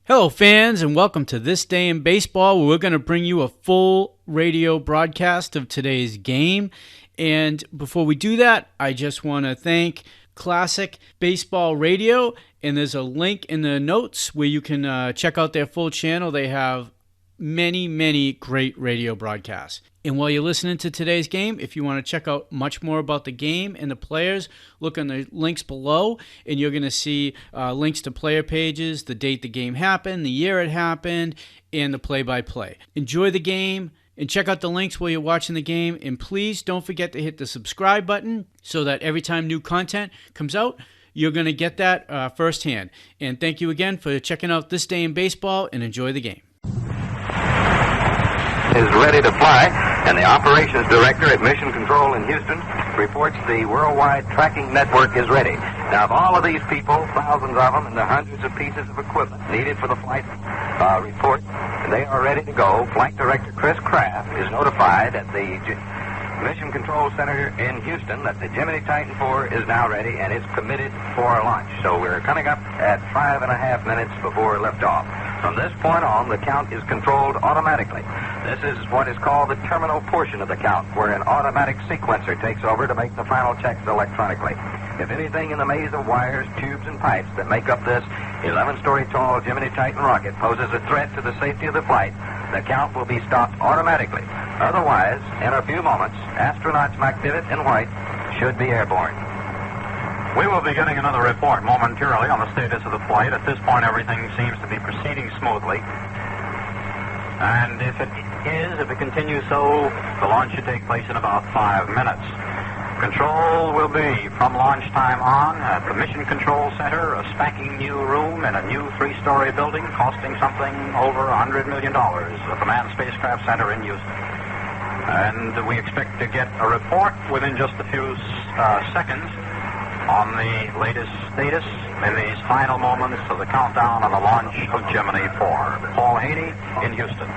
Hello, fans, and welcome to This Day in Baseball, where we're going to bring you a full radio broadcast of today's game. And before we do that, I just want to thank Classic Baseball Radio, and there's a link in the notes where you can check out their full channel. They have many great radio broadcasts. And while you're listening to today's game, if you want to check out much more about the game and the players, look on the links below, and you're going to see links to player pages, the date the game happened, the year it happened, and the play-by-play. Enjoy the game, and check out the links while you're watching the game, and please don't forget to hit the subscribe button so that every time new content comes out, you're going to get that firsthand. And thank you again for checking out This Day in Baseball, and enjoy the game. Is ready to fly, and the operations director at Mission Control in Houston reports the worldwide tracking network is ready. Now, of all of these people, thousands of them, and the hundreds of pieces of equipment needed for the flight report, they are ready to go. Flight director Chris Kraft is notified at the Mission Control Center in Houston that the Gemini Titan IV is now ready and is committed for launch. So we're coming up at 5.5 minutes before liftoff. From this point on, the count is controlled automatically. This is what is called the terminal portion of the count, where an automatic sequencer takes over to make the final checks electronically. If anything in the maze of wires, tubes, and pipes that make up this 11-story tall Gemini Titan rocket poses a threat to the safety of the flight, the count will be stopped automatically. Otherwise, in a few moments, astronauts McDivitt and White should be airborne. We will be getting another report momentarily on the status of the flight. At this point, everything seems to be proceeding smoothly. And if it continues so, the launch should take place in about 5 minutes. Control will be from launch time on at the Mission Control Center, a spanking new room in a new 3-story building costing something over $100 million at the Manned Spacecraft Center in Houston. And we expect to get a report within just a few seconds on the latest status in these final moments of the countdown on the launch of Gemini 4. Paul Haney in Houston.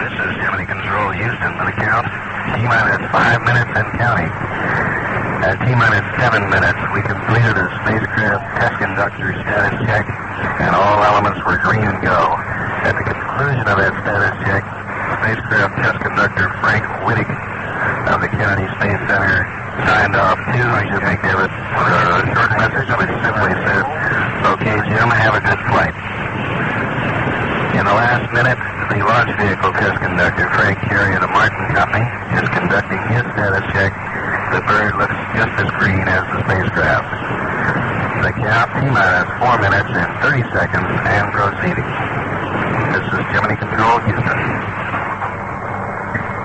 This is Gemini Control Houston for the count. T-minus 5 minutes and counting. At T-minus 7 minutes, we completed a spacecraft test conductor status check, and all elements were green and go. At the conclusion of that status check, spacecraft test conductor Frank Wittig of the Kennedy Space Center signed off to Jim McDivitt for a short message which simply said, "Okay, Jim, have a good flight." In the last minute, the launch vehicle test conductor, Frank Carey of the Martin Company, is conducting his status check. The bird looks just as green as the spacecraft. The count, T-minus 4 minutes and 30 seconds, and proceeding. This is Gemini Control, Houston.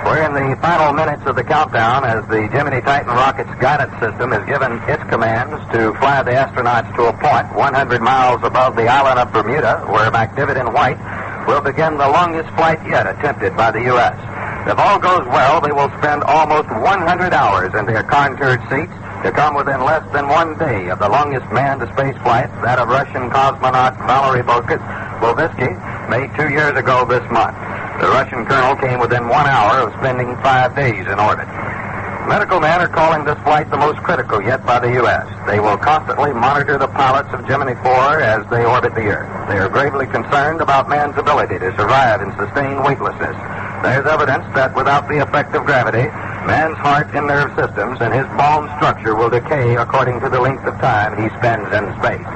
We're in the final minutes of the countdown as the Gemini Titan rocket's guidance system has given its commands to fly the astronauts to a point 100 miles above the island of Bermuda, where McDivitt and White will begin the longest flight yet attempted by the U.S. If all goes well, they will spend almost 100 hours in their contoured seats to come within less than 1 day of the longest manned space flight, that of Russian cosmonaut Valery Bovisky, made 2 years ago this month. The Russian colonel came within 1 hour of spending 5 days in orbit. Medical men are calling this flight the most critical yet by the U.S. They will constantly monitor the pilots of Gemini 4 as they orbit the Earth. They are gravely concerned about man's ability to survive and sustain weightlessness. There's evidence that without the effect of gravity, man's heart and nerve systems and his bone structure will decay according to the length of time he spends in space.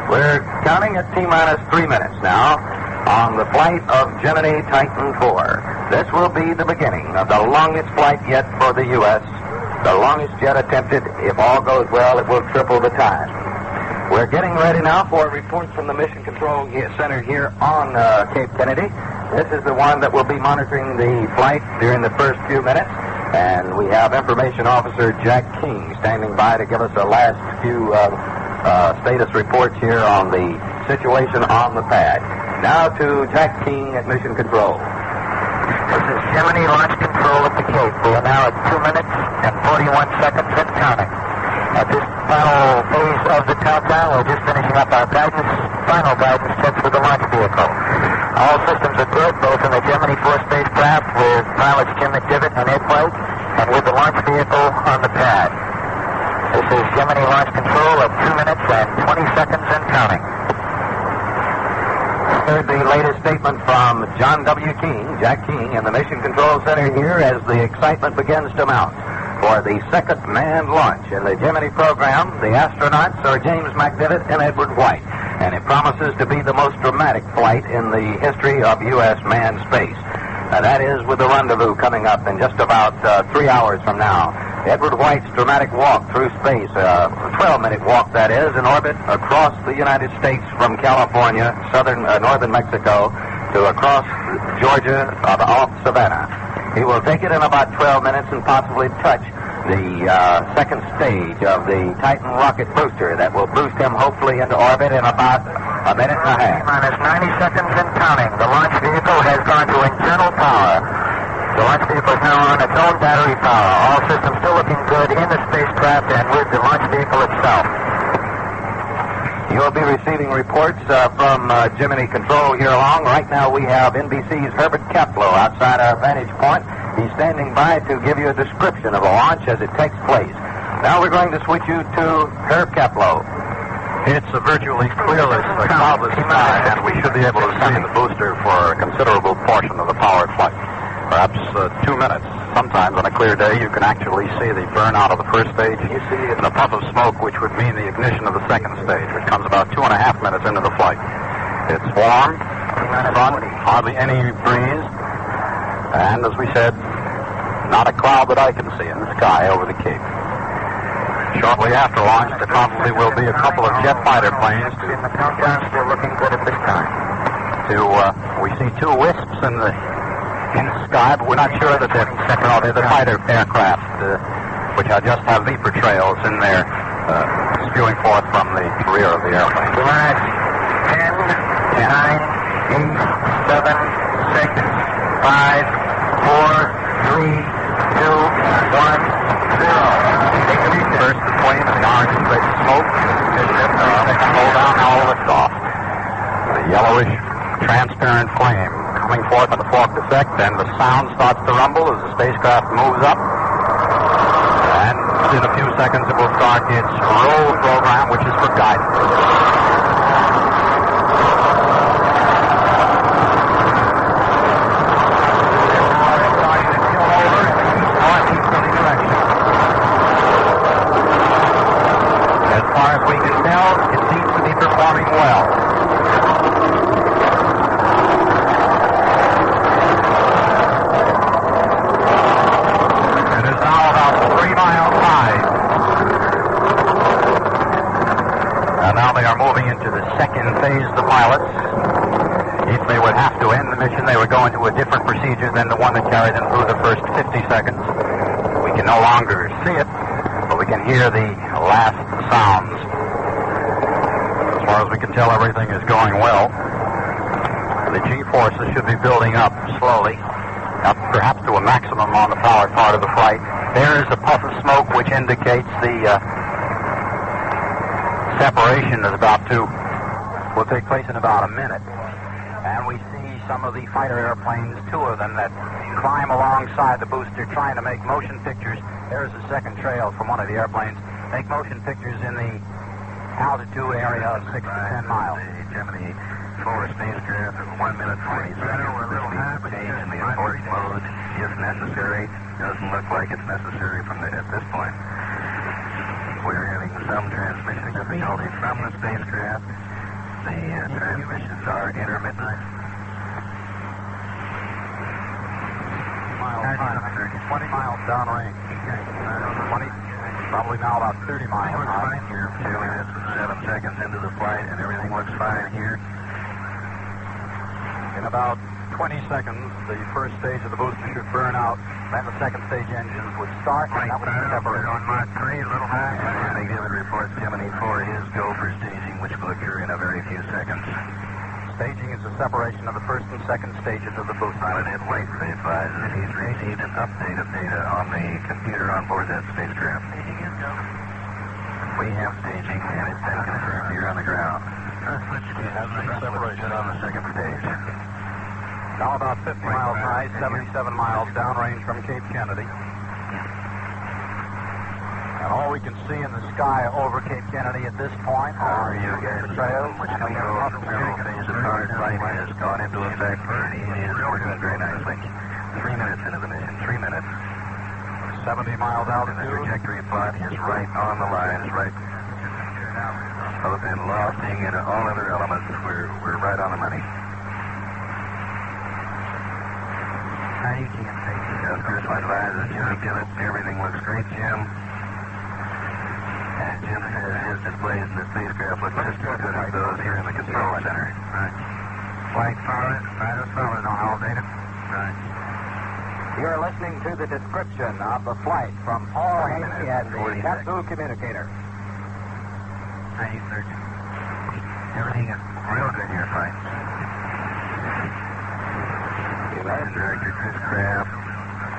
We're counting at T-minus 3 minutes now on the flight of Gemini Titan IV. This will be the beginning of the longest flight yet for the U.S., the longest yet attempted. If all goes well, it will triple the time. We're getting ready now for a report from the Mission Control Center here on Cape Kennedy. This is the one that will be monitoring the flight during the first few minutes, and we have Information Officer Jack King standing by to give us a last few status reports here on the situation on the pad. Now to Jack King at Mission Control. This is Gemini Launch Control at the Cape. We are now at 2 minutes and 41 seconds and counting. At this final phase of the countdown, we're just finishing up our final guidance checks with the launch vehicle. All systems are good, both in the Gemini 4 spacecraft with pilots Jim McDivitt and Ed White, and with the launch vehicle on the pad. This is Gemini Launch Control at 2 minutes and 20 seconds and counting. heard the latest statement from John W. King, Jack King, in the Mission Control Center here as the excitement begins to mount. For the second manned launch in the Gemini program, the astronauts are James McDivitt and Edward White, and it promises to be the most dramatic flight in the history of U.S. manned space. That is with the rendezvous coming up in just about 3 hours from now. Edward White's dramatic walk through space, a 12-minute walk, that is, in orbit across the United States from California, northern Mexico, to across Georgia off Savannah. He will take it in about 12 minutes and possibly touch the second stage of the Titan rocket booster that will boost him hopefully into orbit in about a minute and a half. Minus 90 seconds and counting. The launch vehicle has gone to internal power. The launch vehicle is now on its own battery power. All systems still looking good in the spacecraft and with the launch vehicle itself. You'll be receiving reports from Gemini Control here along. Right now we have NBC's Herbert Kaplow outside our vantage point. He's standing by to give you a description of the launch as it takes place. Now we're going to switch you to Herb Kaplow. It's a virtually clearless, cloudless sky, and we should be able to see the booster for a considerable portion of the powered flight. Perhaps 2 minutes. Sometimes on a clear day, you can actually see the burnout of the first stage and a puff of smoke, which would mean the ignition of the second stage, which comes about 2.5 minutes into the flight. It's warm, sun, hardly any breeze, and as we said, not a cloud that I can see in the sky over the Cape. Shortly after launch, there probably will be a couple of jet fighter planes. The countdown still looking good at this time. We see 2 wisps in the sky, but we're not sure that they're the fighter aircraft, which just have vapor trails in there spewing forth from the rear of the airplane. Last 10, 9, 8, 7, 6, 5, 4, 3, 2, 1, 0. First the flame and the orange and red smoke. Second hold down, now lift off. The yellowish, transparent flame coming forth on the forked effect, and the sound starts to rumble as the spacecraft moves up. And in a few seconds it will start its roll program, which is for guidance. Than the one that carried them through the first 50 seconds. We can no longer see it, but we can hear the last sounds. As far as we can tell, everything is going well. The G-forces should be building up slowly, up perhaps to a maximum on the powered part of the flight. There is a puff of smoke which indicates the separation will take place in about a minute. And we see some of the fighter airplanes, 2 of them, that climb alongside the booster trying to make motion pictures. There's a second trail from one of the airplanes. Make motion pictures in the altitude area of 6 to 10 miles. The Gemini 4 spacecraft at 1 minute 40 seconds. This change in the abort mode, if necessary. Doesn't look like it's necessary at this point. We're having some transmission difficulty from the spacecraft. The transmissions are intermittent. 20 miles downrange. 20, probably now about 30 miles. Looks fine here. Clearly, this is 7 seconds into the flight, and everything looks fine here. In about 20 seconds, the first stage of the booster should burn out. Then the second stage engines would start, and that would be separated. On Mach 3, a little high. And the exhibit reports Gemini 4 is go for staging, which will occur in a very few seconds. Staging is the separation of the first and second stages of the booster. Pilot Ed White advised that he's received an update of data on the computer on board that spacecraft. Staging is go. We have staging, and it's been confirmed here on the ground. Separation on the second stage. Now about 50 miles high, 77 miles downrange from Cape Kennedy. And all we can see in the sky over Cape Kennedy at this point are the trails. Which control phase of power flight has gone into effect, and he is working very nicely. 3 minutes into the mission, 3 minutes. 70 miles altitude. And the trajectory plot is right on the line, is right. Both in lofting and all other elements, we're right on the money. How do you see him? First my advisor, Jimmy Dillett. Everything looks great, Jim. And Jim says his displays in the spacecraft look just as good as those here in the control center. Right. Flight solid, solid on all data. Right. You're listening to the description of the flight from Paul Haney and the capsule communicator. How do you search? Everything is Real good here, flight. Commander Director Chris Kraft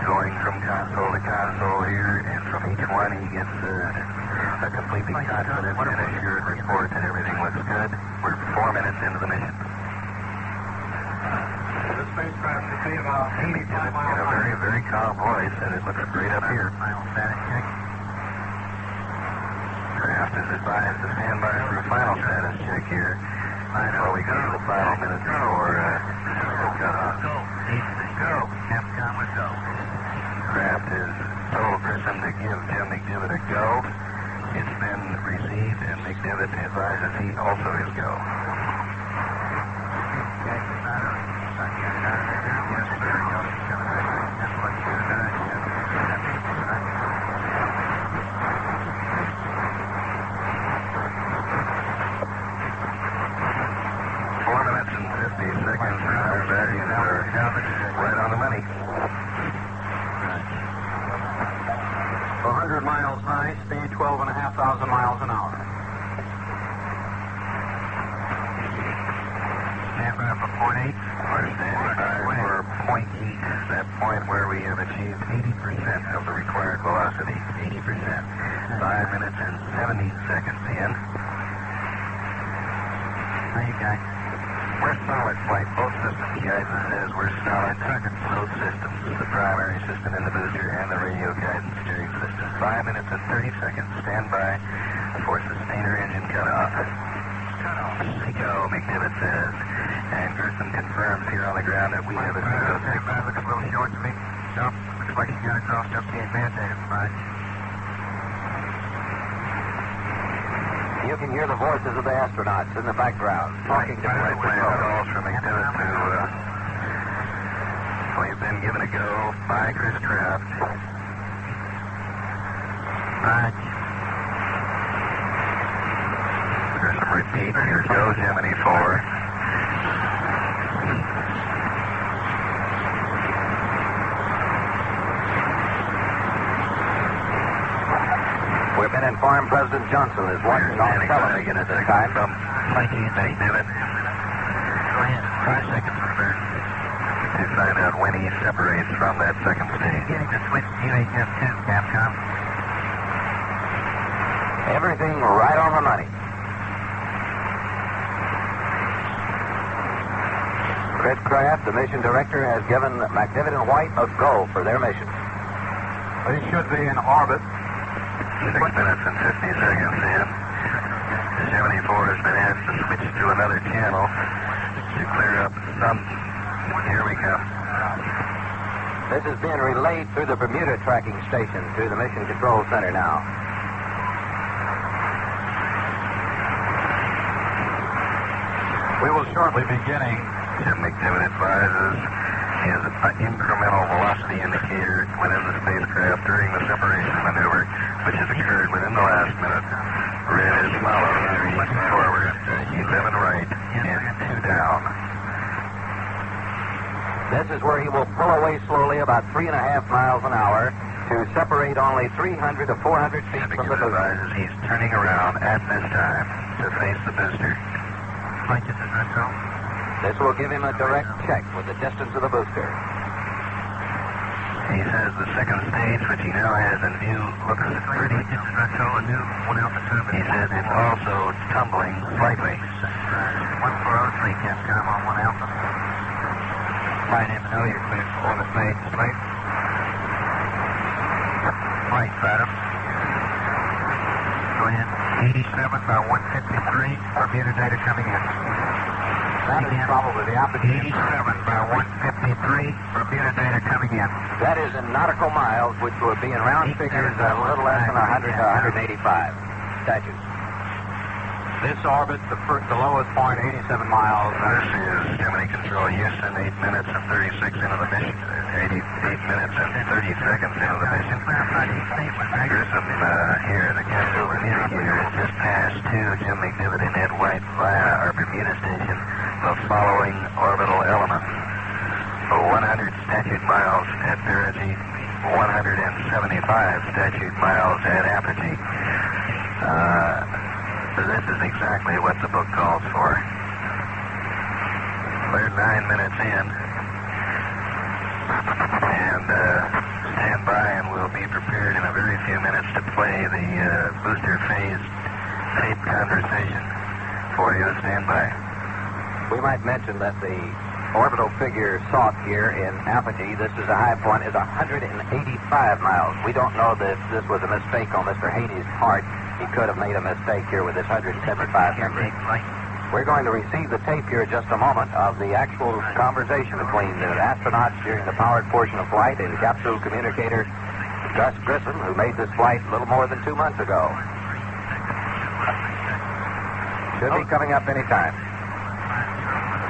going from console to console here, and from each one he gets a completely confident and assured report that everything looks good. We're 4 minutes into the mission. The spacecraft should be about 85 miles In a very, very calm voice, and it looks great up here. final status check. Kraft is advised to stand by for a final status check here before we go to the final minutes before cutoff. Go. Capcom would go. Kraft has told Grissom to give Jim McDivitt a go. It's been received, and McDivitt advises he also is go. Yes, sir. 4 minutes and 50 seconds. Our values are right on the money. 100 miles high, speed 12,500 miles an hour. Stand by for point 8. We're standing by for point 8, that point where we have achieved 80% of the required velocity. 80%. 5 minutes and 70 seconds in. How you guys? We're solid flight, both systems. Guidance says we're solid. Both systems, the primary system in the booster and the radio guidance steering system. 5 minutes and 30 seconds. Stand by for sustainer engine cutoff. Go, McDivitt says. And Grissom confirms here on the ground that we have a single Looks a little short to me. Nope. Looks like you got it crossed up the advantage. Right. You can hear the voices of the astronauts in the background talking to Right, Mr. plan Crow. calls from McDivitt to, we've been given a go by Chris Kraft. Right. Grissom repeat, here goes Gemini 4. We've been informed President Johnson is watching on television at this time. From McDivitt. Go ahead. 5 seconds for burn. To find out when he separates from that second stage. Beginning to switch to UHF 2, Capcom. Everything right on the money. Chris Kraft, the mission director, has given McDivitt and White a go for their mission. They should be in orbit. 6 minutes and 50 seconds in. The 74 has been asked to switch to another channel to clear up some. Here we come. This is being relayed through the Bermuda tracking station to the Mission Control Center now. We will shortly be getting Jim McDivitt advises his incremental velocity indicator within the spacecraft during the separation maneuver, which has occurred within the last minute. Red is follows. 3 forward, 11 right, and 2 down. This is where he will pull away slowly about 3.5 miles an hour to separate only 300 to 400 feet Jim from the McDivitt booster. advises he's turning around at this time to face the booster. Flight distance retro. This will give him a direct check with the distance of the booster. He says the second stage, which he now has in view, looks pretty. Distance retro, a new 1 altitude. He says it's also tumbling slightly. 1403, Capcom on 1 alpha. Flight M&O, you're clear for the stage display. Flight Adam. Go ahead. 87 by 153, Bermuda data coming in. That is probably the apogee. 87 by 153. Bermuda data coming in. That is in nautical miles, which would be in round figures a little less than 100 to 185 statutes. This orbit, the lowest point, 87 miles. This is Gemini Control Houston, 8 minutes and 36 into the mission. 8 minutes and 30 seconds into the mission. Grissom here, the capsule communicator has just passed to Jim McNiven and Ed White via our Bermuda station, the following orbital elements. 100 statute miles at perigee, 175 statute miles at apogee. This is exactly what the book calls for. We're 9 minutes in. And stand by and we'll be prepared in a very few minutes to play the booster phase tape conversation for you. Stand by. We might mention that the orbital figure sought here in apogee, this is a high point, is 185 miles. We don't know that this was a mistake on Mr. Haney's part. He could have made a mistake here with this 175 number. We're going to receive the tape here in just a moment of the actual conversation between the astronauts during the powered portion of flight and capsule communicator Gus Grissom, who made this flight a little more than 2 months ago. Should be coming up any time.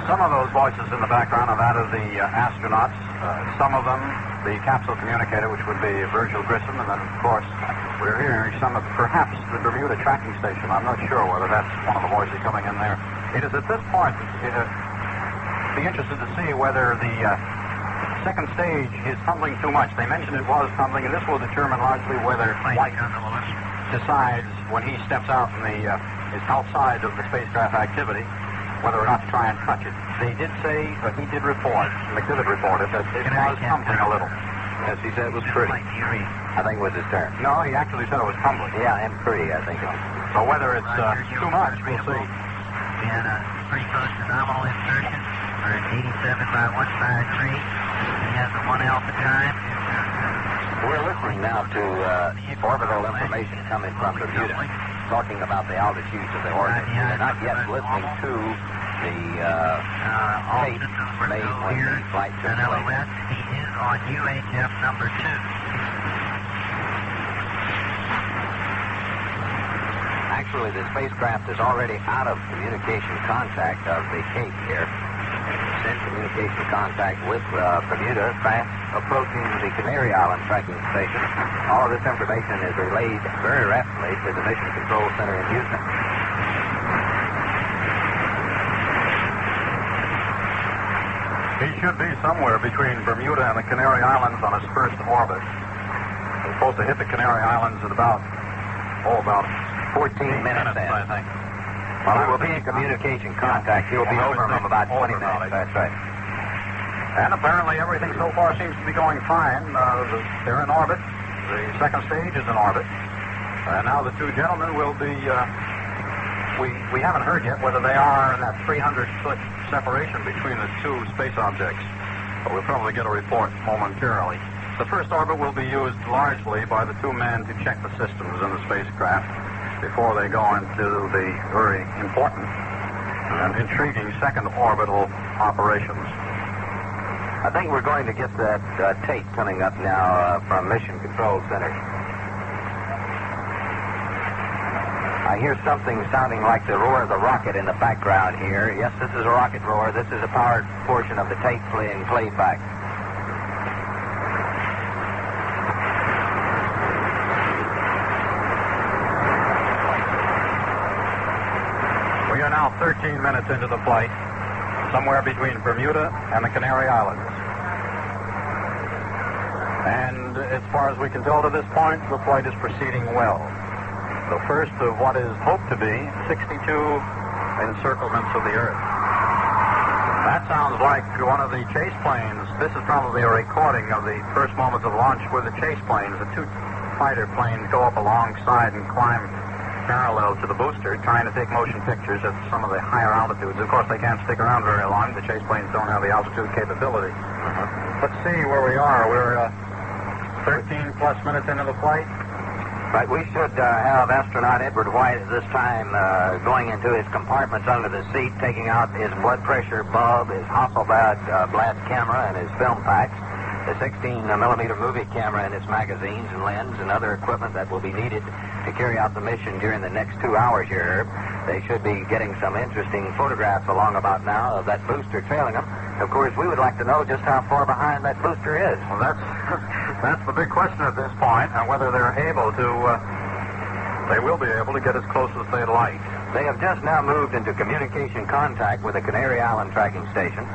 Some of those voices in the background are that of the astronauts. Some of them, the capsule communicator, which would be Virgil Grissom, and then, of course, we're hearing some of perhaps the Bermuda tracking station. I'm not sure whether that's one of the voices coming in there. It is at this point, be interested to see whether the second stage is tumbling too much. They mentioned it was tumbling, and this will determine largely whether White decides when he steps out from is outside of the spacecraft activity, whether or not to try and touch it. They did say, he did report, McNiven reported, that it was tumbling a little. Yes, he said it was pretty. I think it was his turn. No, he actually said it was tumbling. Yeah, and pretty, I think. So whether it's too much, we'll see. And pretty close to nominal insertion. We're at 87 by 153. He has a 1 alpha time. We're listening now to orbital information coming from Bermuda, talking about the altitudes of the orbit. We're not yet listening to the tape made when the flight took place. He is on UHF number 2. Actually, the spacecraft is already out of communication contact of the Cape here. It's in communication contact with Bermuda, fast approaching the Canary Island tracking station. All of this information is relayed very rapidly to the Mission Control Center in Houston. He should be somewhere between Bermuda and the Canary Islands on his first orbit. He's supposed to hit the Canary Islands at about 14 minutes in. I think. Well, he will be in communication contact. He'll be over in about 20 minutes. That's right. And apparently everything so far seems to be going fine. They're in orbit. The second stage is in orbit. And now the two gentlemen will be... We haven't heard yet whether they are in that 300-foot separation between the two space objects. But we'll probably get a report momentarily. The first orbit will be used largely by the two men to check the systems in the spacecraft before they go into the very important and intriguing second orbital operations. I think we're going to get that tape coming up now from Mission Control Center. I hear something sounding like the roar of the rocket in the background here. Yes, this is a rocket roar. This is a powered portion of the tape playing playback. We are now 13 minutes into the flight, somewhere between Bermuda and the Canary Islands. And as far as we can tell to this point, the flight is proceeding well. The first of what is hoped to be 62 encirclements of the Earth. That sounds like one of the chase planes. This is probably a recording of the first moments of launch with the chase planes. The two fighter planes go up alongside and climb parallel to the booster, trying to take motion pictures at some of the higher altitudes. Of course, they can't stick around very long. The chase planes don't have the altitude capability. Let's see where we are. We're 13 plus minutes into the flight. But we should have astronaut Edward White at this time going into his compartments under the seat, taking out his blood pressure bulb, his Hasselblad blast camera, and his film packs, the 16-millimeter movie camera and its magazines and lens and other equipment that will be needed to carry out the mission during the next 2 hours here, Herb. They should be getting some interesting photographs along about now of that booster trailing them. Of course, we would like to know just how far behind that booster is. Well, that's the big question at this point, and whether they're able to, they will be able to get as close as they'd like. They have just now moved into communication contact with the Canary Island tracking station.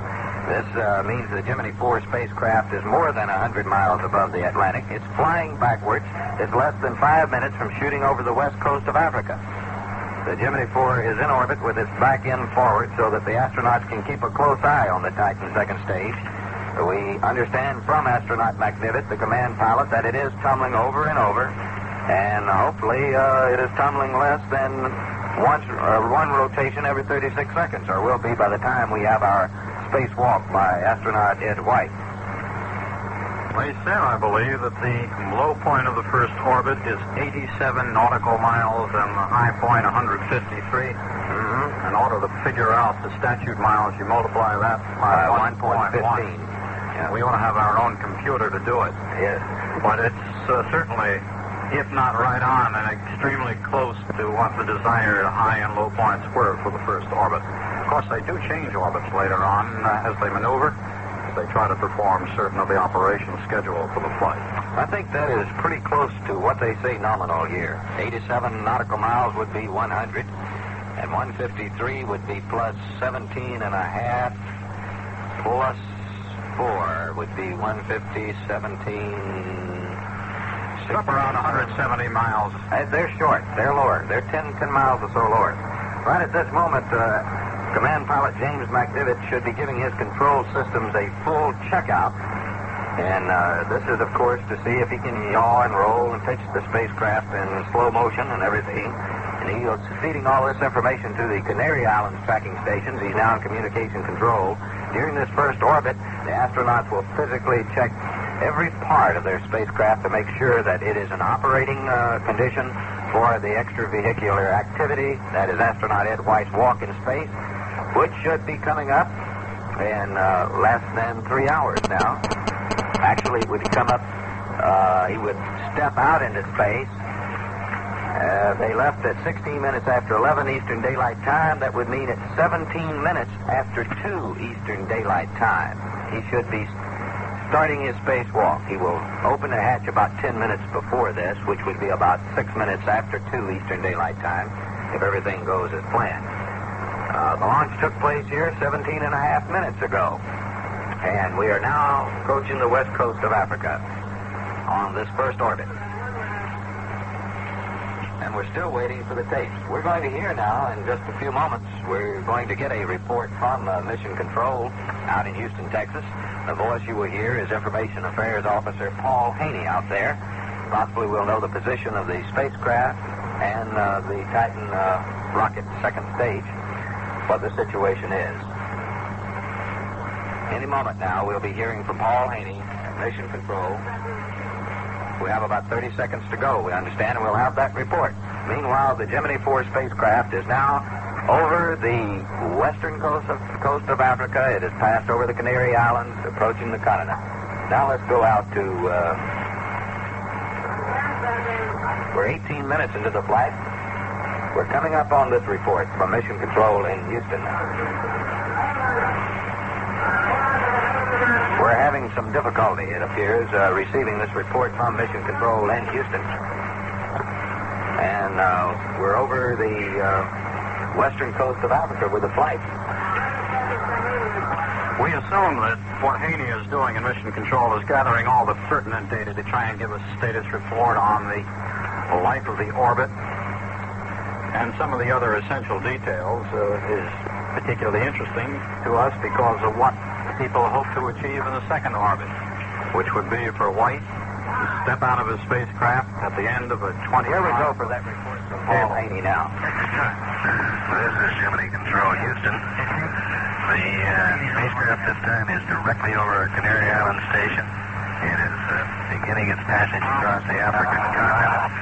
This means the Gemini 4 spacecraft is more than 100 miles above the Atlantic. It's flying backwards. It's less than 5 minutes from shooting over the west coast of Africa. The Gemini 4 is in orbit with its back end forward so that the astronauts can keep a close eye on the Titan second stage. We understand from astronaut McNivet, the command pilot, that it is tumbling over and over, and hopefully it is tumbling less than one rotation every 36 seconds, or will be by the time we have our spacewalk by astronaut Ed White. They said, I believe, that the low point of the first orbit is 87 nautical miles and the high point 153. Mm-hmm. In order to figure out the statute miles, you multiply that by 1.15. Yeah. We want to have our own computer to do it. Yes. But it's certainly, if not right on, and extremely close to what the desired high and low points were for the first orbit. Of course, they do change orbits later on as they maneuver. They try to perform certain of the operations scheduled for the flight. I think that is pretty close to what they say nominal here. 87 nautical miles would be 100, and 153 would be plus 17 and a half, plus 4 would be 150, 17... Up around 170 miles. They're short. They're lower. They're 10 miles or so lower. Right at this moment, Command Pilot James McNivet should be giving his control systems a full checkout. And this is, of course, to see if he can yaw and roll and pitch the spacecraft in slow motion and everything. And he's feeding all this information to the Canary Islands tracking stations. He's now in communication control. During this first orbit, the astronauts will physically check every part of their spacecraft to make sure that it is in operating condition for the extravehicular activity. That is astronaut Ed White's walk in space, which should be coming up in less than 3 hours now. Actually, it would come up, he would step out into space. They left at 16 minutes after 11 Eastern Daylight Time. That would mean at 17 minutes after 2 Eastern Daylight Time. He should be starting his spacewalk. He will open the hatch about 10 minutes before this, which would be about 6 minutes after 2 Eastern Daylight Time, if everything goes as planned. The launch took place here 17 and a half minutes ago, and we are now approaching the west coast of Africa on this first orbit. And we're still waiting for the tapes. We're going to hear now, in just a few moments, we're going to get a report from Mission Control out in Houston, Texas. The voice you will hear is Information Affairs Officer Paul Haney out there. Possibly we'll know the position of the spacecraft and the Titan rocket second stage, what the situation is. Any moment now, we'll be hearing from Paul Haney at Mission Control. We have about 30 seconds to go, we understand, and we'll have that report. Meanwhile, the Gemini 4 spacecraft is now over the western coast of Africa. It has passed over the Canary Islands, approaching the continent. Now let's go out to... we're 18 minutes into the flight. We're coming up on this report from Mission Control in Houston. We're having some difficulty, it appears, receiving this report from Mission Control in Houston. And we're over the western coast of Africa with the flight. We assume that what Haney is doing in Mission Control is gathering all the pertinent data to try and give us a status report on the life of the orbit. And some of the other essential details is particularly interesting to us because of what people hope to achieve in the second orbit, which would be for White to step out of his spacecraft at the end of a 20... Here we go for that report from Paul Haney now. This is Gemini Control, Houston. The spacecraft this time is directly over Canary Island Station. It is beginning its passage across the African continent.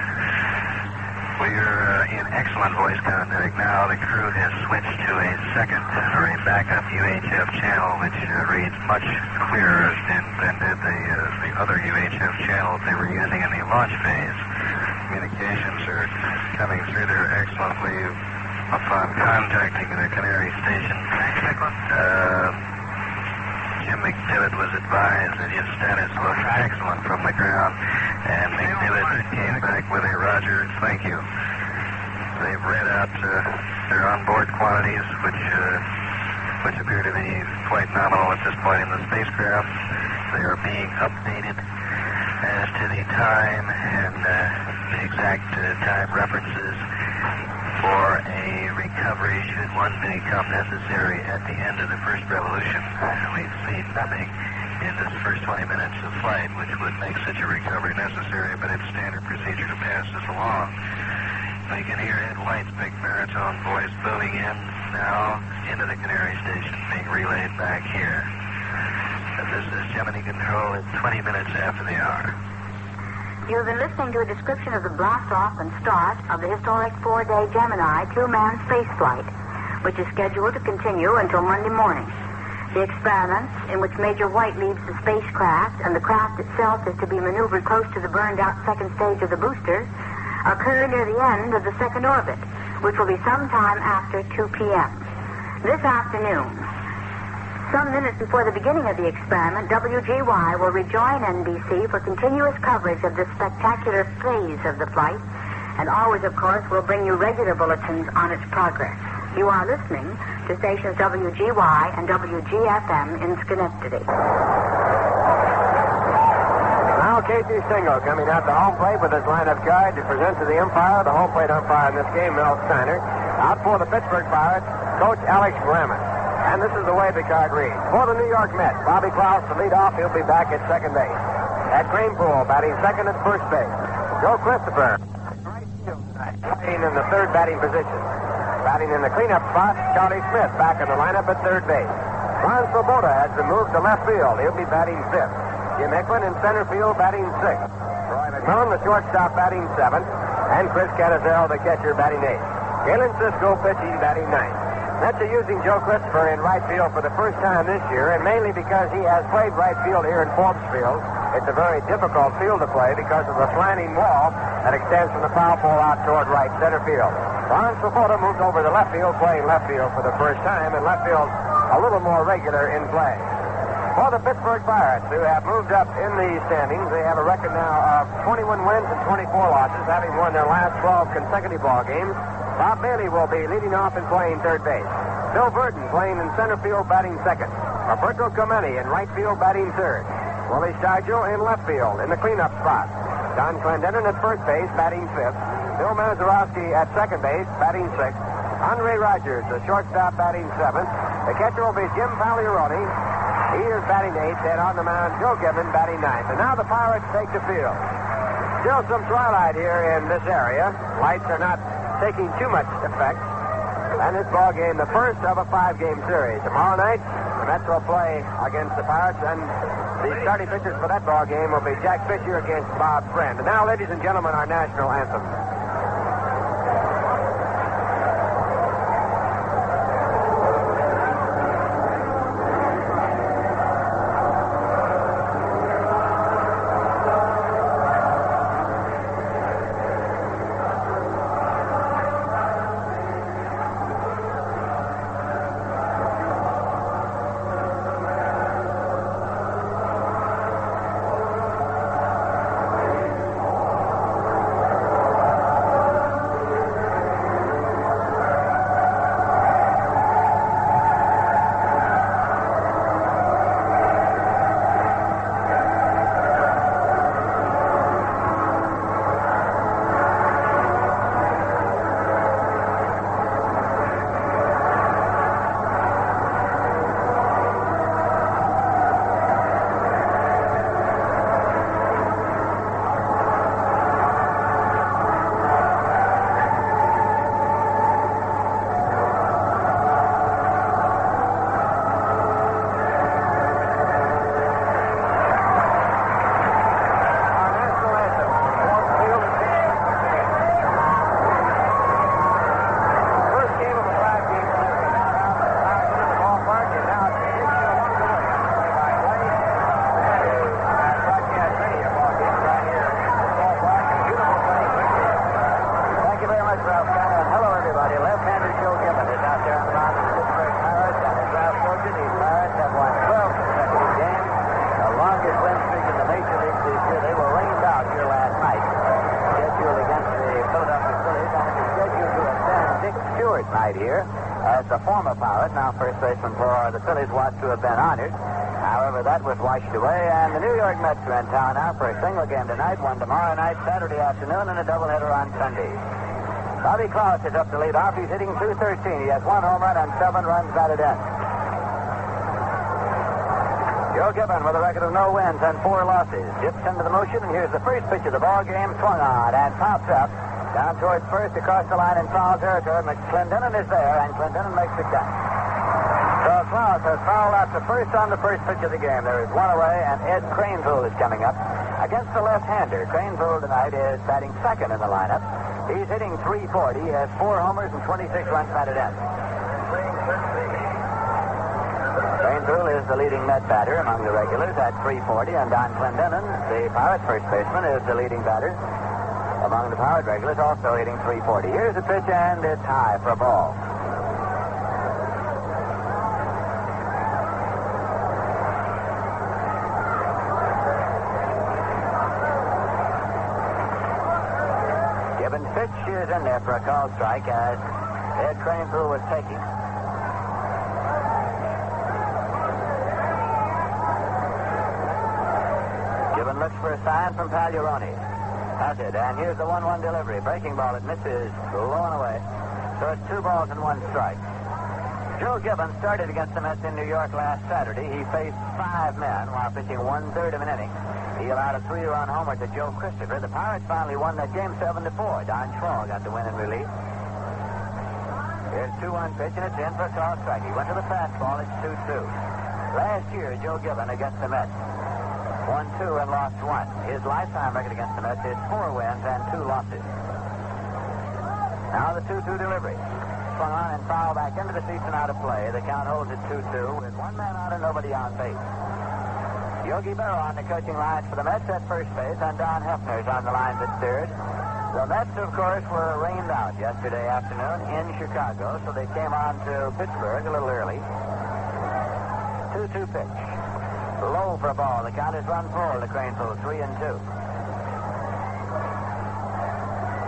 We're in excellent voice contact now. The crew has switched to a second or a backup UHF channel, which reads much clearer than did the other UHF channels they were using in the launch phase. Communications are coming through there excellently upon contacting the Canary station. Jim McDivitt was advised that his status looked excellent from the ground, and McDivitt came back with a Roger, thank you. They've read out their onboard quantities, which appear to be quite nominal at this point in the spacecraft. They are being updated as to the time and the exact time references for a recovery should one become necessary at the end of the first revolution. We've seen nothing in this first 20 minutes of flight which would make such a recovery necessary, but it's standard procedure to pass this along. We can hear Ed White's big baritone voice booming in now into the Canary station, being relayed back here. This is Gemini Control at 20 minutes after the hour. You've been listening to a description of the blast-off and start of the historic 4-day Gemini 2-man space flight, which is scheduled to continue until Monday morning. The experiments, in which Major White leaves the spacecraft and the craft itself is to be maneuvered close to the burned-out second stage of the booster, occur near the end of the second orbit, which will be sometime after 2 p.m. This afternoon, some minutes before the beginning of the experiment, WGY will rejoin NBC for continuous coverage of this spectacular phase of the flight, and always, of course, will bring you regular bulletins on its progress. You are listening to stations WGY and WGFM in Schenectady. Now Casey Stingo coming out to home plate with his line of guard to present to the umpire, the home plate umpire in this game, Mel Steiner. Out for the Pittsburgh Pirates, Coach Alex Ramis. And this is the way the card reads. For the New York Mets, Bobby Klaus to lead off. He'll be back at second base. At Greenpool, batting second at first base. Joe Christopher, right field tonight, playing in the third batting position. Batting in the cleanup spot, Charlie Smith back in the lineup at third base. Ron Swoboda has been moved to left field. He'll be batting fifth. Jim Eklund in center field batting sixth. Roy McMillan, the shortstop, batting seventh. And Chris Catazell, the catcher, batting eighth. Galen Cisco pitching, batting ninth. Mets are using Joe Christopher in right field for the first time this year, and mainly because he has played right field here in Forbes Field. It's a very difficult field to play because of the slanting wall that extends from the foul pole out toward right center field. Ron Swoboda moved over to left field, playing left field for the first time, and left field a little more regular in play. For the Pittsburgh Pirates, who have moved up in the standings, they have a record now of 21 wins and 24 losses, having won their last 12 consecutive ball games. Bob Bailey will be leading off and playing third base. Bill Burton playing in center field, batting second. Roberto Clemente in right field, batting third. Willie Stargell in left field in the cleanup spot. Don Clendenin at first base, batting fifth. Bill Mazeroski at second base, batting sixth. Andre Rogers, the shortstop, batting seventh. The catcher will be Jim Pagliarone. He is batting eighth, and on the mound, Joe Gibbon batting ninth. And now the Pirates take the field. Still some twilight here in this area. Lights are not taking too much effect. And this ball game, the first of a 5-game series. Tomorrow night, the Mets will play against the Pirates, and the starting pitchers for that ball game will be Jack Fisher against Bob Friend. And now, ladies and gentlemen, our national anthem. as the former Pirate, now first baseman for the Phillies, was to have been honored. However, that was washed away, and the New York Mets are in town now for a single game tonight, one tomorrow night, Saturday afternoon, and a doubleheader on Sunday. Bobby Klaus is up to lead off. He's hitting .213. He has 1 home run and 7 runs batted in. Joe Gibbon with a record of no wins and 4 losses. Dips into the motion, and here's the first pitch of the ball game. Swung on and pops up down towards first across the line in foul territory. Clendenon is there, and Clendenon makes the catch. So Klaus has fouled out the first on the first pitch of the game. There is 1 away, and Ed Cranepool is coming up against the left-hander. Cranepool tonight is batting second in the lineup. He's hitting .340. He has 4 homers and 26 runs batted in. Cranepool is the leading Met batter among the regulars at .340, and Don Clendenon, the Pirate first baseman, is the leading batter among the Pirate regulars, also hitting .340. Here's the pitch, and it's high for a ball. Pitch is in there for a call strike as Ed Cranepool was taking. Gibbon looks for a sign from Pagliarone. Has it, and here's the 1-1 delivery. Breaking ball, it misses low and away. So it's 2 balls and 1 strike. Joe Gibbon started against the Mets in New York last Saturday. He faced 5 men while pitching 1/3 of an inning. He allowed a 3-run homer to Joe Christopher. The Pirates finally won that game 7-4. Don Schwall got the win in relief. Here's 2-1 pitch, and it's in for a call strike. He went to the fastball. It's 2-2. Last year, Joe Gibbon against the Mets won 2 and lost 1. His lifetime record against the Mets is 4 wins and 2 losses. Now the 2-2 delivery. Swung on and foul back into the seats and out of play. The count holds at 2-2 with 1 man out and nobody on base. Yogi Berra on the coaching lines for the Mets at first base, and Don Hefner's on the lines at third. The Mets, of course, were rained out yesterday afternoon in Chicago, so they came on to Pittsburgh a little early. 2-2 pitch. Low for a ball. The count is run full to Cranepool, 3-2.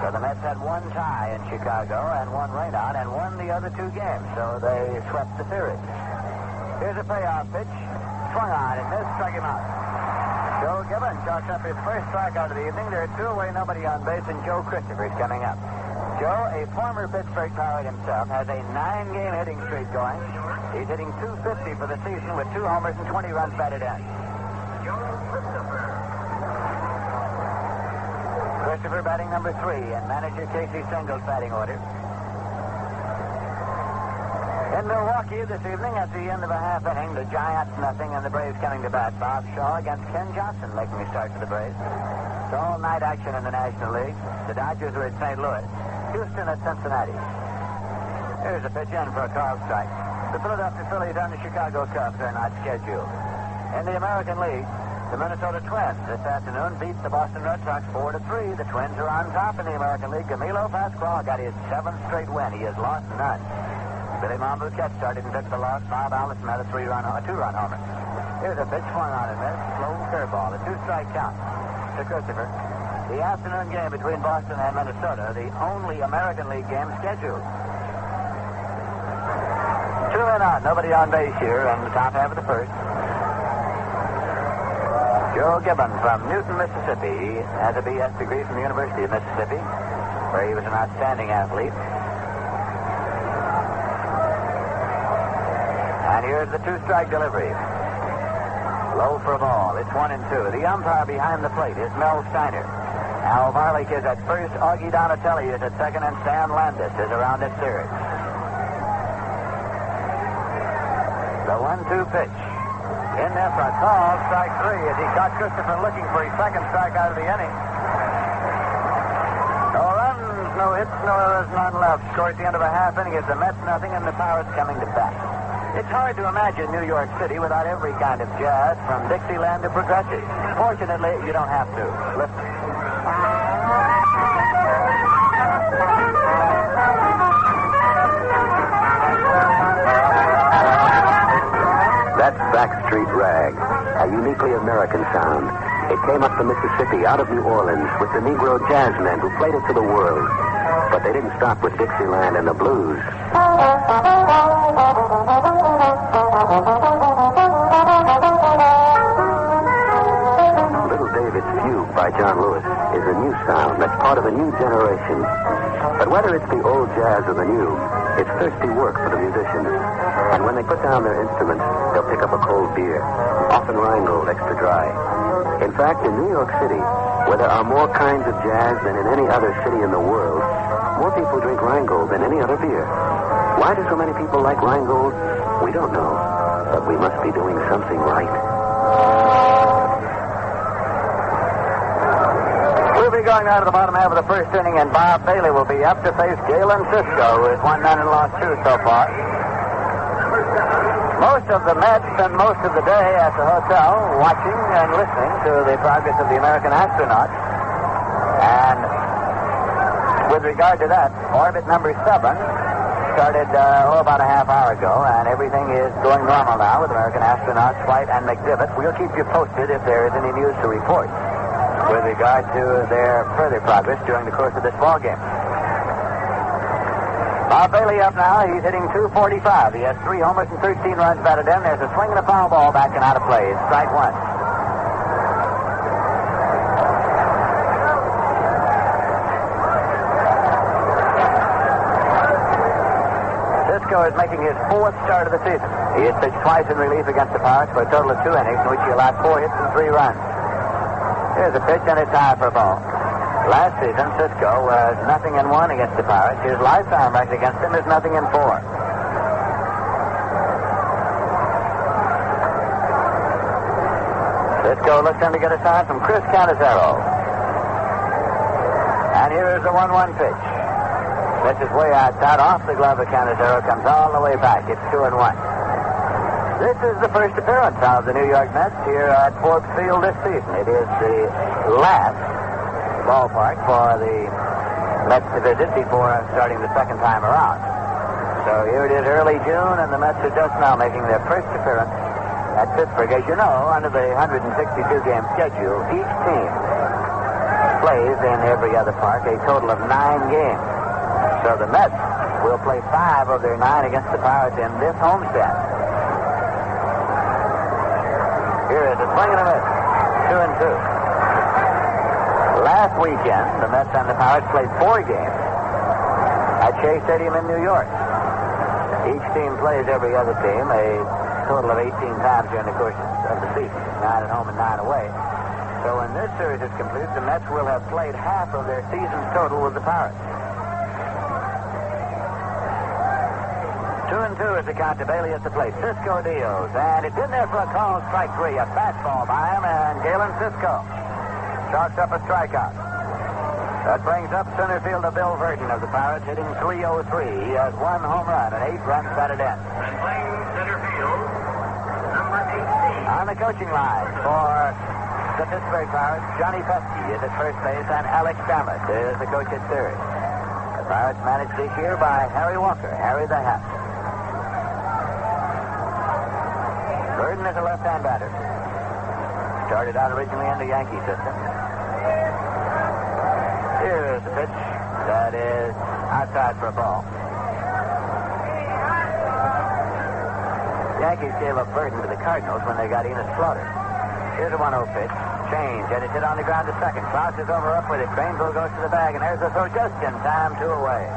So the Mets had 1 tie in Chicago and 1 rain out and won the other 2 games, so they swept the series. Here's a payoff pitch. Swung on and missed, struck him out. Joe Gibbon chalks up his first strikeout of the evening. There are 2 away, nobody on base, and Joe Christopher's coming up. Joe, a former Pittsburgh Pirate himself, has a 9-game hitting streak going. He's hitting .250 for the season with 2 homers and 20 runs batted in. Christopher batting number 3, and manager Casey Stengel's batting order. In Milwaukee this evening, at the end of a half inning, the Giants nothing and the Braves coming to bat. Bob Shaw against Ken Johnson making the start for the Braves. It's all night action in the National League. The Dodgers are at St. Louis. Houston at Cincinnati. Here's a pitch in for a call strike. The Philadelphia Phillies and the Chicago Cubs are not scheduled. In the American League, the Minnesota Twins this afternoon beat the Boston Red Sox 4-3. The Twins are on top in the American League. Camilo Pascual got his 7th straight win. He has lost none. Billy Monbouquet started and took the loss. Bob Allison had a 2-run homer. Here's a pitch swung on and missed. Slow curveball. A 2-strike count to Christopher. The afternoon game between Boston and Minnesota, the only American League game scheduled. 2 men out. Nobody on base here in the top half of the first. Joe Gibbon from Newton, Mississippi. He has a B.S. degree from the University of Mississippi, where he was an outstanding athlete. And here's the 2-strike delivery. Low for a ball. It's 1-2. The umpire behind the plate is Mel Steiner. Al Varlick is at first. Augie Donatelli is at second, and Sam Landis is around at third. The 1-2 pitch. In there for a call, strike 3, as he caught Christopher looking for his 2nd strikeout of the inning. No runs, no hits, no errors, none left. Score at the end of a half inning is the Mets nothing, and the Pirates coming to bat. It's hard to imagine New York City without every kind of jazz, from Dixieland to progressive. Fortunately, you don't have to. Listen. That's Backstreet Rag, a uniquely American sound. It came up the Mississippi out of New Orleans with the Negro jazzmen who played it to the world. But they didn't stop with Dixieland and the blues. by John Lewis, is a new sound that's part of a new generation. But whether it's the old jazz or the new, it's thirsty work for the musicians. And when they put down their instruments, they'll pick up a cold beer, often Rheingold extra dry. In fact, in New York City, where there are more kinds of jazz than in any other city in the world, more people drink Rheingold than any other beer. Why do so many people like Rheingold? We don't know, but we must be doing something right. We'll be going now to the bottom half of the first inning, and Bob Bailey will be up to face Galen Cisco, who has won 9 and lost 2 so far. Most of the Mets spend most of the day at the hotel watching and listening to the progress of the American astronauts. And with regard to that, orbit number 7 started about a half hour ago, and everything is going normal now with American astronauts Flight and McDivitt. We'll keep you posted if there is any news to report with regard to their further progress during the course of this ball game. Bob Bailey up now. He's hitting .245. He has 3 homers and 13 runs batted in. There's a swing and a foul ball back and out of play. It's strike 1. Cisco is making his 4th start of the season. He has pitched twice in relief against the Pirates for a total of 2 innings, in which he allowed 4 hits and 3 runs. Here's a pitch, and it's high for a ball. Last season, Cisco was 0-1 against the Pirates. His lifetime record against them is 0-4. Cisco looks in to get a sign from Chris Canizero. And here is the 1-1 pitch. This is way outside, off the glove of Canizero, comes all the way back. It's 2-1. This is the first appearance of the New York Mets here at Forbes Field this season. It is the last ballpark for the Mets to visit before starting the second time around. So here it is early June, and the Mets are just now making their first appearance at Pittsburgh. As you know, under the 162-game schedule, each team plays in every other park a total of 9 games. So the Mets will play 5 of their 9 against the Pirates in this homestand. Here is a swing and a miss. 2-2. Last weekend, the Mets and the Pirates played 4 games at Shea Stadium in New York. Each team plays every other team a total of 18 times during the course of the season, 9 at home and 9 away. So when this series is complete, the Mets will have played half of their season's total with the Pirates. 2-2 is the count to Bailey at the plate. Cisco deals, and it's in there for a call, strike 3. A fastball by him, and Galen Cisco chalks up a strikeout. That brings up center fielder Bill Verdon of the Pirates, hitting .303. He has 1 home run and 8 runs batted in. And playing center field, number 18. On the coaching line for the Pittsburgh Pirates, Johnny Pesky is at first base, and Alex Stammet is the coach at third. The Pirates managed this year by Harry Walker, Harry the Hat. Verdon is a left-hand batter. Started out originally in the Yankee system. Here's the pitch that is outside for a ball. The Yankees gave up Verdon to the Cardinals when they got Enos Slaughter. Here's a 1-0 pitch. Change, and it's hit on the ground to second. Klaus is over up with it. Cranesville goes to the bag, and there's the throw just in time, 2 away.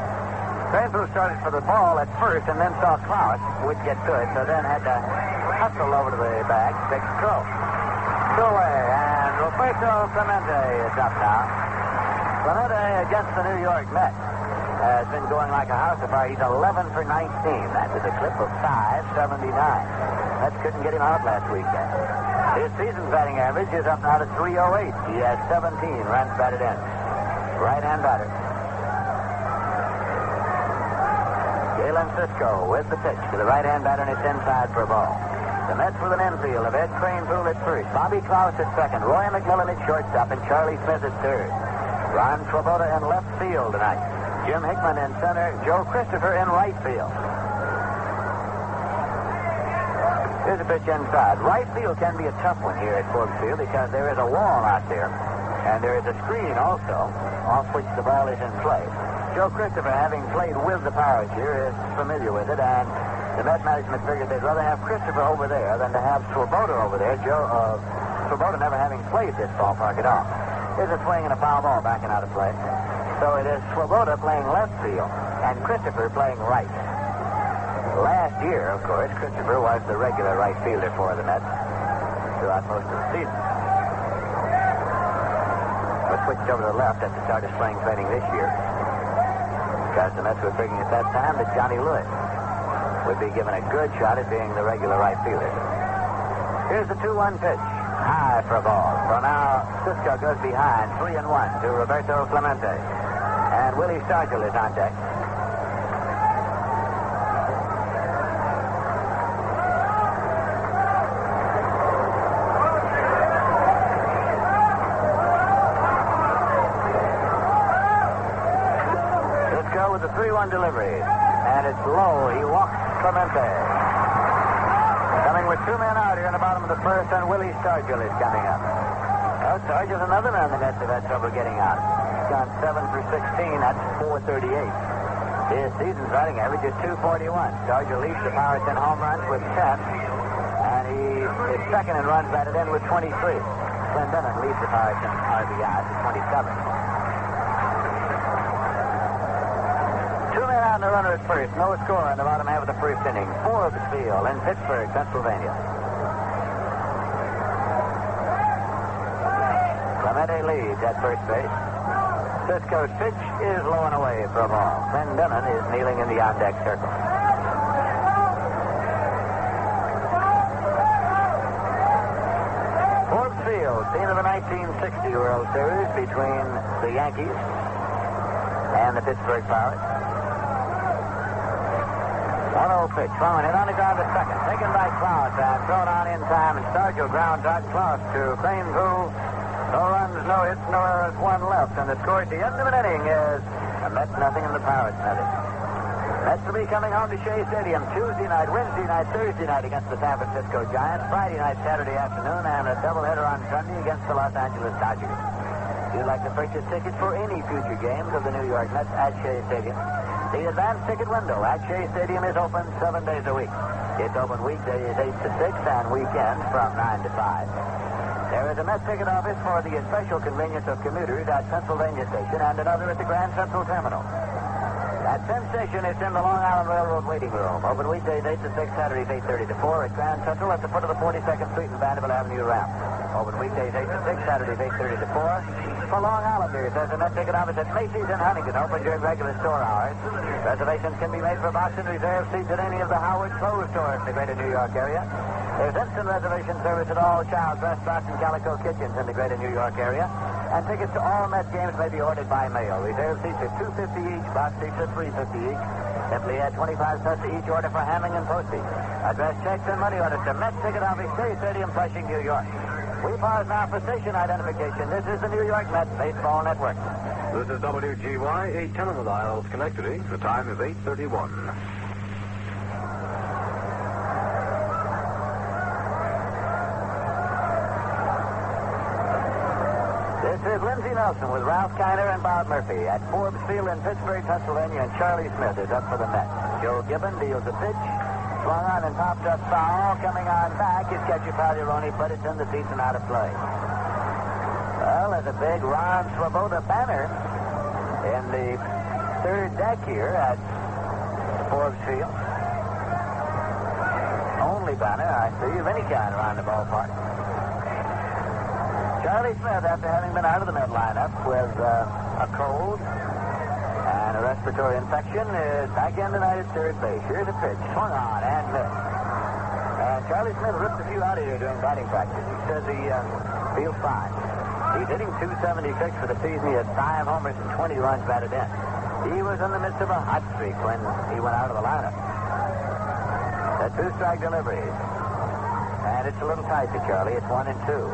Cranesville started for the ball at first and then saw Klaus would get to it, so then had to hustle over to the bag, take the throw. 2 away, and Roberto Clemente is up now. Clemente against the New York Mets has been going like a house afire. He's 11 for 19. That is a clip of .579. Mets couldn't get him out last weekend. His season's batting average is up now to .308. He has 17 runs batted in. Right-hand batter. Galen Cisco with the pitch to the right-hand batter, and it's inside for a ball. The Mets with an infield of Ed Cranepool at first, Bobby Klaus at second, Roy McMillan at shortstop, and Charlie Smith at third. Ron Swoboda in left field tonight. Jim Hickman in center, Joe Christopher in right field. Here's a pitch inside. Right field can be a tough one here at Forbes Field because there is a wall out there, and there is a screen also, off which the ball is in play. Joe Christopher, having played with the Pirates here, is familiar with it, and the Met management figured they'd rather have Christopher over there than to have Swoboda over there. Swoboda never having played this ballpark at all. Here's a swing and a foul ball backing out of play. So it is Swoboda playing left field and Christopher playing right. Last year, of course, Christopher was the regular right fielder for the Mets throughout most of the season. But switched over to the left at the start of spring training this year, because the Mets were figuring at that time that Johnny Lewis would be given a good shot at being the regular right fielder. Here's the 2-1 pitch. High for a ball. So now Cisco goes behind 3-1 to Roberto Clemente. And Willie Stargell is on deck. Cisco with the 3-1 delivery. And it's low. He walks Clemente. Coming with 2 men out here in the bottom of the first, and Willie Stargell is coming up. Well, Stargell's another man the Mets have had trouble getting out. He's gone 7 for 16. That's 438. His season's batting average is 241. Stargell leads the Pirates in home runs with 10, and he is second in runs batted in with 23. Clendenin leads the Pirates in RBIs with 27. 2 men out and a runner at first. No score in the bottom half of the first inning. Forbes Field in Pittsburgh, Pennsylvania. Clemente leads at first base. Cisco's pitch is low and away for a ball. Clendenin is kneeling in the on-deck circle. Forbes Field, scene of the 1960 World Series between the Yankees and the Pittsburgh Pirates. 1-0 pitch. Thrown in on the ground to second. Taken by Klaus and thrown on in time. And Stargell grounds out Klaus to Crane Poole. No runs, no hits, no errors, 1 left. And the score at the end of an inning is the Mets nothing and the Pirates nothing. Mets will be coming home to Shea Stadium Tuesday night, Wednesday night, Thursday night against the San Francisco Giants. Friday night, Saturday afternoon, and a doubleheader on Sunday against the Los Angeles Dodgers. If you'd like to purchase tickets for any future games of the New York Mets at Shea Stadium, the advance ticket window at Shea Stadium is open 7 days a week. It's open weekdays 8 to 6 and weekends from 9 to 5. There is a Mets ticket office for the special convenience of commuters at Pennsylvania Station and another at the Grand Central Terminal. At Penn Station, it's in the Long Island Railroad waiting room. Open weekdays 8 to 6, Saturdays 8:30 to 4 at Grand Central at the foot of the 42nd Street and Vanderbilt Avenue ramp. Open weekdays 8 to 6, Saturdays 8:30 to 4. For Long Islanders, there's a Mets ticket office at Macy's in Huntington, open during regular store hours. Reservations can be made for box and reserve seats at any of the Howard closed stores in the greater New York area. There's instant reservation service at all Child's restaurants and Calico kitchens in the greater New York area. And tickets to all Mets games may be ordered by mail. Reserve seats are $2.50 each, box seats are $3.50 each. Simply add 25 cents to each order for handling and postage. Address checks and money orders to Mets Ticket Office, Shea Stadium, Flushing, New York. We pause now for station identification. This is the New York Mets Baseball Network. This is WGY 810 on the dial, Schenectady. The time is 8:31. This is Lindsey Nelson with Ralph Kiner and Bob Murphy at Forbes Field in Pittsburgh, Pennsylvania, and Charlie Smith is up for the Mets. Joe Gibbon deals a pitch. Swung on and popped up foul. Coming on back is catcher Pagliarone, but it's in the seats and out of play. Well, there's a big Ron Swoboda banner in the third deck here at Forbes Field. Only banner I see of any kind around the ballpark. Charlie Smith, after having been out of the Met lineup with a cold and a respiratory infection, is back in tonight at third base. Here's a pitch. Swung on and missed. And Charlie Smith ripped a few out of here during batting practice. He says he feels fine. He's hitting .276 for the season. He had 5 homers and 20 runs batted in. He was in the midst of a hot streak when he went out of the lineup. The 2-strike deliveries. And it's a little tight to Charlie. It's 1-2.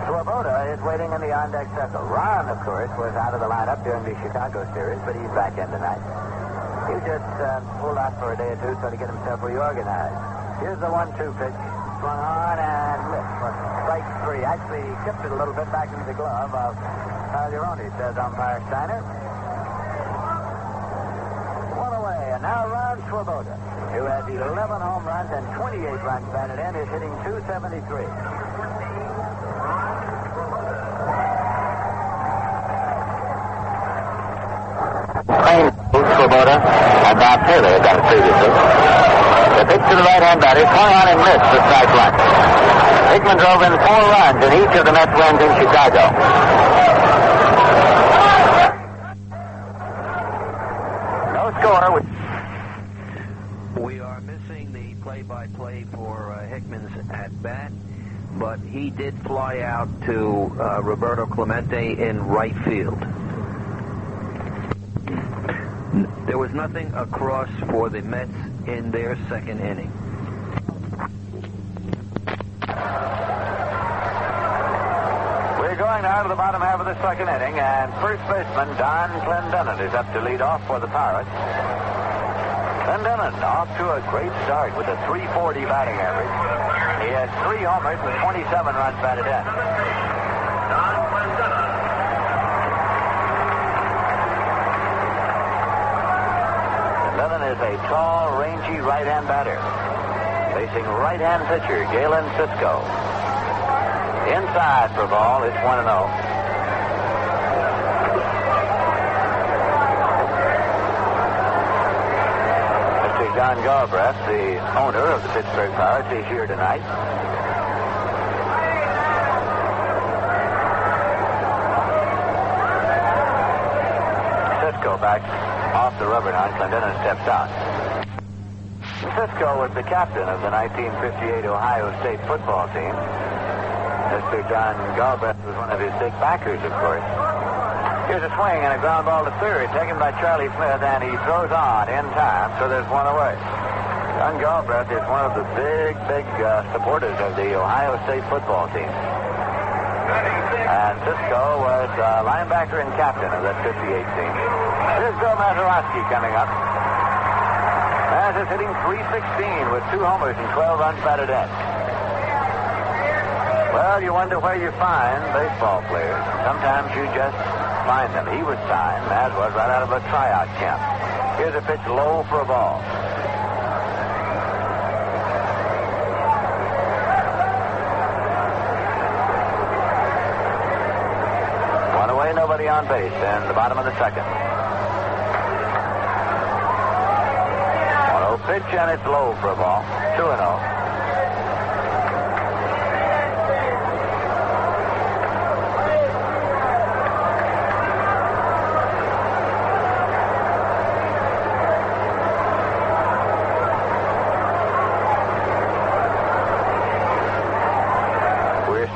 Swoboda is waiting in the on-deck circle. Ron, of course, was out of the lineup during the Chicago series, but he's back in tonight. He just pulled out for a day or two so to get himself reorganized. Here's the 1-2 pitch. Swung on and missed for strike 3. Actually, he tipped it a little bit back into the glove of Pagliarone, says umpire Steiner. 1 away, and now Ron Swoboda, who has 11 home runs and 28 runs batted in, is hitting .273. Swoboda and Bob Taylor had done it previously. The pitch to the right-hand batter, swung on and missed for strike one. Hickman drove in 4 runs in each of the Mets wins in Chicago. No score. We are missing the play-by-play for Hickman's at-bat, but he did fly out to Roberto Clemente in right field. There was nothing across for the Mets in their second inning. We're going now to the bottom half of the second inning, and first baseman Don Clendenin is up to lead off for the Pirates. Clendenin off to a great start with a .340 batting average. He has 3 homers and 27 runs batted in. Clendenin is a tall, rangy right-hand batter, facing right-hand pitcher Galen Cisco. Inside for a ball, it's 1-0. John Galbraith, the owner of the Pittsburgh Pirates, is here tonight. Cisco back off the rubber now, and Clendenin steps out. Cisco was the captain of the 1958 Ohio State football team. Mr. John Galbraith was one of his big backers, of course. Here's a swing and a ground ball to third, taken by Charlie Smith, and he throws on in time, so there's one away. John Galbraith is one of the big supporters of the Ohio State football team. And Cisco was linebacker and captain of that 58 team. Here's Bill Mazeroski coming up. Maz is hitting .316 with 2 homers and 12 runs batted in. Well, you wonder where you find baseball players. Sometimes you just find them. He was signed, Maz was, right out of a tryout camp. Here's a pitch low for a ball. One away, nobody on base in the bottom of the second. 1-0 pitch, and it's low for a ball. 2-0.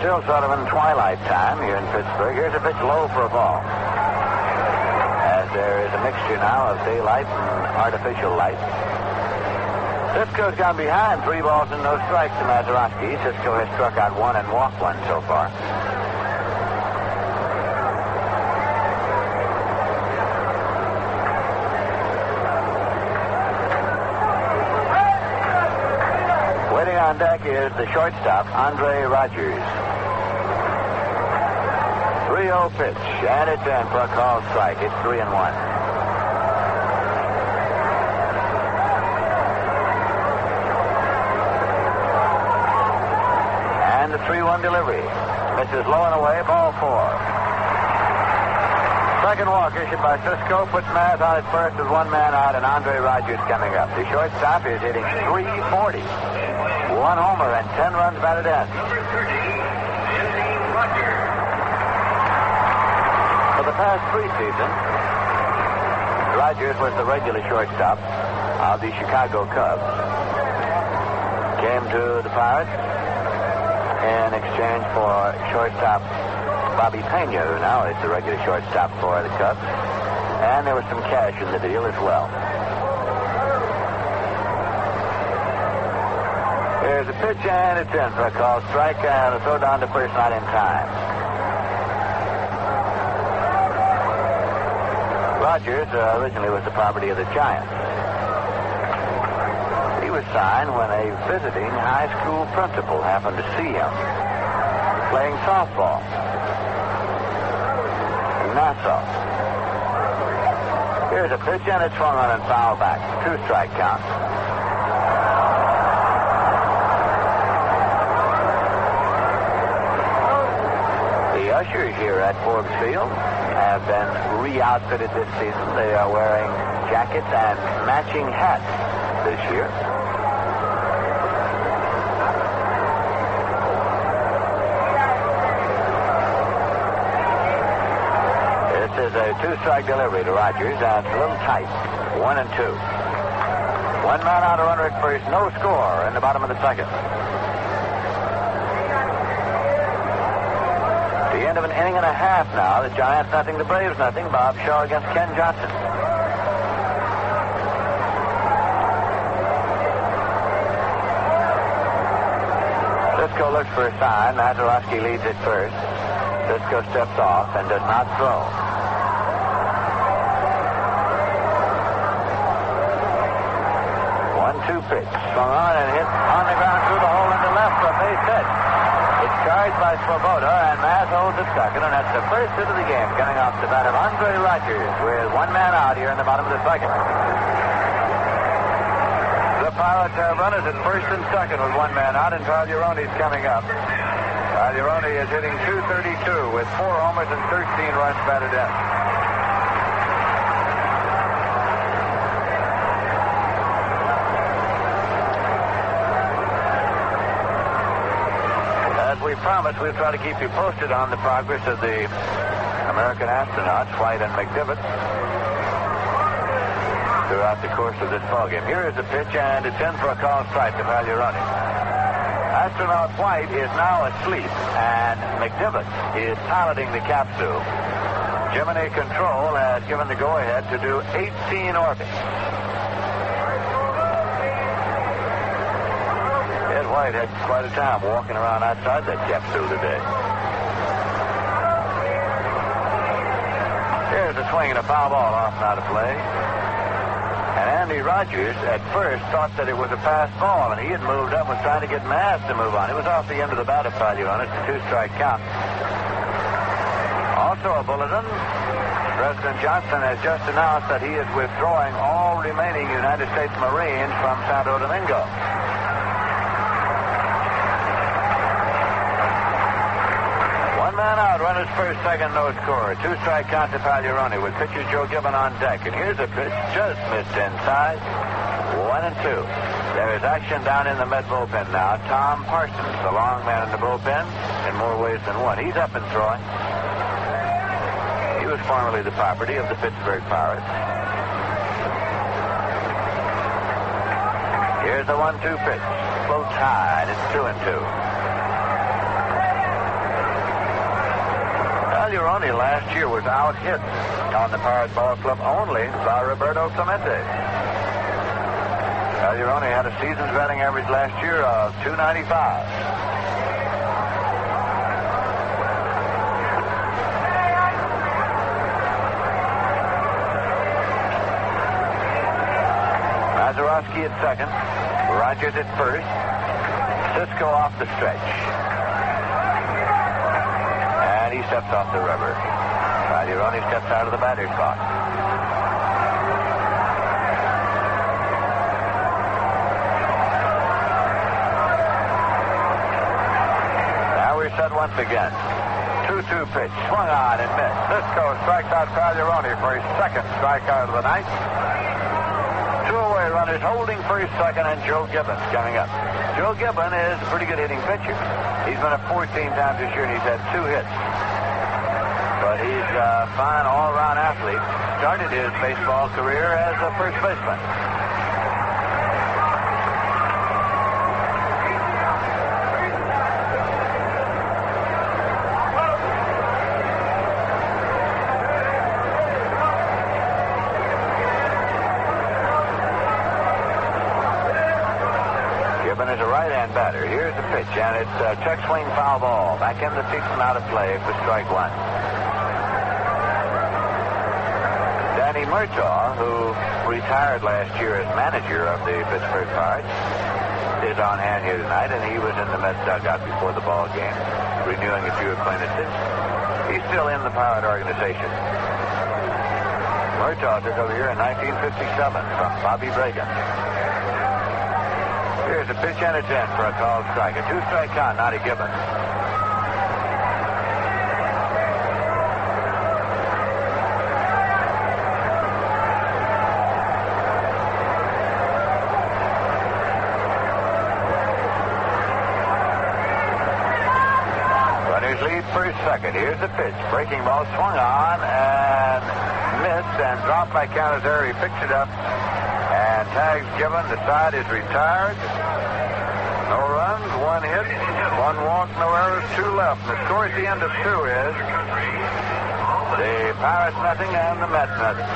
Still sort of in twilight time here in Pittsburgh. Here's a pitch low for a ball. As there is a mixture now of daylight and artificial light. Cisco's gone behind 3 balls and no strikes to Mazeroski. Cisco has struck out 1 and walked 1 so far. Waiting on deck is the shortstop, Andre Rogers. 3-0 pitch, and it's in for a called strike. It's 3-1. And the 3-1 delivery. Misses low and away, ball 4. Second walk issued by Cisco puts Maz on at first with 1 man out, and Andre Rogers coming up. The shortstop is hitting .340. 1 homer and 10 runs batted in. Number 30, Andy Rogers. For the past 3 seasons, Rogers was the regular shortstop of the Chicago Cubs. Came to the Pirates in exchange for shortstop Bobby Pena, who now is the regular shortstop for the Cubs. And there was some cash in the deal as well. Here's a pitch, and it's in for a called strike, and a throw down to first, not in time. Rogers originally was the property of the Giants. He was signed when a visiting high school principal happened to see him playing softball in Nassau. Here's a pitch, and it's swung on and fouled back. 2-strike count. The ushers here at Forbes Field have been re-outfitted this season. They are wearing jackets and matching hats this year. This is a two-strike delivery to Rogers, and it's a little tight. 1-2. One man out, a runner at first. No score in the bottom of the second. The end of an inning and a half now. The Giants nothing, the Braves nothing. Bob Shaw against Ken Johnson. Cisco looks for a sign. Mazurowski leads at first. Cisco steps off and does not throw. 1-2 pitch. Swung on and hit on the ground through the hole into left for a base hit. It's charged by Swoboda, and Maz holds at second, and that's the first hit of the game coming off the bat of Andre Rogers with one man out here in the bottom of the second. The Pirates have runners at first and second with one man out, and Pagliarone's coming up. Pagliarone is hitting .232 with 4 homers and 13 runs batted in. As we promised, we'll try to keep you posted on the progress of the American astronauts, White and McDivitt, throughout the course of this ballgame. Here is the pitch, and it's in for a call strike to Pagliarone. Astronaut White is now asleep, and McDivitt is piloting the capsule. Gemini Control has given the go-ahead to do 18 orbits. Ed White had quite a time walking around outside that capsule today. Here's a swing and a foul ball off now to play. And Andy Rogers at first thought that it was a pass ball, and he had moved up and was trying to get Maz to move on. It was off the end of the bat of Pagliarone. It's a 2-strike count. Also a bulletin. President Johnson has just announced that he is withdrawing all remaining United States Marines from Santo Domingo. One man out, runners first, second, no score. 2-strike count to Pagliarone with pitcher Joe Gibbon on deck. And here's a pitch just missed inside. 1-2. There is action down in the Met bullpen now. Tom Parsons, the long man in the bullpen, in more ways than one. He's up and throwing. He was formerly the property of the Pittsburgh Pirates. Here's the 1-2 pitch. Floats high, and it's 2-2. Pagliarone last year was out-hit on the Pirate Ball Club only by Roberto Clemente. Pagliarone had a season's batting average last year of .295. Mazurowski at second. Rogers at first. Cisco off the stretch. And he steps off the rubber. Pagliarone steps out of the batter's box. Now we're set once again. 2-2 pitch. Swung on and missed. Cisco strikes out Pagliarone for his second strikeout of the night. 2 away runners holding first, second, and Joe Gibbons coming up. Joe Gibbon is a pretty good hitting pitcher. He's been up 14 times this year, and he's had 2 hits. But he's a fine all-around athlete. Started his baseball career as a first baseman. Gibbon is a right-hand batter. Here's the pitch, and it's a check swing foul ball. Back in the seats and out of play for strike 1. Danny Murtaugh, who retired last year as manager of the Pittsburgh Pirates, is on hand here tonight, and he was in the Mets dugout before the ball game, renewing a few acquaintances. He's still in the Pirate organization. Murtaugh took over here in 1957 from Bobby Bragan. Here's a pitch, and it's in for a called strike. A 2-strike count, now to Gibbon. Phillies lead first, second. Here's the pitch. Breaking ball swung on and missed and dropped by Canizero. He picks it up and tags given. The side is retired. No runs, one hit, one walk, no errors, two left. The score at the end of two is the Pirates nothing and the Mets nothing.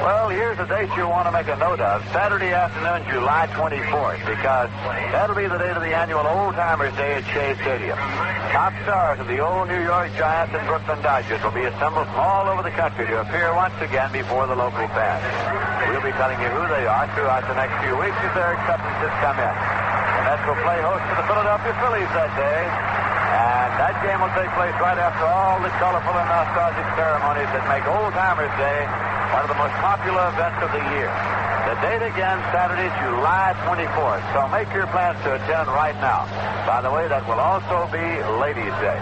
Well, here's a date you want to make a note of. Saturday afternoon, July 24th, because that'll be the date of the annual Old Timers Day at Shea Stadium. Top stars of the old New York Giants and Brooklyn Dodgers will be assembled from all over the country to appear once again before the local fans. We'll be telling you who they are throughout the next few weeks as their acceptances come in. The Mets will play host to the Philadelphia Phillies that day. And that game will take place right after all the colorful and nostalgic ceremonies that make Old Timers Day one of the most popular events of the year. The date again, Saturday, July 24th. So make your plans to attend right now. By the way, that will also be Ladies' Day.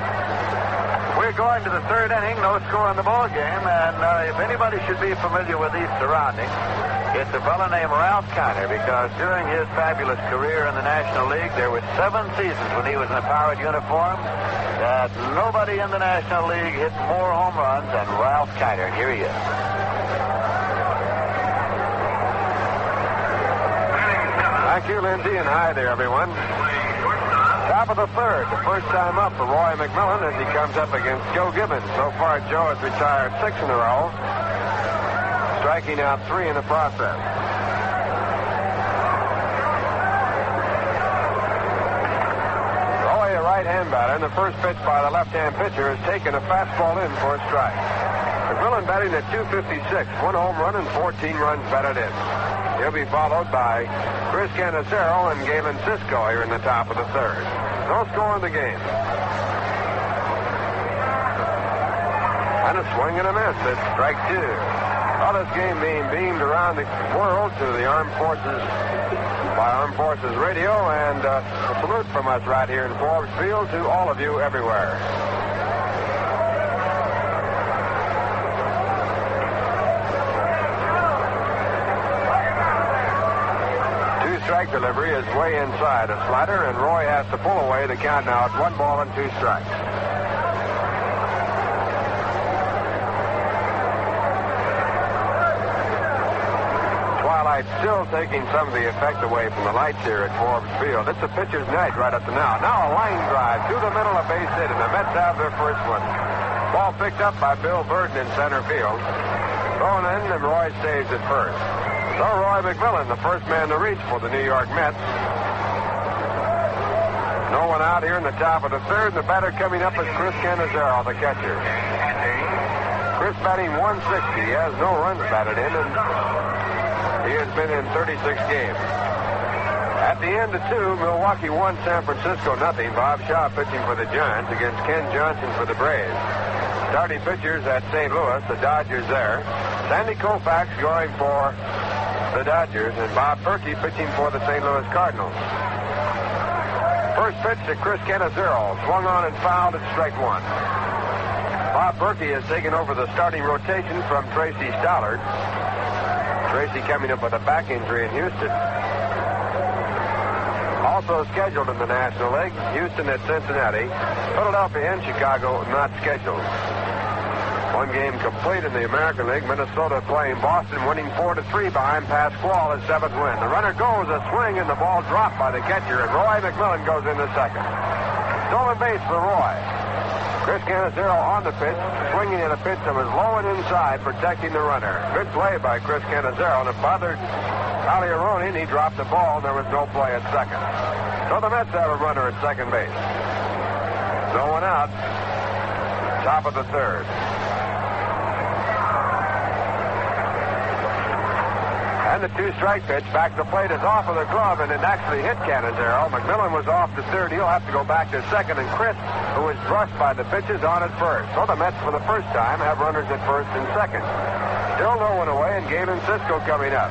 We're going to the third inning, no score in the ball game, and if anybody should be familiar with these surroundings, it's a fellow named Ralph Kiner, because during his fabulous career in the National League, there were 7 seasons when he was in a Pirate uniform that nobody in the National League hit more home runs than Ralph Kiner, and here he is. Thank you, Lindsay, and hi there, everyone. Top of the third, the first time up for Roy McMillan as he comes up against Joe Gibbons. So far, Joe has retired 6 in a row, striking out 3 in the process. Roy, a right-hand batter, and the first pitch by the left-hand pitcher has taken a fastball in for a strike. McMillan batting at .256, 1 home run and 14 runs batted in. He'll be followed by Chris Canizero and Galen Cisco here in the top of the third. No score in the game. And a swing and a miss. It's strike 2. Well, this game being beamed around the world to the Armed Forces by Armed Forces Radio, and a salute from us right here in Forbes Field to all of you everywhere. Strike delivery is way inside a slider, and Roy has to pull away the count now at 1 ball and 2 strikes. Twilight still taking some of the effect away from the lights here at Forbes Field. It's a pitcher's night right up to now. Now a line drive to the middle of base hit, and the Mets have their first one. Ball picked up by Bill Burden in center field. Thrown in, and Roy stays at first. So Roy McMillan, the first man to reach for the New York Mets. No one out here in the top of the third. The batter coming up is Chris Canizero, the catcher. Chris batting .160. He has no runs batted in, and he has been in 36 games. At the end of 2, Milwaukee won San Francisco nothing. Bob Shaw pitching for the Giants against Ken Johnson for the Braves. Starting pitchers at St. Louis, the Dodgers there. Sandy Koufax going for the Dodgers, and Bob Berkey pitching for the St. Louis Cardinals. First pitch to Chris Canizero, swung on and fouled at strike 1. Bob Berkey has taken over the starting rotation from Tracy Stollard. Tracy coming up with a back injury in Houston. Also scheduled in the National League, Houston at Cincinnati, Philadelphia and Chicago not scheduled. One game complete in the American League. Minnesota playing Boston, winning 4-3 behind Pasquale, his 7th win. The runner goes, a swing, and the ball dropped by the catcher, and Roy McMillan goes into second. Stolen base for Roy. Chris Canizero on the pitch, swinging at a pitch that was low and inside, protecting the runner. Good play by Chris Canizero, and it bothered Cagliarone, and he dropped the ball, and there was no play at second. So the Mets have a runner at second base. No one out. Top of the third. And the 2-strike pitch back to the plate is off of the glove, and it actually hit Canizero. McMillan was off to third. He'll have to go back to second, and Chris, who was brushed by the pitches, on at first. So the Mets, for the first time, have runners at first and second. Still no one away, and Galen Cisco coming up.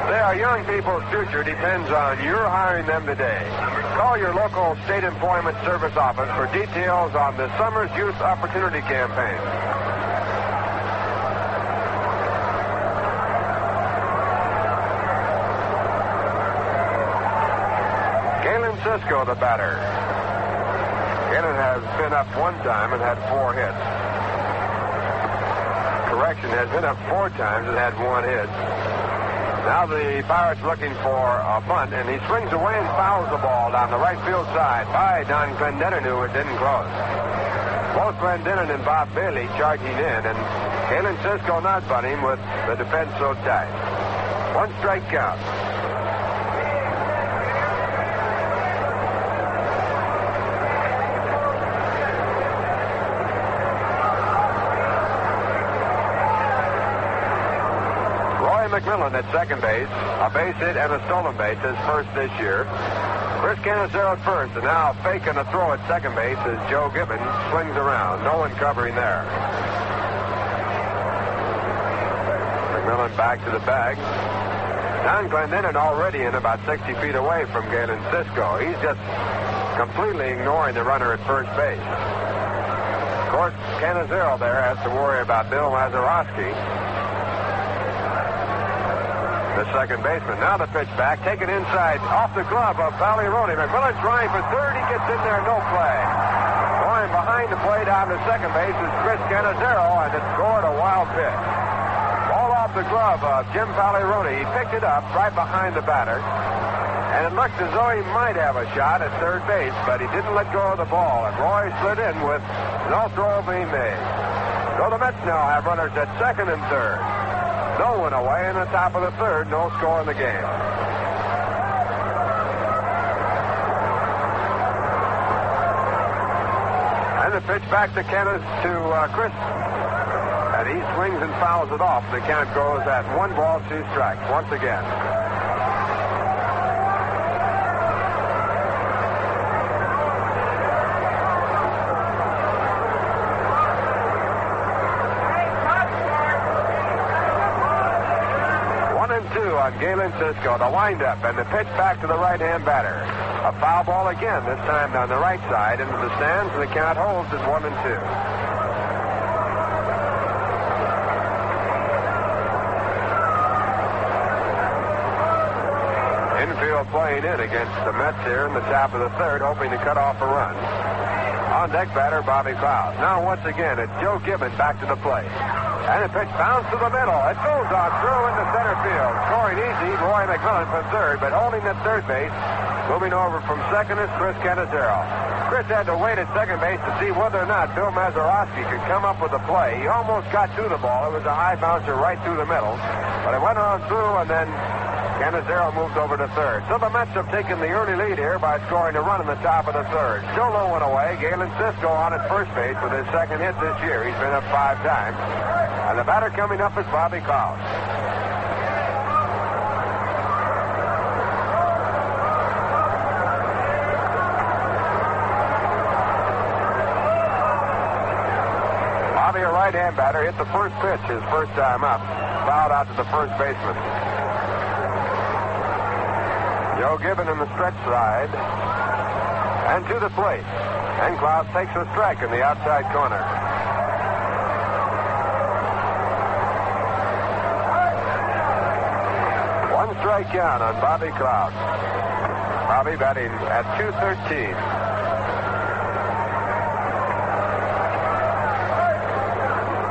Our young people's future depends on your hiring them today. Call your local state employment service office for details on the Summer's Youth Opportunity Campaign. Cisco, the batter. Galen has been up one time and had 4 hits. Correction, has been up 4 times and had 1 hit. Now the Pirates looking for a bunt, and he swings away and fouls the ball down the right field side by Don Clendenin, who it didn't close. Both Clendenin and Bob Bailey charging in, and Galen Cisco not bunting with the defense so tight. 1 strike count. McMillan at second base, a base hit and a stolen base, his first this year. Chris Canizero at first, and now faking a throw at second base as Joe Gibbons swings around. No one covering there. McMillan back to the bag. Don Clendenin already in about 60 feet away from Galen Cisco. He's just completely ignoring the runner at first base. Of course, Canizero there has to worry about Bill Mazeroski, the second baseman. Now the pitch back, taken inside, off the glove of Palironi. McMillan trying for third. He gets in there, no play. Going behind the plate down to second base is Chris Canizero, and it scored a wild pitch. Ball off the glove of Jim Palironi. He picked it up right behind the batter, and it looked as though he might have a shot at third base, but he didn't let go of the ball, and Roy slid in with no throw being made. So the Mets now have runners at second and third. No one away in the top of the third. No score in the game. And the pitch back to Chris. And he swings and fouls it off. The count goes at 1 ball, 2 strikes. Once again. On Galen Cisco, the windup, and the pitch back to the right-hand batter. A foul ball again, this time down the right side into the stands, and the count holds at 1-2. Infield playing in against the Mets here in the top of the third, hoping to cut off a run. On deck batter, Bobby Cloud. Now once again, it's Joe Gibbons back to the plate. And the pitch bounced to the middle. It goes on through into center field. Scoring easy, Roy McMillan from third, but holding at third base. Moving over from second is Chris Canizero. Chris had to wait at second base to see whether or not Bill Mazeroski could come up with a play. He almost got to the ball. It was a high bouncer right through the middle. But it went on through, and then Canizero moved over to third. So the Mets have taken the early lead here by scoring a run in the top of the third. Still no one away. Galen Cisco on at first base with his second hit this year. He's been up 5 times. And the batter coming up is Bobby Cloud. Bobby, a right-hand batter, hit the first pitch his first time up. Fouled out to the first baseman. Joe Gibbons in the stretch side. And to the plate. And Cloud takes a strike in the outside corner. Strike count on Bobby Cloud. Bobby batting at .213.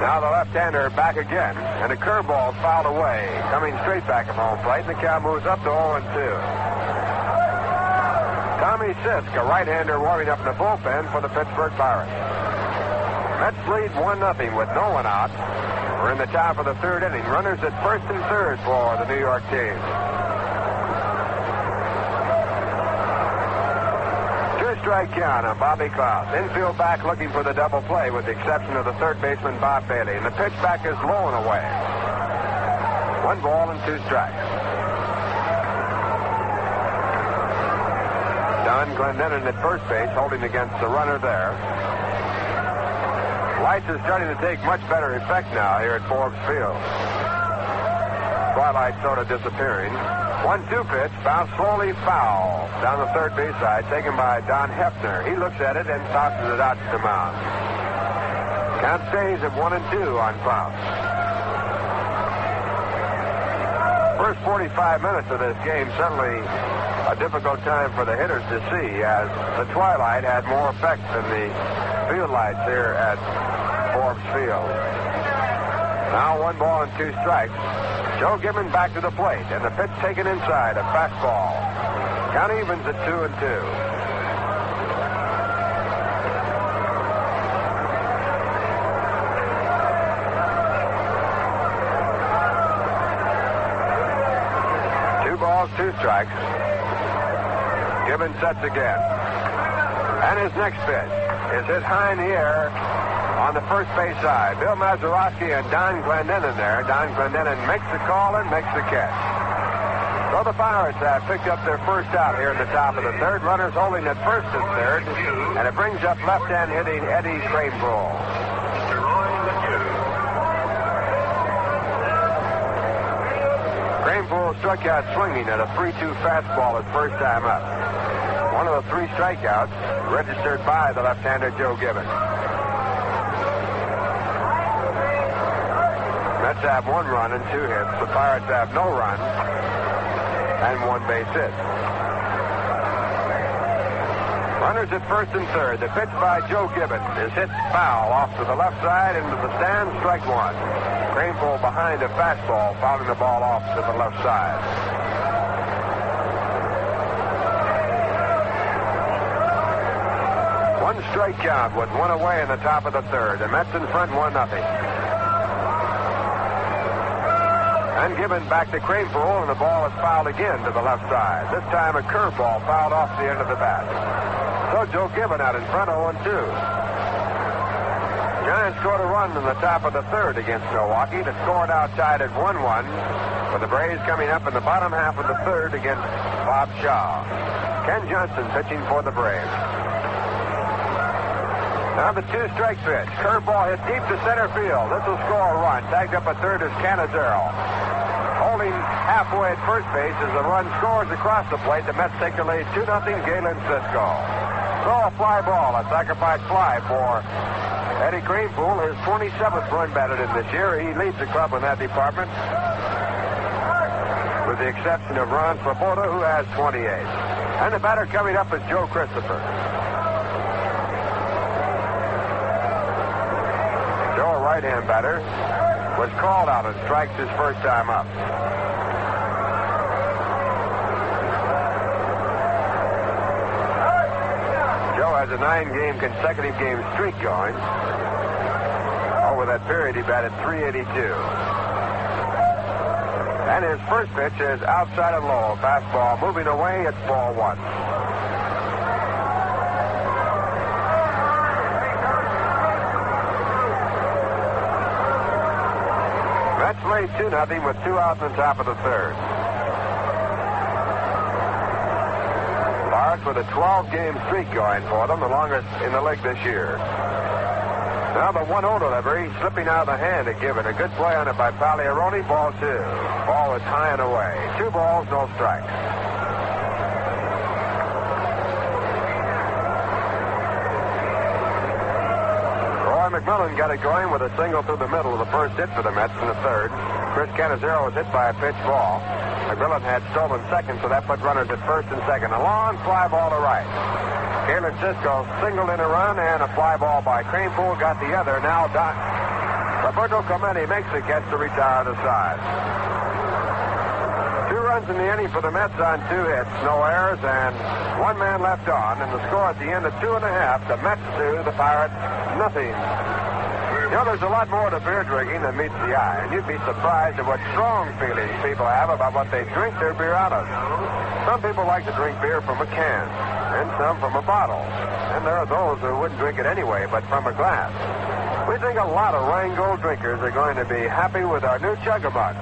Now the left-hander back again, and a curveball fouled away, coming straight back from home plate, and the count moves up to 0-2. Tommy Sisk, a right-hander warming up in the bullpen for the Pittsburgh Pirates. Mets lead 1-0 with no one out. We're in the top of the third inning. Runners at first and third for the New York team. 2-strike count on Bobby Cloud. Infield back looking for the double play with the exception of the third baseman Bob Bailey. And the pitch back is low and away. 1 ball and 2 strikes. Don Clendenin at first base holding against the runner there. Lights are starting to take much better effect now here at Forbes Field. Twilight sort of disappearing. 1-2 pitch, bounced slowly foul down the third base side, taken by Don Hefner. He looks at it and tosses it out to the mound. Count stays at 1-2 on Cloud. First 45 minutes of this game certainly a difficult time for the hitters to see, as the twilight had more effect than the field lights here at Forbes Field. Now 1 ball and 2 strikes. Joe Gibbon back to the plate, and the pitch taken inside, a fastball. Count evens at 2-2. Balls, 2 strikes. Gibbon sets again. And his next pitch is hit high in the air on the first base side. Bill Mazeroski and Don Glendenin there. Don Glendenin makes the call and makes the catch. So the Pirates have picked up their first out here in the top of the third. Runners holding at first and third. And it brings up left-hand hitting Eddie Kranepool. Kranepool struck out swinging at a 3-2 fastball his first time up. One of the 3 strikeouts registered by the left-hander Joe Gibbon. Mets have 1 run and 2 hits. The Pirates have no run and 1 base hit. Runners at first and third. The pitch by Joe Gibbon is hit foul off to the left side into the stand. Strike 1. Kranepool behind a fastball, fouling the ball off to the left side. One strike count with 1 away in the top of the third. The Mets in front 1-0. And Gibbon back to Kranepool, and the ball is fouled again to the left side. This time a curveball fouled off the end of the bat. So Joe Gibbon out in front 0-2. Giants scored a run in the top of the third against Milwaukee. The score now tied at 1-1, with the Braves coming up in the bottom half of the third against Bob Shaw. Ken Johnson pitching for the Braves. Now the 2-strike pitch. Curveball hit deep to center field. This will score a run. Tagged up at third is Canizero. Holding halfway at first base as the run scores across the plate. The Mets take the lead 2-0. Galen Cisco. So a fly ball, a sacrifice fly for Eddie Kranepool, his 27th run batted in this year. He leads the club in that department, with the exception of Ron Svoboda, who has 28. And the batter coming up is Joe Christopher. Joe, a right-hand batter, was called out and strikes his first time up. Joe has a 9-game consecutive game streak going. Over that period, he batted .382. And his first pitch is outside and low. Fastball moving away. It's ball 1. Mets lead 2-0 with 2 outs on top of the third. Pirates with a 12-game streak going for them, the longest in the league this year. Now the 1-0 delivery, slipping out of the hand of Gibbon. A good play on it by Pagliarone. Ball 2. Ball is high and away. 2 balls, no strikes. Roy McMillan got it going with a single through the middle of the first hit for the Mets in the third. Chris Canizero was hit by a pitch ball. McMillan had stolen second, so that put runners at first and second. A long fly ball to right. Galen Cisco singled in a run, and a fly ball by Kranepool got the other. Now Roberto Clemente makes the catch to retire the side. 2 runs in the inning for the Mets on 2 hits, no errors, and 1 man left on. And the score at the end of 2.5, the Mets 2, the Pirates nothing. You know, there's a lot more to beer drinking than meets the eye, and you'd be surprised at what strong feelings people have about what they drink their beer out of. Some people like to drink beer from a can, and some from a bottle. And there are those who wouldn't drink it anyway, but from a glass. We think a lot of Rheingold drinkers are going to be happy with our new Chug-a-Mug.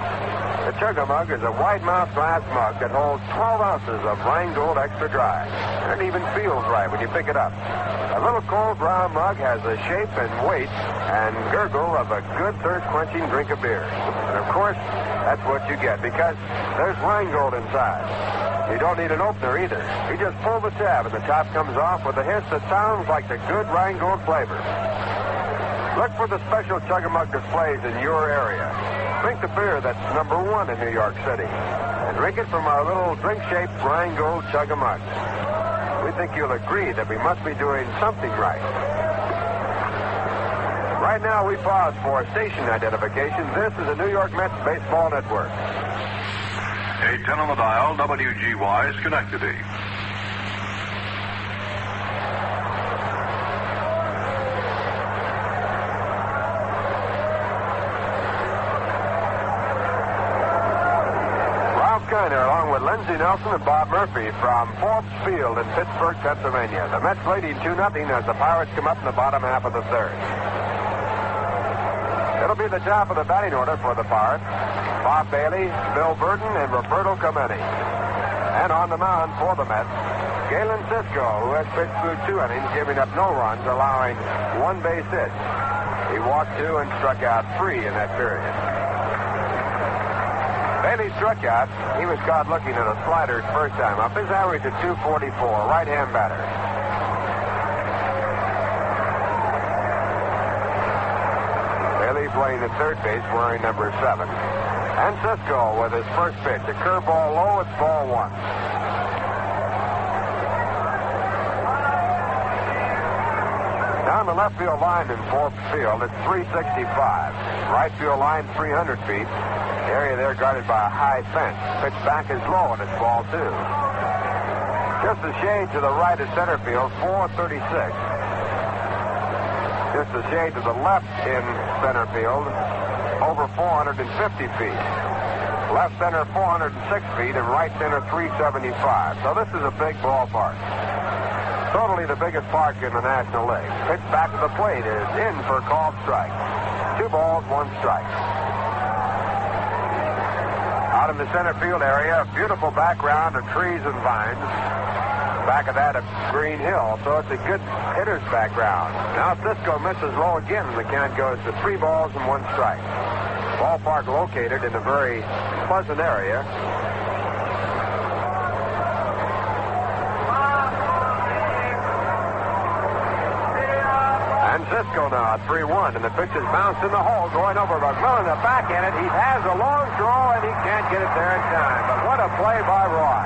The Chug-a-Mug is a wide-mouth glass mug that holds 12 ounces of Rheingold Extra Dry. And it even feels right when you pick it up. A little cold brown mug has the shape and weight and gurgle of a good thirst-quenching drink of beer. And of course, that's what you get, because there's Rheingold inside. You don't need an opener either. You just pull the tab and the top comes off with a hiss that sounds like the good Rheingold flavor. Look for the special Chug-a-Mug displays in your area. Drink the beer that's #1 in New York City. And Drink it from our little drink-shaped Rheingold chug-a-mug. We think you'll agree that we must be doing something right. Right now, we pause for station identification. This is the New York Mets Baseball Network. 810 on the dial, WGY, Schenectady. Along with Lindsey Nelson and Bob Murphy from Forbes Field in Pittsburgh, Pennsylvania. The Mets leading 2-0 as the Pirates come up in the bottom half of the third. It'll be the top of the batting order for the Pirates. Bob Bailey, Bill Burton, and Roberto Clemente. And on the mound for the Mets, Galen Cisco, who has pitched through 2 innings, giving up no runs, allowing 1 base hit. He walked 2 and struck out 3 in that period. Bailey struck out. He was caught looking at a slider his first time up. His average at 244, right-hand batter. Bailey playing at third base, wearing number 7. And Cisco with his first pitch, a curveball low, it's ball 1. Down the left field line in Forbes Field, it's 365. Right field line, 300 feet. The area there guarded by a high fence. Pitch back is low, and it's ball 2. Just a shade to the right of center field, 436. Just a shade to the left in center field, over 450 feet. Left center, 406 feet, and right center, 375. So this is a big ballpark. Totally the biggest park in the National League. Pitch back to the plate is in for a called strike. 2 balls, 1 strike. Out in the center field area, a beautiful background of trees and vines. Back of that, a green hill, so it's a good hitter's background. Now Cisco misses low again, and the count goes to 3 balls and 1 strike. Ballpark located in a very pleasant area. And Cisco now at 3-1, and the pitch is bounced in the hole, going over McMillan, the back in it. He has a long throw, and he can't get it there in time. But what a play by Roy.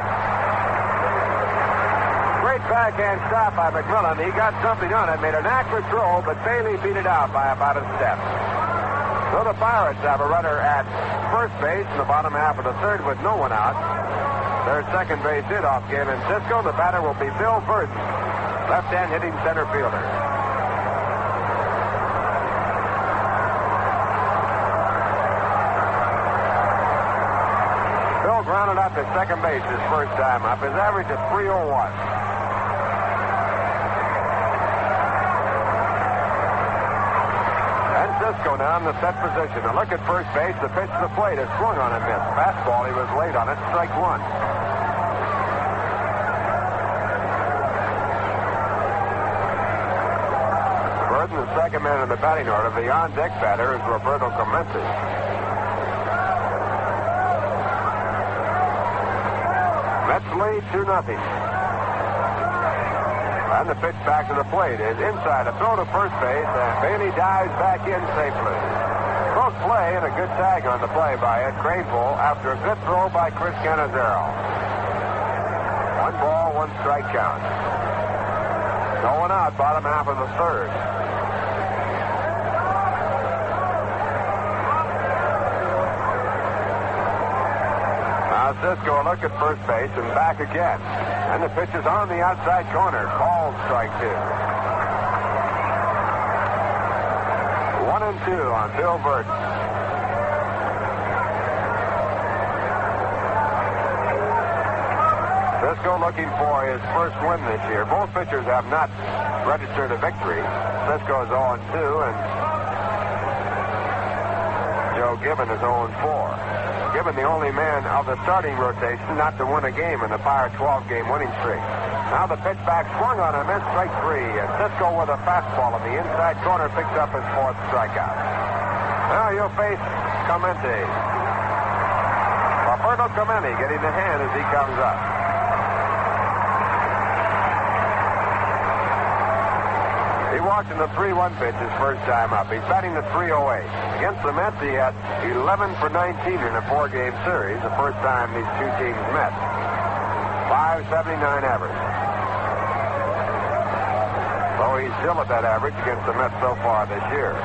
Great backhand stop by McMillan. He got something on it, made an accurate throw, but Bailey beat it out by about a step. So the Pirates have a runner at first base in the bottom half of the third with no one out. Their second base hit off Galen Cisco. The batter will be Bill Burton, left-hand hitting center fielder. Bill grounded up at second base his first time up. His average is 301. Cisco now in the set position. A look at first base. The pitch to the plate is swung on and missed. Fastball. He was late on it. Strike 1. Burton, the second man in the batting order. The on-deck batter is Roberto Clemente. Mets lead 2-0. And the pitch back to the plate is inside. A throw to first base, and Bailey dives back in safely. Close play and a good tag on the play by Ed Craneville after a good throw by Chris Canizero. 1 ball, 1 strike count. No one out, bottom half of the third. Now Cisco a look at first base and back again. And the pitch is on the outside corner. Called strike 2. 1-2 on Bill Burton. Cisco looking for his first win this year. Both pitchers have not registered a victory. Cisco is 0-2, and Joe Gibbon is 0-4. Gibbon the only man of the starting rotation not to win a game in the Pirate 12-game winning streak. Now the pitch back swung on a miss, strike 3, and Cisco with a fastball in the inside corner picks up his 4th strikeout. Now you'll face Clemente. Roberto Clemente getting the hand as he comes up. He walked in the 3-1 pitch his first time up. He's batting the 308. Against the Mets, he had 11 for 19 in a 4-game series, the first time these two teams met. 5.79 average. So he's still at that average against the Mets so far this year.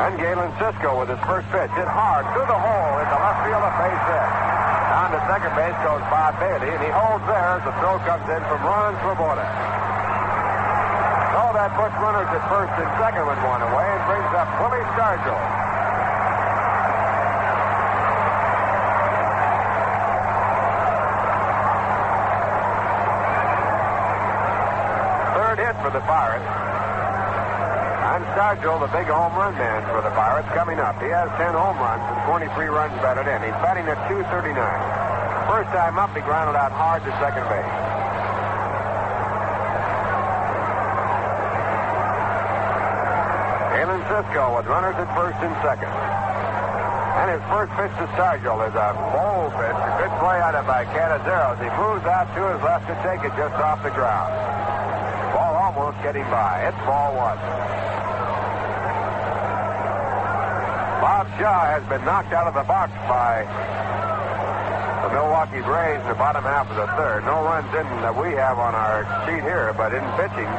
And Galen Cisco with his first pitch hit hard through the hole into left field at base hit. Down to second base goes Bob Bailey, and he holds there as the throw comes in from Ron Swoboda. So that puts runners at first and second with one away and brings up Willie Stargell. Third hit for the Pirates. And Stargell, the big home run man for the Pirates, coming up. He has 10 home runs and 23 runs batted in. He's batting at .239. First time up, he grounded out hard to second base. Galen Cisco with runners at first and second. And his first pitch to Stargell is a bold pitch. A good play out of by Canizero as he moves out to his left to take it just off the ground. Ball almost getting by. It's ball one. Bob Shaw has been knocked out of the box by the Milwaukee Braves in the bottom half of the third. No runs in that we have on our sheet here, but in pitching,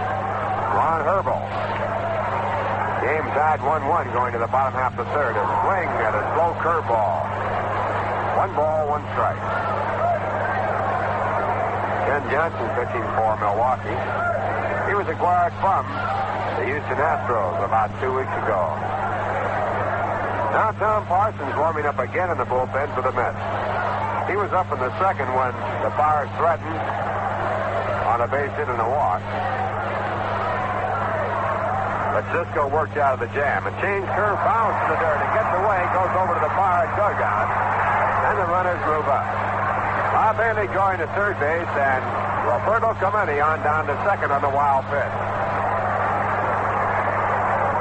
Ron Herbel. Game tied 1-1 going to the bottom half of the third. A swing at a slow curveball. 1 ball, 1 strike. Ken Johnson pitching for Milwaukee. He was acquired from the Houston Astros about 2 weeks ago. Now Tom Parsons warming up again in the bullpen for the Mets. He was up in the second when the Pirates threatened on a base hit and a walk. But Cisco worked out of the jam. A change curve bounce in the dirt. It gets away, goes over to the Pirate dugout, and the runners move up. Bob Bailey going to third base, and Roberto Clemente on down to second on the wild pitch.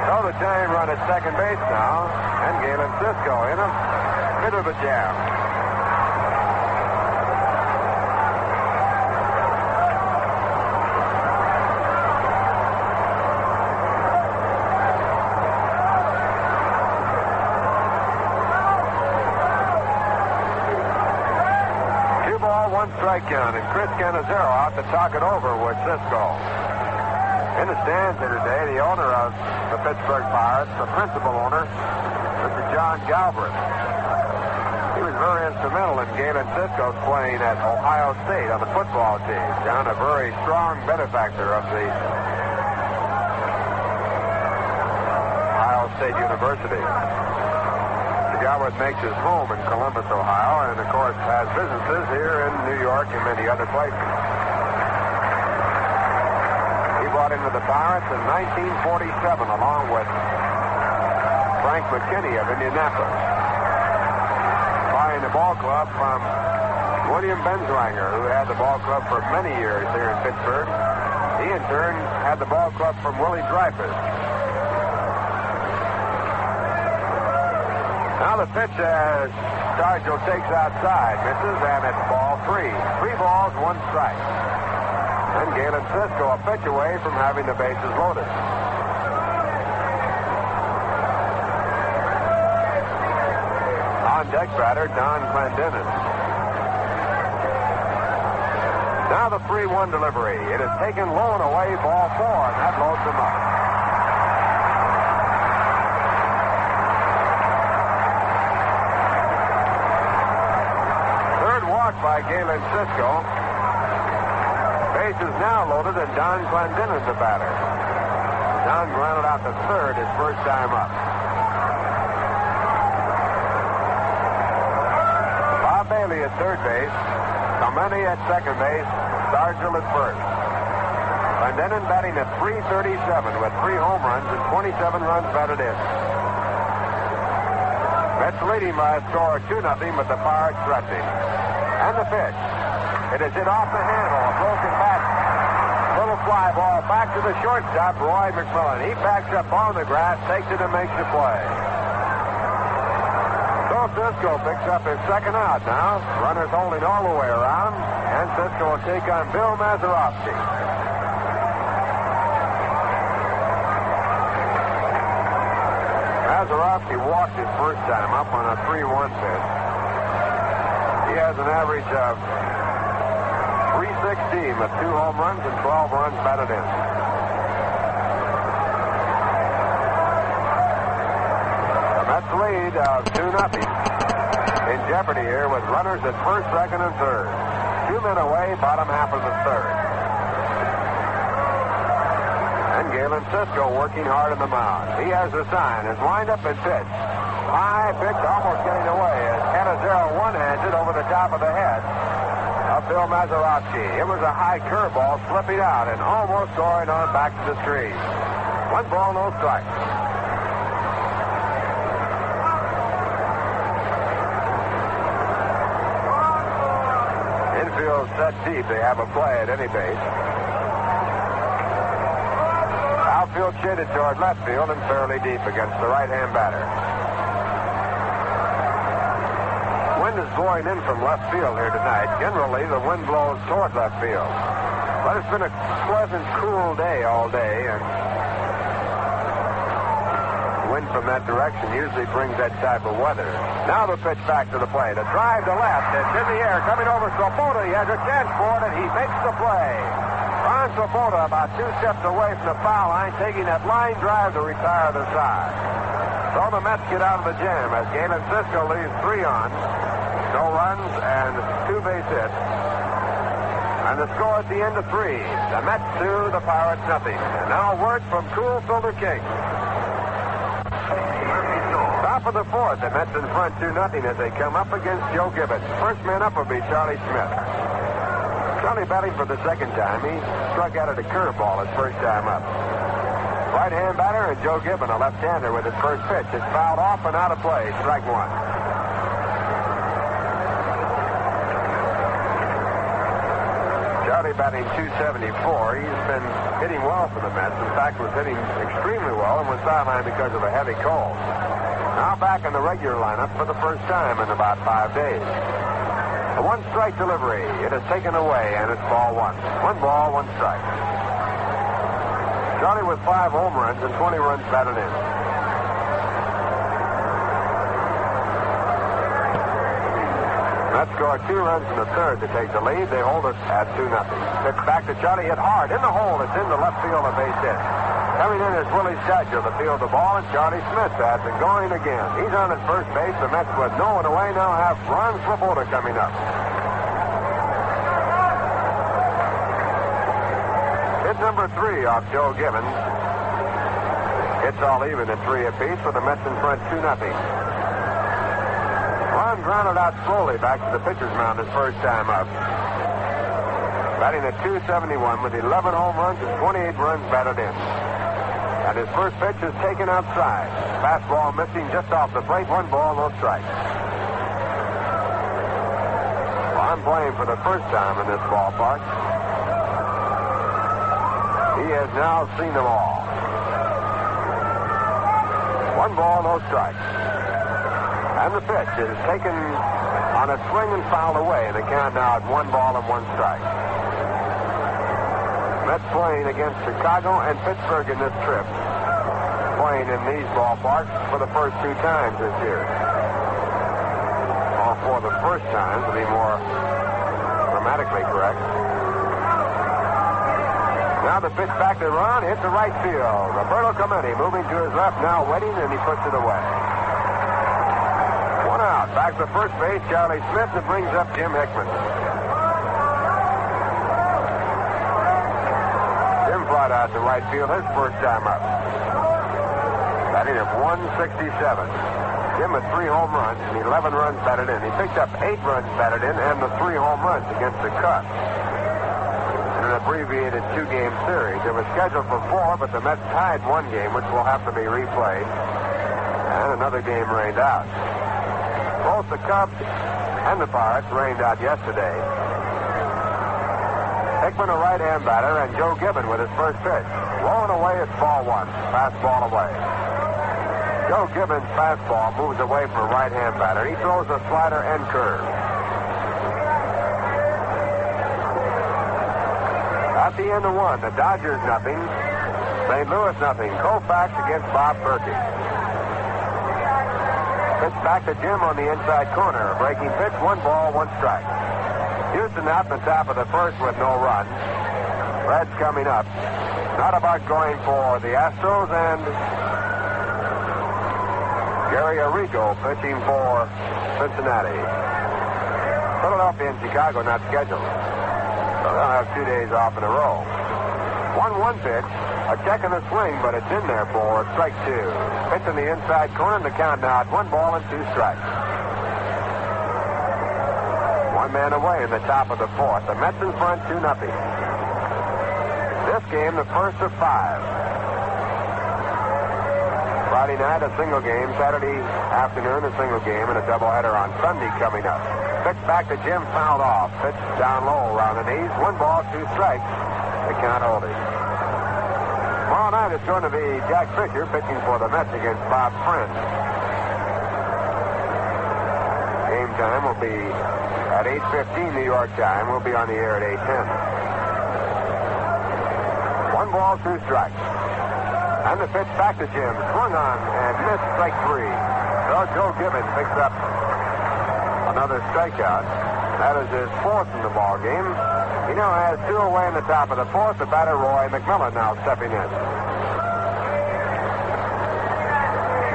So the tying run at second base now, and Galen Cisco in a bit of a jam. Strike count, and Chris Canizero out to talk it over with Cisco. In the stands here today, the owner of the Pittsburgh Pirates, the principal owner, Mr. John Galbraith. He was very instrumental in Galen Cisco's playing at Ohio State on the football team. John, a very strong benefactor of the Ohio State University. Galbraith makes his home in Columbus, Ohio, and of course has businesses here in New York and many other places. He brought into the Pirates in 1947 along with Frank McKinney of Indianapolis, buying the ball club from William Benswanger, who had the ball club for many years here in Pittsburgh. He in turn had the ball club from Willie Dreyfus. Now the pitch as Stargell takes outside, misses, and it's ball 3. 3 balls, 1 strike. And Galen Cisco a pitch away from having the bases loaded. On deck batter, Don Clendenin. Now the 3-1 delivery. It is taken low and away, ball 4, and that loads him up. By Galen Cisco. Base is now loaded, and Don Clendenin's the batter. Don grounded out to third his first time up. Bob Bailey at third base. Clemente at second base. Stargell at first. Clendenin batting at .337 with 3 home runs and 27 runs batted in. Mets leading by a score of 2-0, but the Pirates threatening. And the pitch. It is hit off the handle. A broken bat. Little fly ball back to the shortstop, Roy McMillan. He backs up on the grass, takes it, and makes the play. So Cisco picks up his second out now. Runners holding all the way around. And Cisco will take on Bill Mazeroski. Mazeroski walked his first time up on a 3-1 pitch. He has an average of .316 with 2 home runs and 12 runs batted in. The Mets lead of 2-0. In jeopardy here with runners at first, second, and third. 2 men away, bottom half of the third. And Galen Cisco working hard on the mound. He has the sign. His windup and pitch. High pitch, almost getting away as Canizero one-hands it over the top of the head of Bill Mazeroski. It was a high curveball slipping out and almost going on back to the screen. 1 ball, no strike. Infield set deep. They have a play at any base. Outfield shaded toward left field and fairly deep against the right-hand batter. Wind is blowing in from left field here tonight. Generally, the wind blows toward left field. But it's been a pleasant, cool day all day, and wind from that direction usually brings that type of weather. Now the pitch back to the plate. A drive to left. It's in the air. Coming over Swoboda. He has a chance for it, and he makes the play. Ron Swoboda about 2 steps away from the foul line, taking that line drive to retire the side. So the Mets get out of the jam as Galen Cisco leaves 3 on. No runs and 2 base hits. And the score at the end of 3. The Mets 2, the Pirates nothing. And now word from Cool Filter King. Top of the 4th, the Mets in front 2-0 as they come up against Joe Gibbons. First man up will be Charlie Smith. Charlie batting for the second time. He struck out at a curveball his first time up. Right-hand batter and Joe Gibbons, a left-hander with his first pitch. It's fouled off and out of play. Strike 1. Charlie batting .274. He's been hitting well for the Mets. In fact, was hitting extremely well and was sidelined because of a heavy cold. Now back in the regular lineup for the first time in about 5 days. A 1-strike delivery. It is taken away, and it's ball 1. 1 ball, 1 strike. Charlie with 5 home runs and 20 runs batted in. Mets score 2 runs in the third to take the lead. They hold it at 2-0. Pitch back to Charlie, hit hard in the hole. It's in the left field, a base hit. Coming in is Willie Sadger to field the ball, and Charlie Smith has it going again. He's on at first base. The Mets with no one away now have Ron Swoboda coming up. Hit number 3 off Joe Gibbons. It's all even at 3 apiece with the Mets in front 2-0. Ron grounded out slowly back to the pitcher's mound his first time up. Batting at .271 with 11 home runs and 28 runs batted in. And his first pitch is taken outside. Fastball missing just off the plate. 1 ball, no strike. Well, I'm playing for the first time in this ballpark. He has now seen them all. 1 ball, no strike. And the pitch is taken on a swing and fouled away. The count now at 1 ball and 1 strike. Mets playing against Chicago and Pittsburgh in this trip. Playing in these ballparks for the first 2 times this year. Or for the first time, to be more grammatically correct. Now the pitch back to Ron, hit the right field. Roberto Clemente moving to his left, now waiting, and he puts it away. 1 out. Back to first base, Charlie Smith, and brings up Jim Hickman. Jim flied out to right field his first time up. Batting at .167. Jim with 3 home runs and 11 runs batted in. He picked up 8 runs batted in and the 3 home runs against the Cubs. In an abbreviated 2-game series. It was scheduled for 4, but the Mets tied 1 game, which will have to be replayed. And another game rained out. Both the Cubs and the Pirates rained out yesterday. Hickman, a right-hand batter, and Joe Gibbons with his first pitch. Low and away, it's ball 1. Fastball away. Joe Gibbons' fastball moves away from a right-hand batter. He throws a slider and curve. At the end of 1, the Dodgers nothing, St. Louis nothing. Koufax against Bob Perkins. Pitch back to Jim on the inside corner. Breaking pitch, 1 ball, 1 strike. Houston out in the top of the first with no runs. Reds coming up. Not about going for the Astros, and Gary Arrigo pitching for Cincinnati. Philadelphia and Chicago not scheduled. So they'll have 2 days off in a row. 1-1 pitch. A check in the swing, but it's in there for strike 2. Pitch in the inside corner, and the count now at 1 ball and 2 strikes. 1 man away in the top of the fourth. The Mets in front 2-0. This game, the first of 5. Friday night, a single game. Saturday afternoon, a single game, and a doubleheader on Sunday coming up. Pitch back to Jim, fouled off. Pitch down low around the knees. 1 ball, 2 strikes. The count holding. Tomorrow night it's going to be Jack Fisher pitching for the Mets against Bob Friend. Game time will be at 8:15 New York time. We'll be on the air at 8:10. 1 ball, 2 strikes. And the pitch back to Jim. Swung on and missed, strike 3. So Joe Gibbons picks up another strikeout. That is his 4th in the ball game. He now has 2 away in the top of the 4th. The batter, Roy McMillan, now stepping in.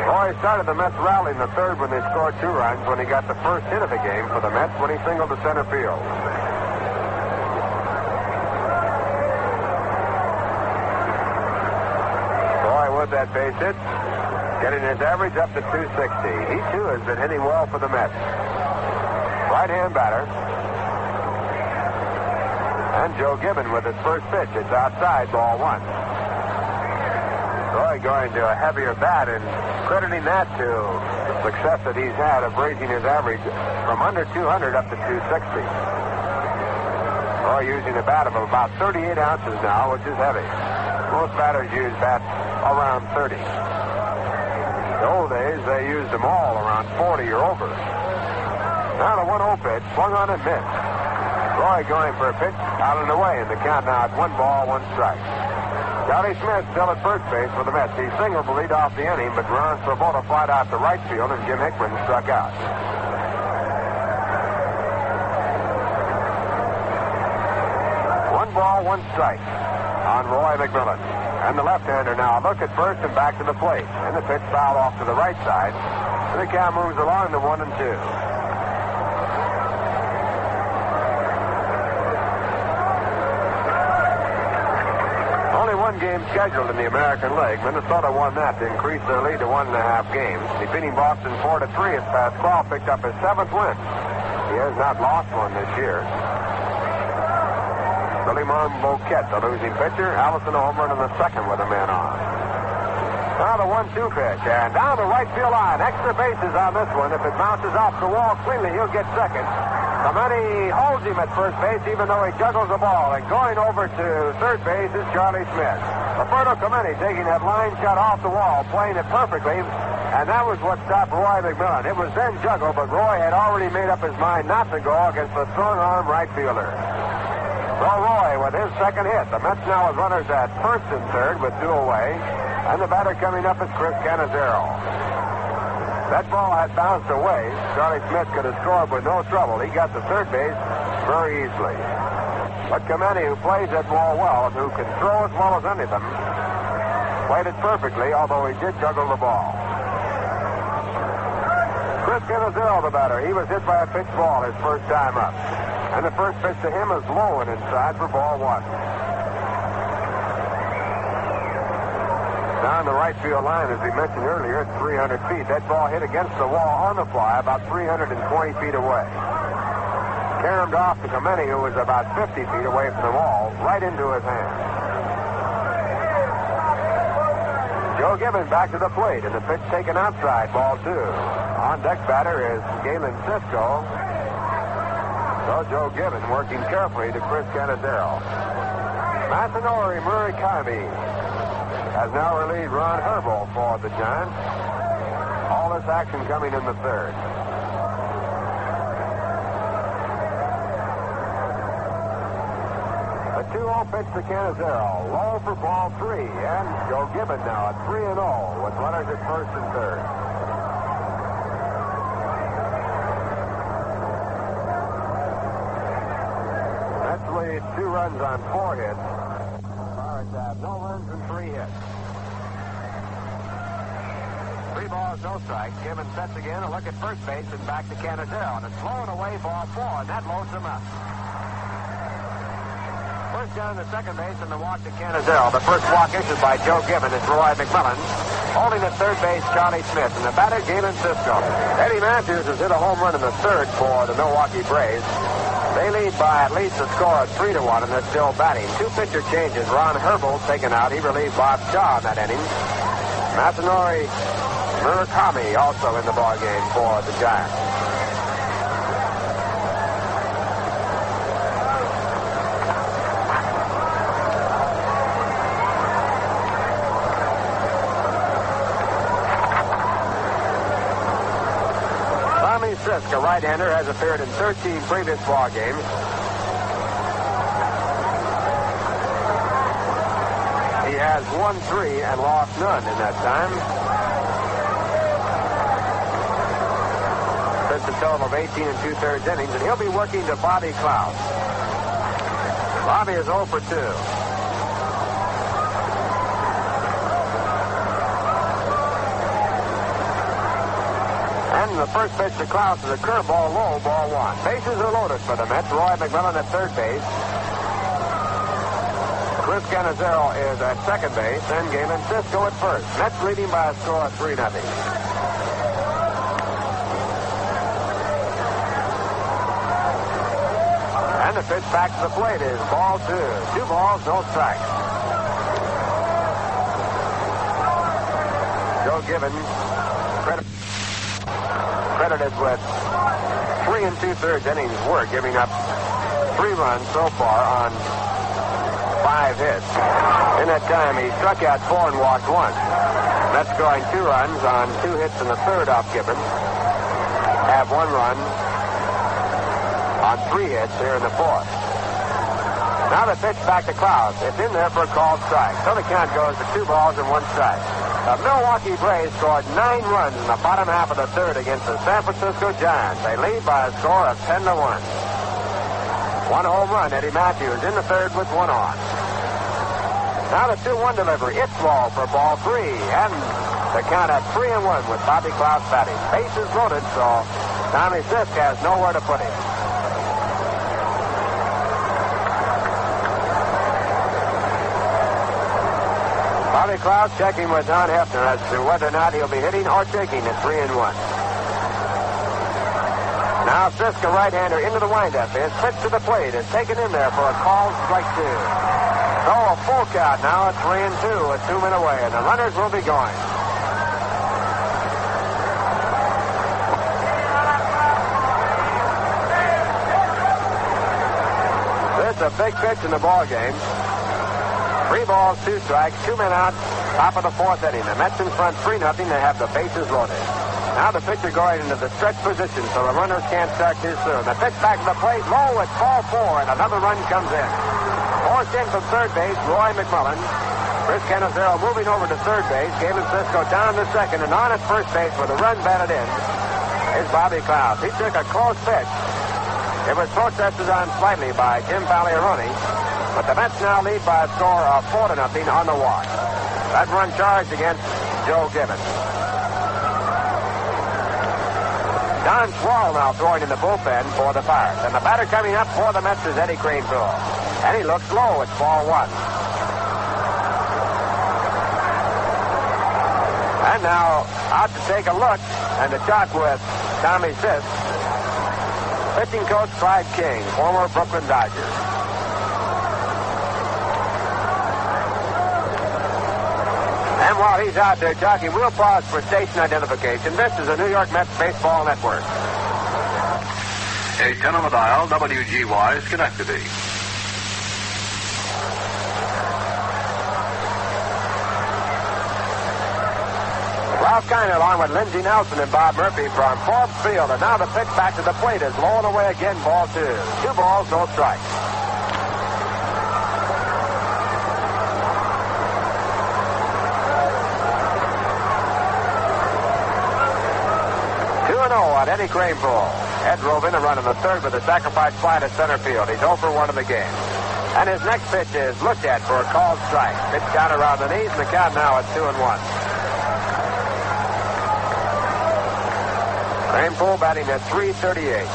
Roy started the Mets rally in the 3rd when they scored 2 runs when he got the first hit of the game for the Mets when he singled to center field. Roy with that base hit, getting his average up to 260. He, too, has been hitting well for the Mets. Right-hand batter. And Joe Gibbon with his first pitch. It's outside, ball 1. Roy going to a heavier bat and crediting that to the success that he's had of raising his average from under 200 up to 260. Roy using a bat of about 38 ounces now, which is heavy. Most batters use bats around 30. The old days, they used them all around 40 or over. Now the 1-0 pitch, swung on and missed. Roy going for a pitch out and away, and the count now at 1 ball, 1 strike. Charlie Smith still at first base for the Mets. He singled to lead off the inning, but Ron Swoboda flied out to right field, and Jim Hickman struck out. One ball, 1 strike on Roy McMillan. And the left-hander now look at first and back to the plate. And the pitch fouled off to the right side. And the count moves along to 1-2. Only 1 game scheduled in the American League. Minnesota won that to increase their lead to 1.5 games. Defeating Boston 4-3 as Pasquale picked up his 7th win. He has not lost one this year. Billy Monboquette, the losing pitcher. Allison a home run in the 2nd with a man on. Now the 1-2 pitch, and down the right field line. Extra bases on this one. If it bounces off the wall cleanly, he'll get second. Clemente holds him at first base, even though he juggles the ball. And going over to third base is Charlie Smith. Roberto Clemente taking that line shot off the wall, playing it perfectly. And that was what stopped Roy McMillan. It was then juggled, but Roy had already made up his mind not to go against the strong-arm right fielder. So Roy with his 2nd hit. The Mets now with runners at first and third with 2 away. And the batter coming up is Chris Cannizzaro. That ball had bounced away. Charlie Smith could have scored with no trouble. He got to third base very easily. But Clemente, who plays that ball well and who can throw as well as any of them, played it perfectly, although he did juggle the ball. Chris Cannizzaro, the batter, he was hit by a pitch ball his first time up. And the first pitch to him is low and inside for ball 1. Down the right field line, as we mentioned earlier, it's 300 feet. That ball hit against the wall on the fly about 320 feet away. Caromed off to Clemente, who was about 50 feet away from the wall, right into his hand. Joe Gibbon back to the plate, and the pitch taken outside, ball 2. On deck batter is Galen Cisco. So Joe Gibbon working carefully to Chris Cannizzaro. Masanori Murakami has now relieved Ron Herbold for the Giants. All this action coming in the 3rd. The 2-0 pitch to Cannizzaro. Low for ball 3. And Joe Gibbon now at 3-0 with runners at first and third. runs on 4 hits. Pirates have no runs and 3 hits. 3 balls, no strikes. Gibbons sets again. A look at first base and back to Canizero. And it's blowing away ball 4, and that loads him up. First down to second base and the walk to Canizero. The first walk issued by Joe Gibbons is Roy McMillan. Holding at third base, Charlie Smith. And the batter, Galen Cisco. Eddie Matthews has hit a home run in the third for the Milwaukee Braves. They lead by at least a score of 3-1, and they're still batting. 2 pitcher changes. Ron Herbel taken out. He relieved Bob Shaw in that inning. Masanori Murakami also in the ballgame for the Giants. Sisk, a right-hander, has appeared in 13 previous ball games. He has won 3 and lost none in that time. That's a total of 18 2/3 innings, and he'll be working to Bobby Klaus. Bobby is 0 for 2. The first pitch to Klaus is a curveball low, ball 1. Bases are loaded for the Mets. Roy McMillan at third base. Chris Canizero is at second base, and Galen Cisco at first. Mets leading by a score of 3-0. And the pitch back to the plate is ball 2. 2 balls, no strikes. Joe Gibbons credited with 3 2/3 innings work, giving up 3 runs so far on 5 hits. In that time, he struck out 4 and walked 1. That's scoring 2 runs on 2 hits in the third off Gibbons. Have 1 run on 3 hits here in the fourth. Now the pitch back to Klaus. It's in there for a called strike. So the count goes to 2 balls and 1 strike. The Milwaukee Braves scored 9 runs in the bottom half of the third against the San Francisco Giants. They lead by a score of 10-1. 1 home run, Eddie Matthews in the third with 1 on. Now the 2-1 delivery. It's ball for ball 3. And the count at 3-1 with Bobby Klaus batting. Bases loaded, so Tommy Sisk has nowhere to put him. Bobby Klaus checking with Don Hefner as to whether or not he'll be hitting or shaking at 3-1. Now Sisk, a right-hander, into the windup. His pitch to the plate is taken in there for a called strike 2. So a full count now at 3-2 with 2 men away, and the runners will be going. This is a big pitch in the ball game. 3 balls, 2 strikes, 2 men out, top of the fourth inning. The Mets in front 3-0. They have the bases loaded. Now the pitcher going into the stretch position so the runners can't start too soon. The pitch back to the plate, low at ball 4, and another run comes in. Forced in from third base, Roy McMillan. Chris Canizero moving over to third base. Galen Cisco down to second, and on at first base with a run batted in is Bobby Klaus. He took a close pitch. It was protested on slightly by Jim Pagliarone. But the Mets now lead by a score of 4-0 on the walk. That run charged against Joe Gibbons. Don Schwall now throwing in the bullpen for the Pirates. And the batter coming up for the Mets is Eddie Greenpool. And he looks low. It's ball 1. And now out to take a look and to talk with Tommy Sisk. Pitching coach Clyde King, former Brooklyn Dodger. And while he's out there talking, we'll pause for station identification. This is the New York Mets Baseball Network. 810 on the dial, WGY, Schenectady. Ralph Kiner along with Lindsey Nelson and Bob Murphy from Forbes Field. And now the pitch back to the plate is low and away again, ball 2. 2 balls, no strikes. On Eddie Greenpool. Ed drove in a run in the third with a sacrifice fly to center field. He's 0 for 1 in the game. And his next pitch is looked at for a called strike. Pitch down around the knees, and the count now at 2-1. Cranepool batting at .338.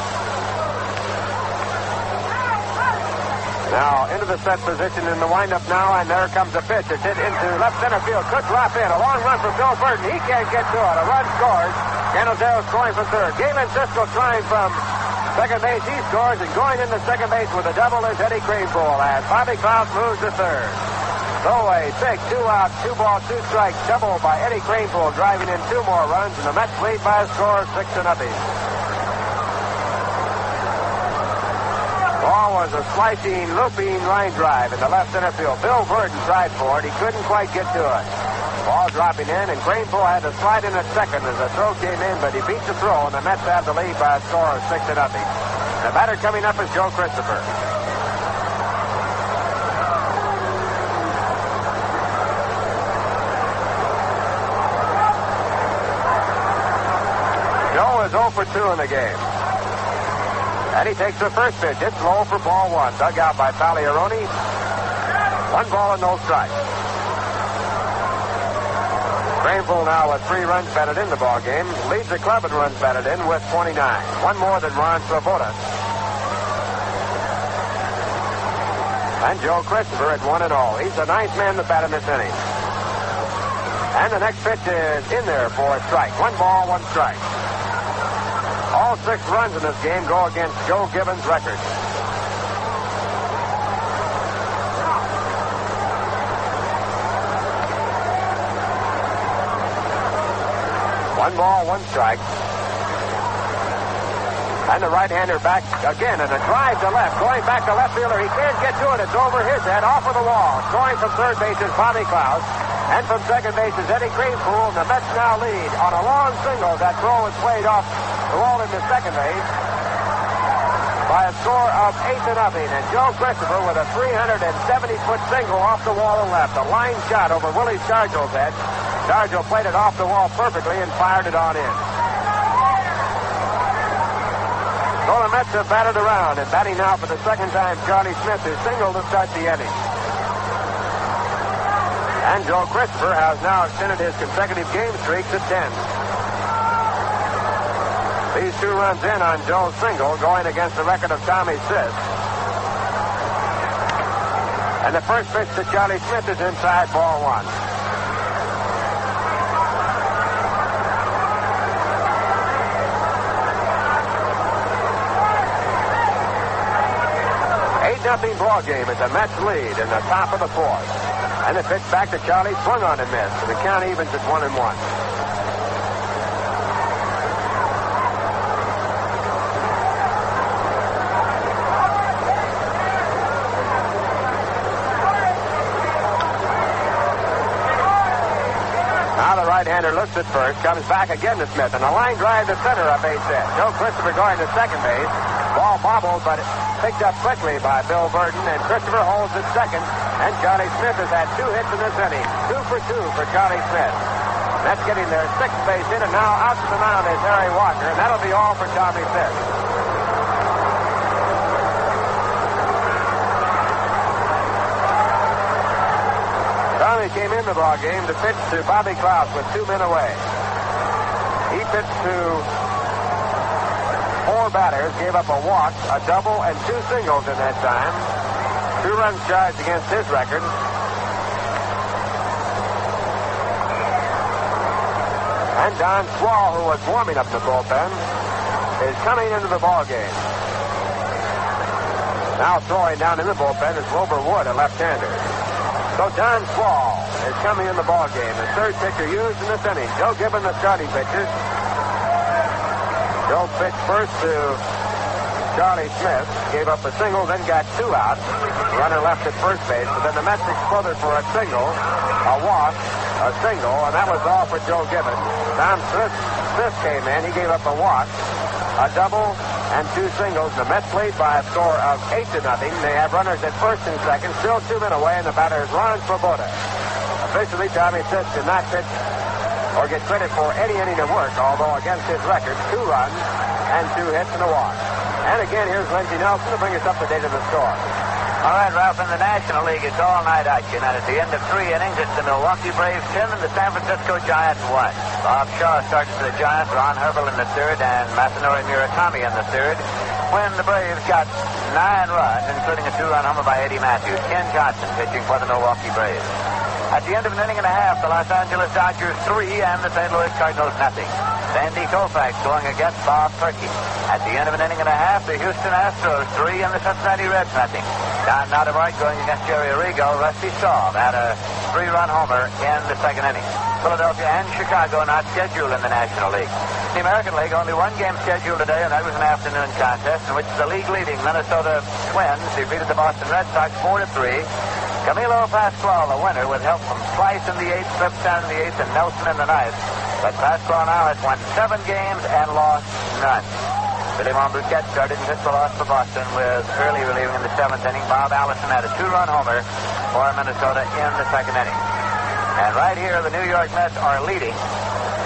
Now into the set position in the windup now, and there comes a pitch. It's hit into left center field. Could drop in. A long run for Bill Burton. He can't get to it. A run scores. Canizero scoring for third. Galen Cisco trying from second base. He scores, and going into second base with a double is Eddie Cranepool as Bobby Klaus moves to third. So a big 2-out, 2-ball, 2-strike double by Eddie Cranepool, driving in 2 more runs, and the Mets lead by a score of 6-0. Ball was a slicing, looping line drive in the left center field. Bill Burton tried for it. He couldn't quite get to it. Ball dropping in, and Cranepool had to slide in at second as the throw came in, but he beat the throw, and the Mets have the lead by a score of 6-0. The batter coming up is Joe Christopher. Joe is 0 for 2 in the game. And he takes the first pitch. It's low for ball 1. Dug out by Pagliarone. 1 ball and no strikes. Cranepool now with 3 runs batted in the ball game. Leads the club in runs batted in with 29. 1 more than Ron Swoboda. And Joe Christopher at 1-0. He's the 9th man to bat in this inning. And the next pitch is in there for a strike. 1 ball, 1 strike. All 6 runs in this game go against Joe Gibbons' record. One ball, 1 strike. And the right-hander back again, and a drive to left. Going back to left fielder. He can't get to it. It's over his head, off of the wall. Scoring from third base is Bobby Klaus. And from second base is Eddie Cranepool. And the Mets now lead on a long single. That throw is played off the wall into second base by a score of 8-0. And Joe Christopher with a 370-foot single off the wall and left. A line shot over Willie Scargill's head. Scargill played it off the wall perfectly and fired it on in. So the Mets have batted around, and batting now for the second time, Charlie Smith, who singled to start the inning. And Joe Christopher has now extended his consecutive game streak to 10. These 2 runs in on Joe's single, going against the record of Tommy Sis. And the first pitch to Charlie Smith is inside, ball 1. Nothing ball game as the Mets lead in the top of the 4th. And the pitch back to Charlie, swung on and missed. And the count evens at 1-1. Now the right-hander looks at first, comes back again to Smith, and a line drive to center up base hit. Joe Christopher going to second base. Ball bobbled, but picked up quickly by Bill Burton, and Christopher holds at second, and Charlie Smith has had 2 hits in this inning. 2 for 2 for Charlie Smith. That's getting their 6th base hit, and now out to the mound is Harry Walker, and that'll be all for Tommy Smith. Tommy came in the ball game to pitch to Bobby Klaus with 2 men away. He pitched to 4 batters, gave up a walk, a double, and 2 singles in that time. 2 runs charged against his record. And Don Swall, who was warming up in the bullpen, is coming into the ball game. Now throwing down in the bullpen is Wilbur Wood, a left-hander. So Don Swall is coming in the ball game. The 3rd pitcher used in this inning. Joe Gibbon, the starting pitcher. Joe pitched first to Charlie Smith, gave up a single, then got 2 out. Runner left at first base, but then the Mets exploded for a single, a walk, a single, and that was all for Joe Gibbon. Tom Smith came in. He gave up a walk, a double, and 2 singles. The Mets lead by a score of 8-0. They have runners at first and second, still 2 men away, and the batter is Ron Swoboda. Officially, Tommy Smith did not pitch or get credit for any inning of work, although against his record, 2 runs and 2 hits and a walk. And again, here's Lindsey Nelson to bring us up to date on the score. All right, Ralph, in the National League, it's all-night action, and at the end of 3 innings, it's the Milwaukee Braves 10 and the San Francisco Giants 1. Bob Shaw started for the Giants, Ron Herbel in the third, and Masanori Murakami in the third, when the Braves got 9 runs, including a 2-run homer by Eddie Matthews. Ken Johnson pitching for the Milwaukee Braves. At the end of an inning and a half, the Los Angeles Dodgers 3 and the St. Louis Cardinals nothing. Sandy Koufax going against Bob Perky. At the end of an inning and a half, the Houston Astros 3 and the Cincinnati Reds nothing. Don Nottebart going against Jerry Arrigo. Rusty Staub had a 3-run homer in the second inning. Philadelphia and Chicago not scheduled in the National League. The American League, only one game scheduled today, and that was an afternoon contest in which the league-leading Minnesota Twins defeated the Boston Red Sox 4-3. Camilo Pascual, the winner, with help from Slice in the 8th, Lipton in the 8th, and Nelson in the 9th. But Pascual now has won 7 games and lost none. Billy Monbouquet started and pitched the loss for Boston with Hurley relieving in the 7th inning. Bob Allison had a 2-run homer for Minnesota in the second inning. And right here, the New York Mets are leading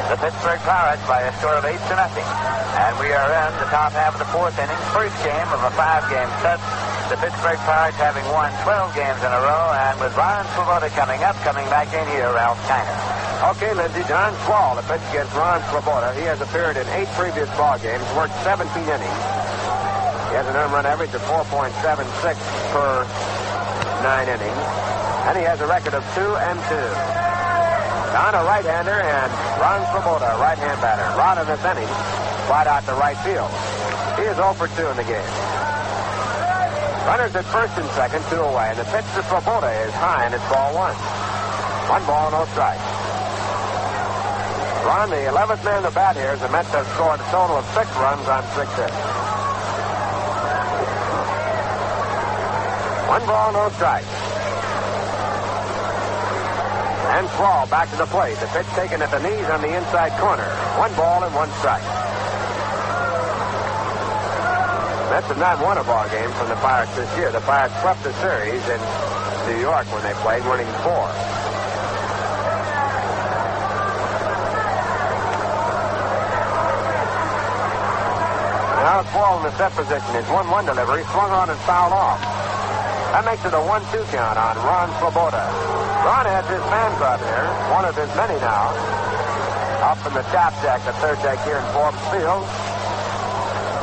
the Pittsburgh Pirates by a score of 8-0. And we are in the top half of the 4th inning, first game of a 5-game set. The Pittsburgh Pirates having won 12 games in a row, and with Ron Swoboda coming back in here, Ralph Kiner. Okay, Lindsay, John Swall, the pitch against Ron Swoboda. He has appeared in 8 previous ball games, worked 17 innings. He has an earned run average of 4.76 per 9 innings, and he has a record of 2-2. Don, a right-hander, and Ron Swoboda, a right-hand batter. Ron in this inning, wide out to right field. He is 0 for 2 in the game. Runners at first and second, 2 away, and the pitch to Swoboda is high, and it's ball 1. 1 ball, no strike. Ron, the 11th man to bat here, as the Mets have scored a total of 6 runs on 6 hits. 1 ball, no strike. And Swall back to the plate. The pitch taken at the knees on the inside corner. 1 ball and 1 strike. Mets have not won a ball game from the Pirates this year. The Pirates swept the series in New York when they played, winning 4. Now Swall in the set position. His 1-1 delivery swung on and fouled off. That makes it a 1-2 count on Ron Swoboda. Ron has his fans out here, one of his many now, up in the top deck, the third deck here in Forbes Field.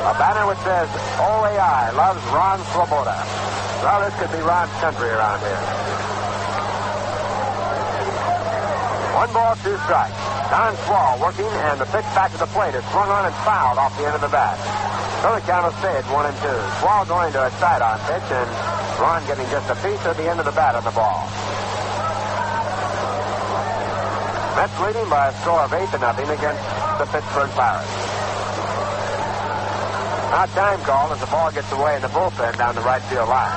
A banner which says, OAI loves Ron Swoboda. Well, this could be Ron's country around here. 1 ball, 2 strikes. Don Swall working, and the pitch back to the plate is swung on and fouled off the end of the bat. So the count will stay at 1-2. Swall going to a side-on pitch, and Ron getting just a piece of the end of the bat on the ball. Mets leading by a score of 8-0 against the Pittsburgh Pirates. Now time call as the ball gets away in the bullpen down the right field line.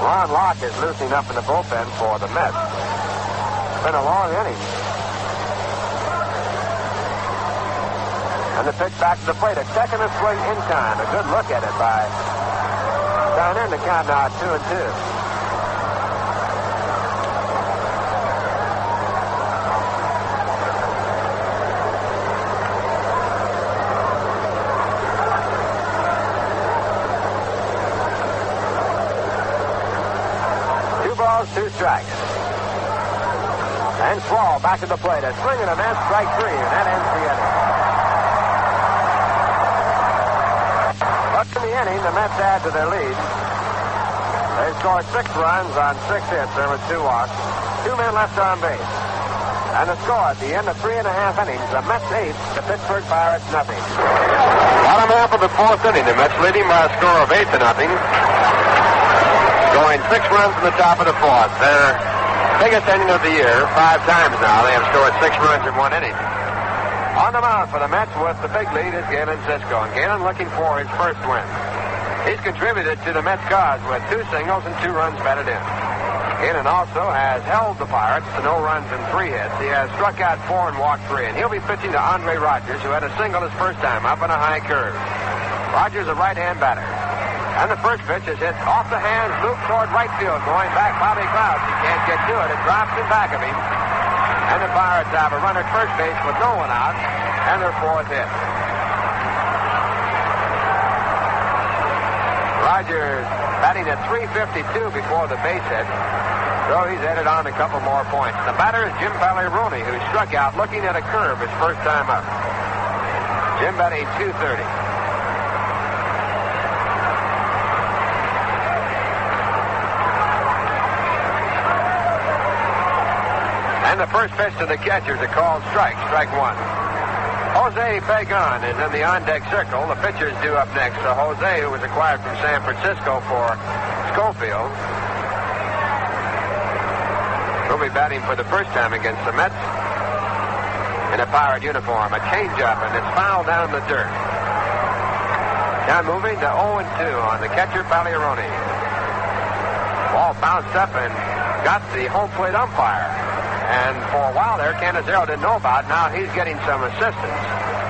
Ron Locke is loosening up in the bullpen for the Mets. It's been a long inning. And the pitch back to the plate. A second of swing in time. A good look at it by Steiner, and the count now at 2-2. Two strikes. And Swall back to the plate. A swing and a miss, strike 3, and that ends the inning. But in the inning, the Mets add to their lead. They scored 6 runs on 6 hits. There were 2 walks. 2 men left on base. And the score at the end of 3.5 innings, the Mets 8, the Pittsburgh Pirates nothing. Bottom half of the 4th inning, the Mets leading by a score of 8-0. Going 6 runs in the top of the 4th. Their biggest inning of the year, 5 times now. They have scored 6 runs in 1 inning. On the mound for the Mets with the big lead is Galen Cisco. And Galen looking for his first win. He's contributed to the Mets' cause with 2 singles and 2 runs batted in. Galen also has held the Pirates to no runs and 3 hits. He has struck out 4 and walked 3. And he'll be pitching to Andre Rogers, who had a single his first time up on a high curve. Rogers, a right-hand batter. And the first pitch is hit off the hands, looped toward right field, going back Bobby Clouds. He can't get to it. It drops in back of him. And the Pirates have a runner at first base with no one out, and their 4th hit. Rogers batting at .352 before the base hit. So he's added on a couple more points. The batter is Jim Pagliarone, who struck out looking at a curve his first time up. Jim batting .230. And the first pitch to the catcher is a called strike, strike one. Jose Pagan is in the on-deck circle. The pitcher's due up next. So Jose, who was acquired from San Francisco for Schofield, will be batting for the first time against the Mets in a Pirate uniform. A changeup, and it's fouled down in the dirt. Now moving to 0-2 on the catcher, Pagliarone. Ball bounced up and got the home plate umpire. And for a while there, Canizero didn't know about it. Now he's getting some assistance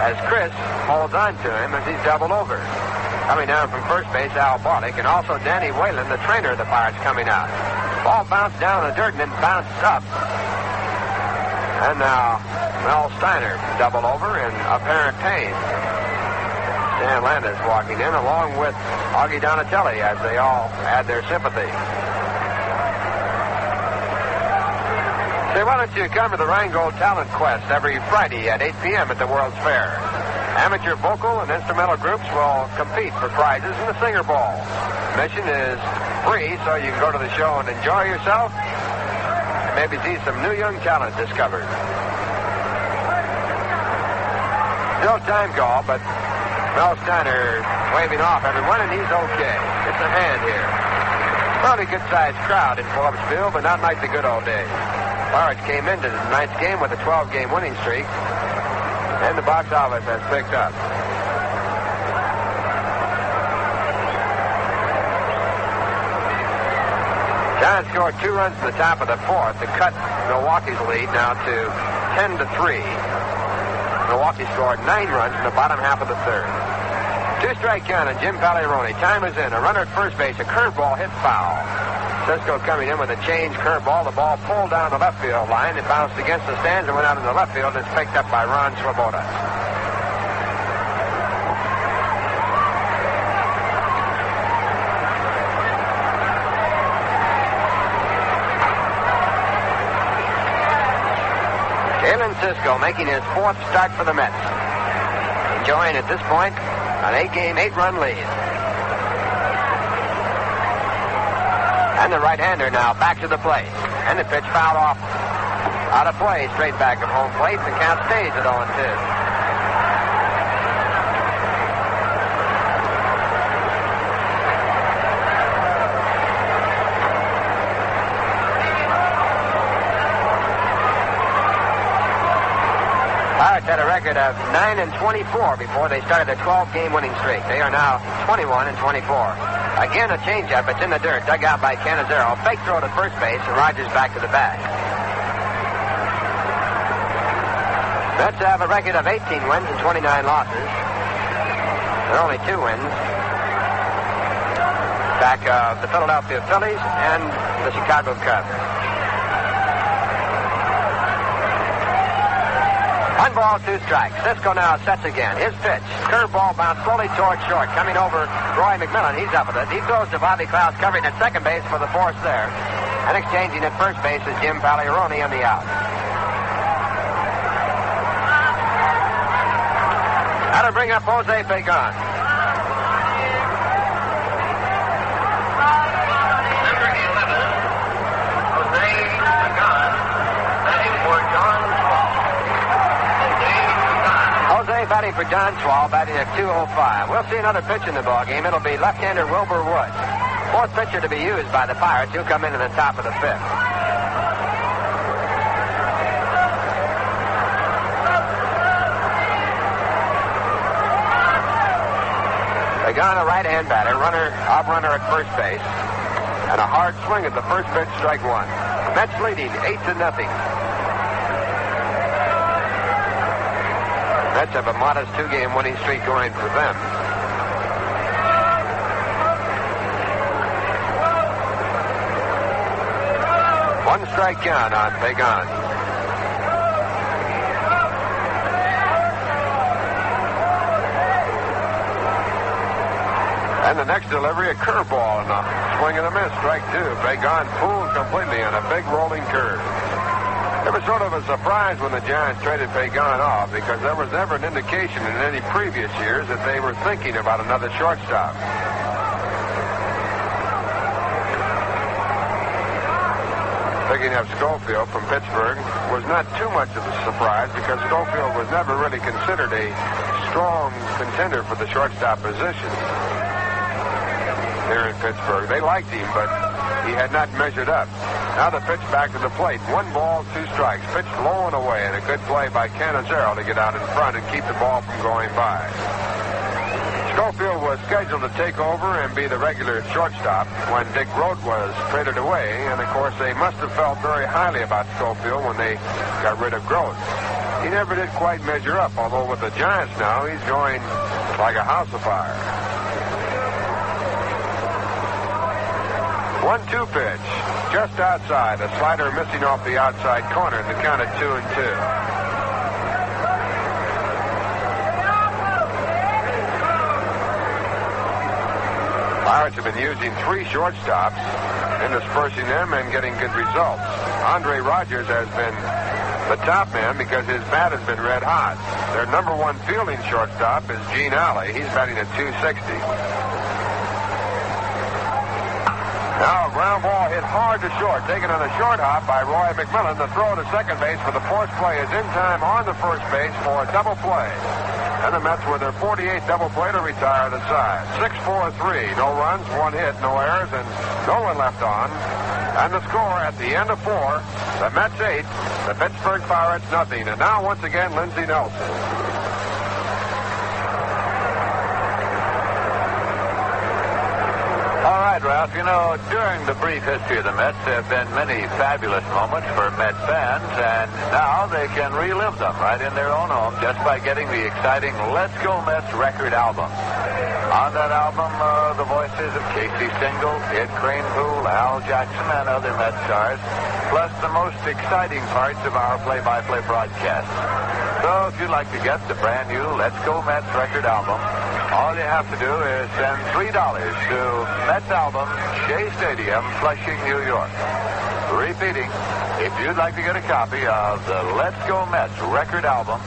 as Chris holds on to him as he's doubled over. Coming down from first base, Al Barlick, and also Danny Whalen, the trainer of the Pirates, coming out. Ball bounced down in the dirt and then bounced up. And now Mel Steiner doubled over in apparent pain. Stan Landis walking in along with Augie Donatelli as they all add their sympathy. Say, why don't you come to the Rheingold Talent Quest every Friday at 8 p.m. at the World's Fair? Amateur vocal and instrumental groups will compete for prizes in the Singer Ball. Admission is free, so you can go to the show and enjoy yourself and maybe see some new young talent discovered. Still time call, but Mel Steiner waving off everyone, and he's okay. It's a hand here. Probably good-sized crowd in Phillipsville, but not like the good old days. Pirates came into tonight's game with a 12-game winning streak, and the box office has picked up. Giants scored 2 runs in the top of the fourth to cut Milwaukee's lead now to 10-3. Milwaukee scored 9 runs in the bottom half of the third. 2-strike count on Jim Pagliarone. Time is in. A runner at first base. A curveball hit foul. Cisco coming in with a change curveball. The ball pulled down the left field line. It bounced against the stands and went out in the left field. It's picked up by Ron Swoboda. Galen Cisco making his 4th start for the Mets. Enjoying at this point an 8-game, 8-run lead. And the right-hander now back to the plate. And the pitch fouled off out of play, straight back of home plate. The count stays at 0-2. Pirates had a record of 9-24 before they started a 12-game winning streak. They are now 21-24. Again, a changeup. It's in the dirt. Dug out by Canizero. Fake throw to first base, and Rogers back to the bag. Mets have a record of 18 wins and 29 losses. There are only 2 wins back of the Philadelphia Phillies and the Chicago Cubs. 1 ball, 2 strikes. Cisco now sets again. His pitch. Curveball bounced slowly towards short. Coming over Roy McMillan. He's up with it. He throws to Bobby Klaus, covering at second base for the force there. And exchanging at first base is Jim Pagliarone on the out. That'll bring up Jose Pagan. Number 11, Jose Pagan, batting for John Swall. Jose batting for John Swall, batting at 205. We'll see another pitch in the ballgame. It'll be left-hander Wilbur Woods. 4th pitcher to be used by the Pirates, who'll come in the top of the 5th. Pagan, a right-hand batter, runner at first base, and a hard swing at the first pitch, strike 1. Mets leading 8-0. Mets have a modest 2-game winning streak going for them. One strike count on Pagan. And the next delivery, a curveball and a swing and a miss, strike two. Pagan fooled completely on a big rolling curve. It was sort of a surprise when the Giants traded Pagan off because there was never an indication in any previous years that they were thinking about another shortstop. Picking up Schofield from Pittsburgh was not too much of a surprise because Schofield was never really considered a strong contender for the shortstop position here in Pittsburgh. They liked him, but he had not measured up. Now the pitch back to the plate. 1 ball, 2 strikes. Pitched low and away, and a good play by Cannizzaro to get out in front and keep the ball from going by. Schofield was scheduled to take over and be the regular shortstop when Dick Grote was traded away, and of course they must have felt very highly about Schofield when they got rid of Grote. He never did quite measure up, although with the Giants now, he's going like a house of fire. 1-2 pitch, just outside. A slider missing off the outside corner, and the count at 2-2. Pirates have been using 3 shortstops, interspersing them and getting good results. Andre Rogers has been the top man because his bat has been red hot. Their number 1 fielding shortstop is Gene Alley. He's batting at 260. Now a ground ball hit hard to short, taken on a short hop by Roy McMillan. The throw to second base for the force play is in time on the first base for a double play. And the Mets with their 48th double play to retire the side. 6-4-3. No runs, 1 hit, no errors, and no one left on. And the score at the end of 4, the Mets 8, the Pittsburgh Pirates nothing. And now once again, Lindsey Nelson. Ralph, you know, during the brief history of the Mets, there have been many fabulous moments for Met fans, and now they can relive them right in their own home just by getting the exciting Let's Go Mets record album. On that album, the voices of Casey Stengel, Ed Kranepool, Al Jackson, and other Met stars, plus the most exciting parts of our play-by-play broadcast. So if you'd like to get the brand new Let's Go Mets record album, all you have to do is send $3 to Mets album, Shea Stadium, Flushing, New York. Repeating, if you'd like to get a copy of the Let's Go Mets record album,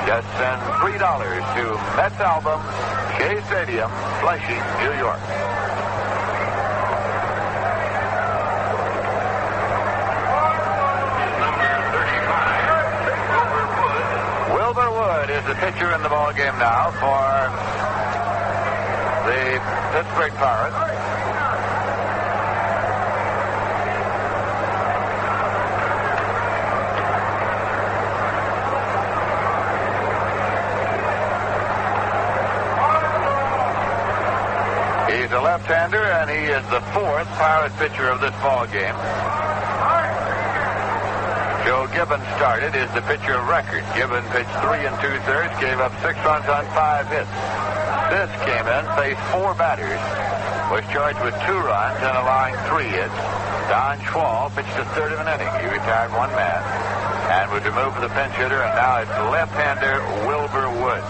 just send $3 to Mets album, Shea Stadium, Flushing, New York. Wilbur Wood is the pitcher in the ball game now for the Pittsburgh Pirates. He's a left-hander, and he is the 4th Pirate pitcher of this ball game. Joe Gibbon started, is the pitcher of record. Gibbon pitched 3 2/3, gave up 6 runs on 5 hits. This came in, faced 4 batters, was charged with 2 runs and allowing 3 hits. Don Schwall pitched a third of an inning. He retired 1 man and was removed for the pinch hitter, and now it's left-hander Wilbur Wood.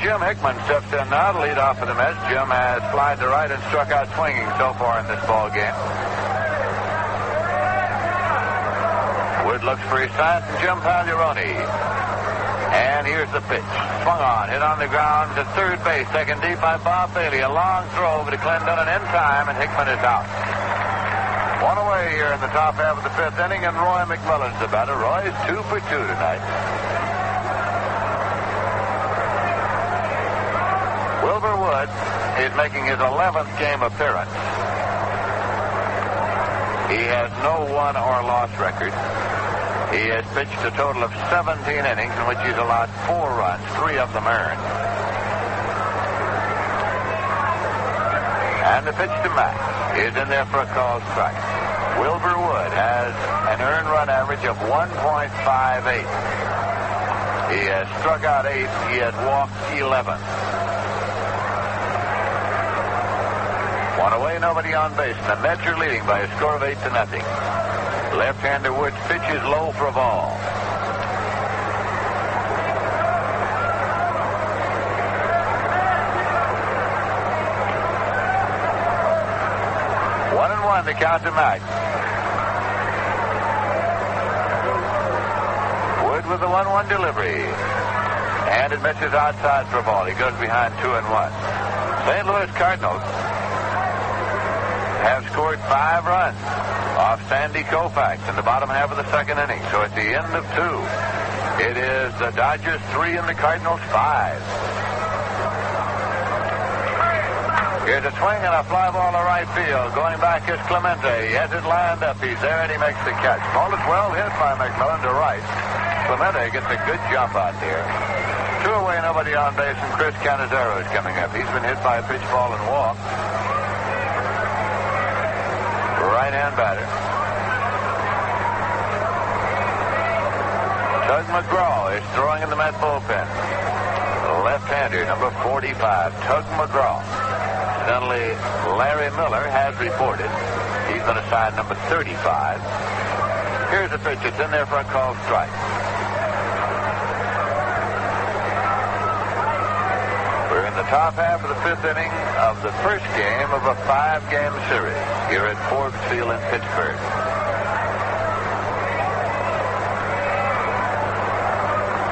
Jim Hickman steps in now to lead off for the Mets. Jim has flied to right and struck out swinging so far in this ball game. Wood looks for his sign from Jim Pagliarone. And here's the pitch. Swung on, hit on the ground to third base, taken deep by Bob Bailey. A long throw over to Clendon and in time, and Hickman is out. 1 away here in the top half of the 5th inning, and Roy McMillan's the batter. Roy's 2 for 2 tonight. Wilbur Wood is making his 11th game appearance. He has no won or loss record. He has pitched a total of 17 innings in which he's allowed 4 runs, 3 of them earned. And the pitch to Max is in there for a called strike. Wilbur Wood has an earned run average of 1.58. He has struck out 8. He has walked 11. One away, nobody on base. And the Mets are leading by a score of 8-0. Left-hander Woods pitches low for a ball. The count to Mack. Wood with the 1-1 delivery. And it misses outside for a ball. He goes behind 2-1. St. Louis Cardinals have scored 5 runs off Sandy Koufax in the bottom half of the second inning. So at the end of 2, it is the Dodgers 3 and the Cardinals 5. Here's a swing and a fly ball to right field. Going back is Clemente. He has it lined up. He's there and he makes the catch. Ball is well hit by McMillan to right. Clemente gets a good jump out there. 2 away, nobody on base, and Chris Canizero is coming up. He's been hit by a pitch ball and walk. Right-hand batter. Tug McGraw is throwing in the Met bullpen. Left-hander, number 45, Tug McGraw. Incidentally, Larry Miller has reported. He's been assigned number 35. Here's a pitch. It's in there for a called strike. We're in the top half of the 5th inning of the first game of a 5-game series here at Forbes Field in Pittsburgh.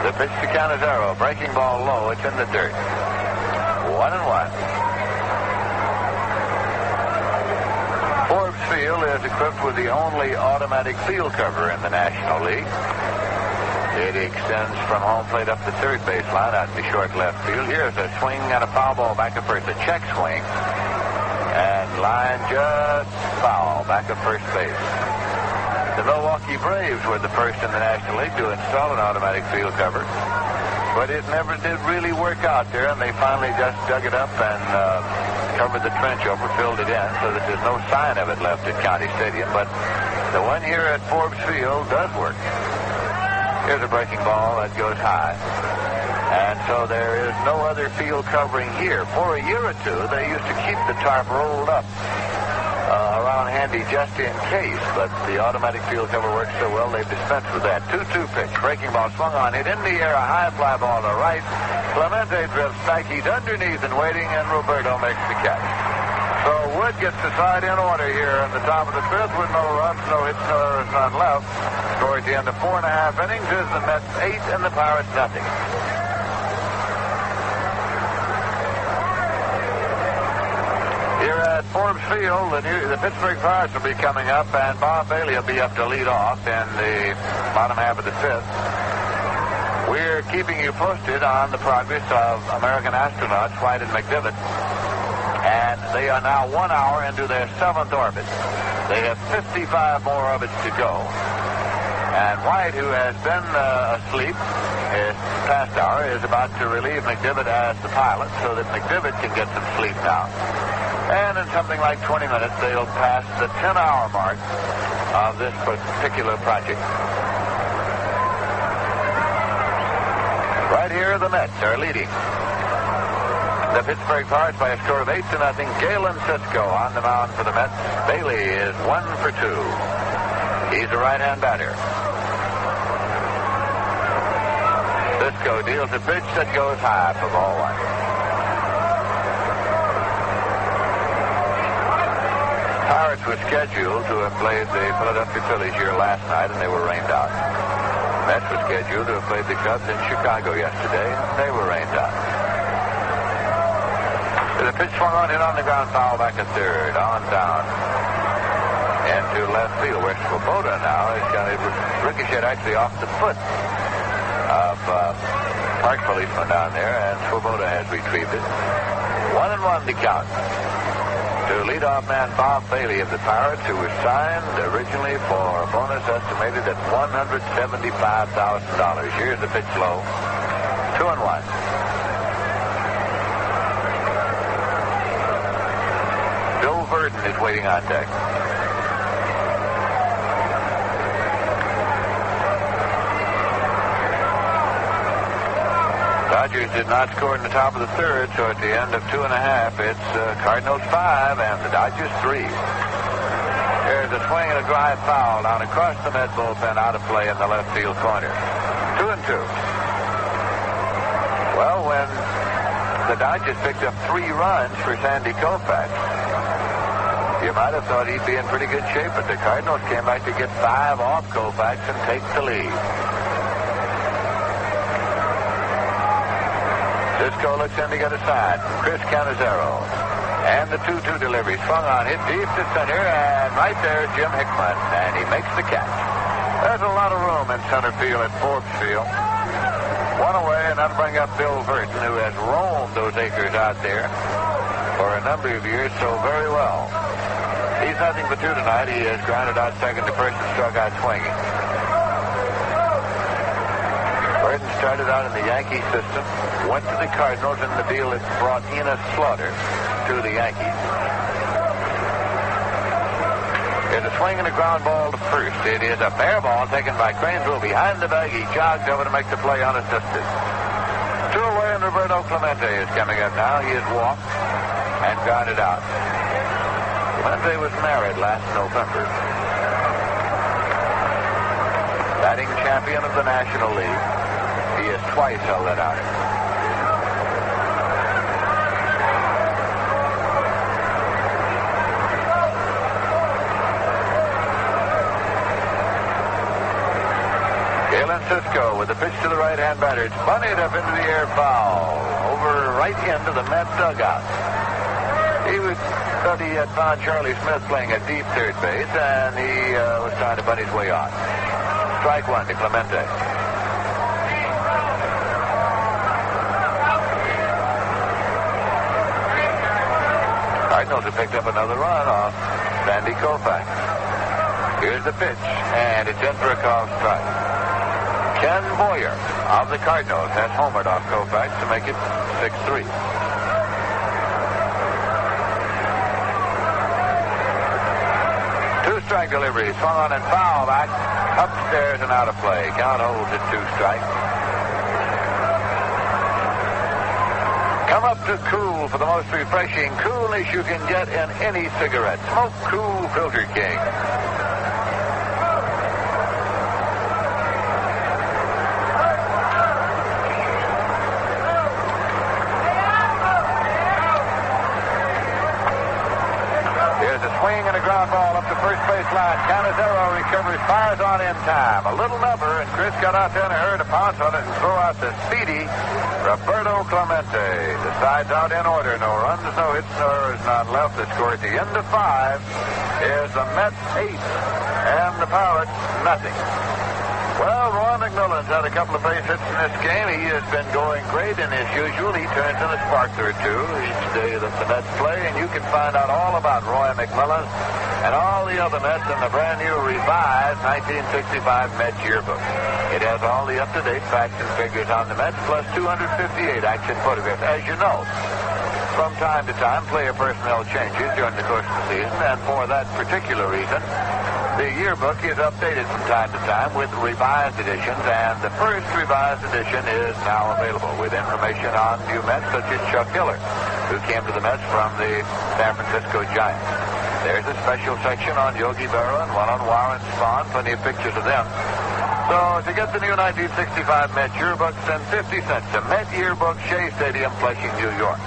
The pitch to Canizero. Breaking ball low. It's in the dirt. 1-1. Forbes Field is equipped with the only automatic field cover in the National League. It extends from home plate up the third baseline out in the short left field. Here's a swing and a foul ball back at first. A check swing. And line just foul back at first base. The Milwaukee Braves were the first in the National League to install an automatic field cover. But it never did really work out there, and they finally just dug it up and covered the trench over, filled it in, so that there's no sign of it left at County Stadium. But the one here at Forbes Field does work. Here's a breaking ball that goes high. And so there is no other field covering here. For a year or two, they used to keep the tarp rolled up around handy just in case, but the automatic field cover works so well they've dispensed with that. 2-2 pitch. Breaking ball swung on. Hit in the air. A high fly ball to right. Clemente drifts back. He's underneath and waiting, and Roberto makes the catch. So Wood gets the side in order here in the top of the 5th with no runs, no hits, no errors, none left. Score at the end of 4.5 innings is the Mets 8 and the Pirates nothing. Here at Forbes Field, the Pittsburgh Pirates will be coming up, and Bob Bailey will be up to lead off in the bottom half of the 5th. We're keeping you posted on the progress of American astronauts White and McDivitt, and they are now 1 hour into their 7th orbit. They have 55 more orbits to go. And White, who has been asleep his past hour, is about to relieve McDivitt as the pilot so that McDivitt can get some sleep now. And in something like 20 minutes, they'll pass the 10-hour mark of this particular project. Right here, the Mets are leading the Pittsburgh Pirates by a score of 8-0. Galen Cisco on the mound for the Mets. Bailey is 1 for 2. He's a right-hand batter. Cisco deals a pitch that goes high for ball 1. Pirates were scheduled to have played the Philadelphia Phillies here last night, and they were rained out. Mets were scheduled to have played the Cubs in Chicago yesterday, and they were rained out. The pitch swung on, hit on the ground, foul back at third, on down into left field, where Swoboda now has got it ricocheted actually off the foot of park policeman down there, and Swoboda has retrieved it. 1-1 to count to leadoff man Bob Bailey of the Pirates, who was signed originally for a bonus estimated at $175,000. Here's the pitch low. 2-1. Bill Verdon is waiting on deck. Dodgers did not score in the top of the third, so at the end of 2.5, it's Cardinals 5 and the Dodgers 3. There's a swing and a dry foul down across the Met bullpen, out of play in the left field corner. 2-2. Well, when the Dodgers picked up 3 runs for Sandy Koufax, you might have thought he'd be in pretty good shape, but the Cardinals came back to get 5 off Koufax and take the lead. Cisco looks in to get a side. Chris Canizero. And the 2-2 delivery. Swung on, hit deep to center, and right there is Jim Hickman, and he makes the catch. There's a lot of room in center field at Forbes Field. One away, and that'll bring up Bill Burton, who has roamed those acres out there for a number of years so very well. He's nothing but 2 tonight. He has grounded out second to first and struck out swinging. Burton started out in the Yankee system, went to the Cardinals in the deal that brought Enos Slaughter to the Yankees. There's a swing and a ground ball to first. It is a fair ball taken by Cranesville behind the bag. He jogs over to make the play unassisted. 2 away, and Roberto Clemente is coming up now. He has walked and grounded out. Clemente was married last November. Batting champion of the National League. He has twice held that honor. Galen Cisco with the pitch to the right-hand batter. It's bunted up into the air, foul. Over right into the Met dugout. He thought he had found Charlie Smith playing at deep third base, and he was trying to bunt his way on. Strike 1 to Clemente. Cardinals have picked up another run off Sandy Koufax. Here's the pitch, and it's in for a called strike. Ken Boyer of the Cardinals has homered off Koufax to make it 6-3. Two-strike delivery, swung on and foul back, upstairs and out of play. Count holds at 2 strikes. Come up to Cool for the most refreshing coolness you can get in any cigarette. Smoke Cool Filter King. Here's a swing and a ground ball up the first base line. Canizero recovers, fires on in time. A little number, and Chris got out there in a hurry to pounce on it and throw out the speedy Roberto Clemente. The side's out in order. No runs, no hits, no errors, none left. The score at the end of 5 is the Mets 8 and the Pirates nothing. Well, Roy McMillan's had a couple of base hits in this game. He has been going great, and as usual, he turns in a sparkler or 2 each day that the Mets play, and you can find out all about Roy McMillan and all the other Mets in the brand new revised 1965 Mets yearbook. It has all the up-to-date facts and figures on the Mets, plus 258 action photographs. As you know, from time to time, player personnel changes during the course of the season, and for that particular reason, the yearbook is updated from time to time with revised editions, and the first revised edition is now available with information on new Mets such as Chuck Hiller, who came to the Mets from the San Francisco Giants. There's a special section on Yogi Berra and one on Warren Spahn, plenty of pictures of them. So to get the new 1965 Met yearbook, send 50 cents to Met Yearbook, Shea Stadium, Flushing, New York.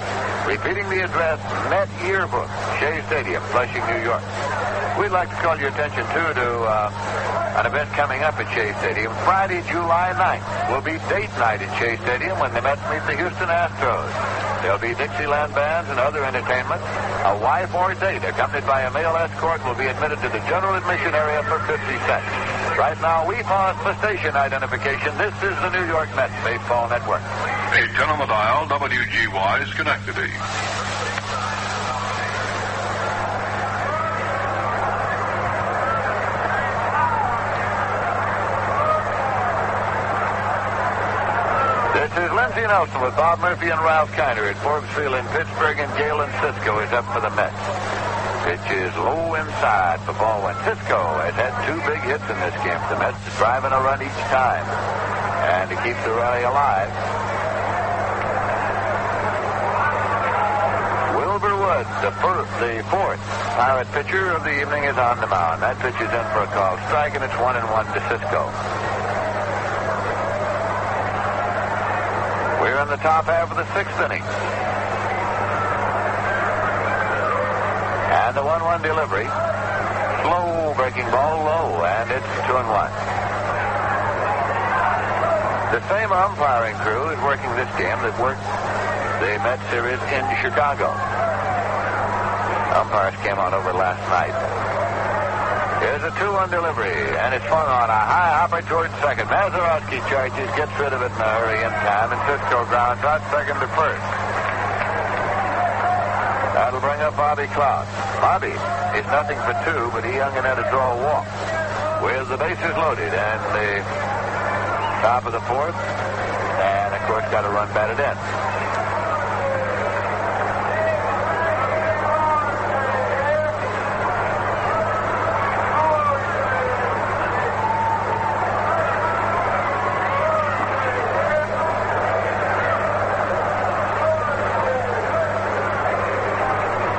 Repeating the address, Met Yearbook, Shea Stadium, Flushing, New York. We'd like to call your attention, too, to an event coming up at Shea Stadium. Friday, July 9th will be date night at Shea Stadium when the Mets meet the Houston Astros. There'll be Dixieland bands and other entertainment. A wife or date accompanied by a male escort will be admitted to the general admission area for 50 cents. Right now, we pause for station identification. This is the New York Mets Baseball Network. 810 on the dial, WGY Schenectady. This is Lindsey Nelson with Bob Murphy and Ralph Kiner at Forbes Field in Pittsburgh, and Galen Cisco is up for the Mets. Pitch is low inside for ball one. Cisco has had 2 big hits in this game. The Mets driving a run each time, and to keep the rally alive. Wood, the fourth Pirate pitcher of the evening, is on the mound. That pitch is in for a called strike, and it's 1-1 to Cisco. We're in the top half of the sixth inning. And the 1-1 delivery. Slow breaking ball low, and it's 2-1. The same umpiring crew is working this game that worked the Mets series in Chicago. Umpires came on over last night. Here's a 2-1 delivery, and it's swung on a high hopper towards second. Mazeroski charges, gets rid of it in a hurry in time, and Cisco grounds out second to first. That'll bring up Bobby Klaus. Bobby is nothing for two, but he hung in there to draw a walk. With the bases loaded and the top of the fourth, and of course got a run batted in.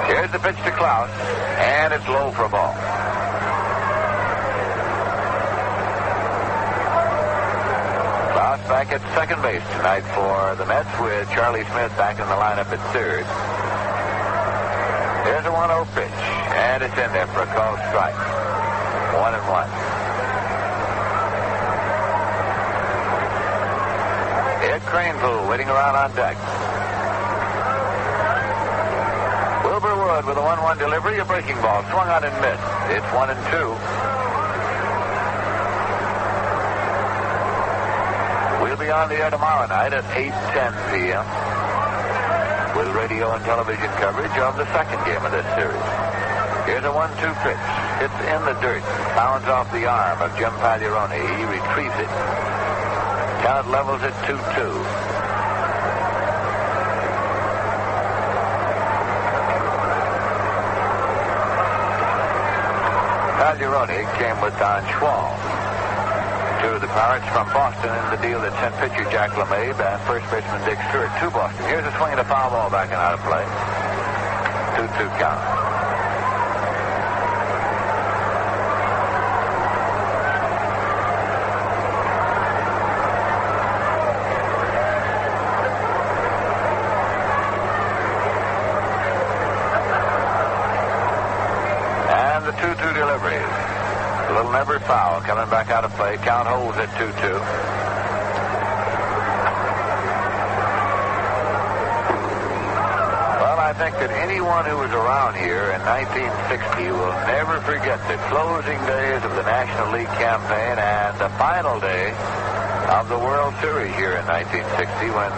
Here's the pitch to Klaus, and it's low for a ball. Klaus back at second base tonight for the Mets, with Charlie Smith back in the lineup at third. Here's a 1-0 pitch, and it's in there for a called strike. 1-1. Ed Cranepool waiting around on deck. Wilbur Wood with a 1-1 delivery, a breaking ball, swung on and missed. It's 1-2. We'll be on the air tomorrow night at 8:10 p.m. with radio and television coverage of the second game of this series. Here's a 1-2 pitch. It's in the dirt. Bounds off the arm of Jim Pagliarone. He retrieves it. Count levels at 2-2. Pagliarone came with Don Schwal to the Pirates from Boston in the deal that sent pitcher Jack LeMay and first baseman Dick Stewart to Boston. Here's a swing and a foul ball back and out of play. 2-2 count. And the 2-2 delivery. A little never foul coming back out of play. Count holds at 2-2. Well, I think that anyone who was around here in 1960 will never forget the closing days of the National League campaign and the final day of the World Series here in 1960 when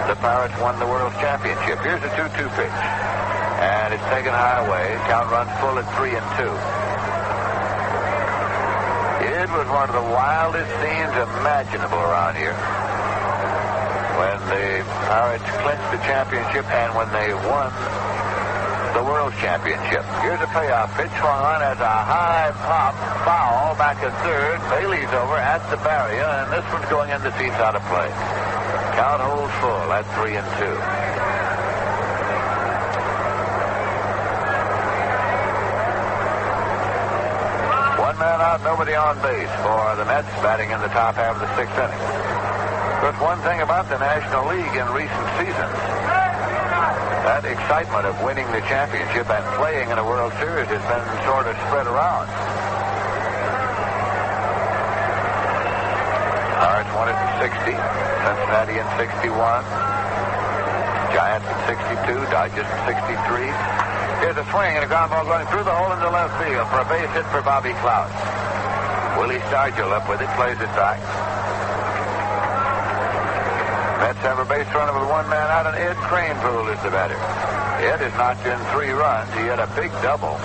the Pirates won the World Championship. Here's a 2-2 pitch. And it's taken high away. Count runs full at 3-2. It was one of the wildest scenes imaginable around here when the Pirates clinched the championship and when they won the World Championship. Here's a payoff pitch swung on as a high pop foul back at third. Bailey's over at the barrier, and this one's going in the seats out of play. Count holds full at 3-2. Man out, nobody on base for the Mets, batting in the top half of the sixth inning. But one thing about the National League in recent seasons, that excitement of winning the championship and playing in a World Series has been sort of spread around. Pirates won it in 60, Cincinnati in 61, Giants in 62, Dodgers in 63. Here's a swing and a ground ball going through the hole into left field for a base hit for Bobby Klaus. Willie Stargell up with it, plays it back. Mets have a base runner with one man out, and Ed Cranepool is the batter. Ed has knocked in 3 runs. He had a big double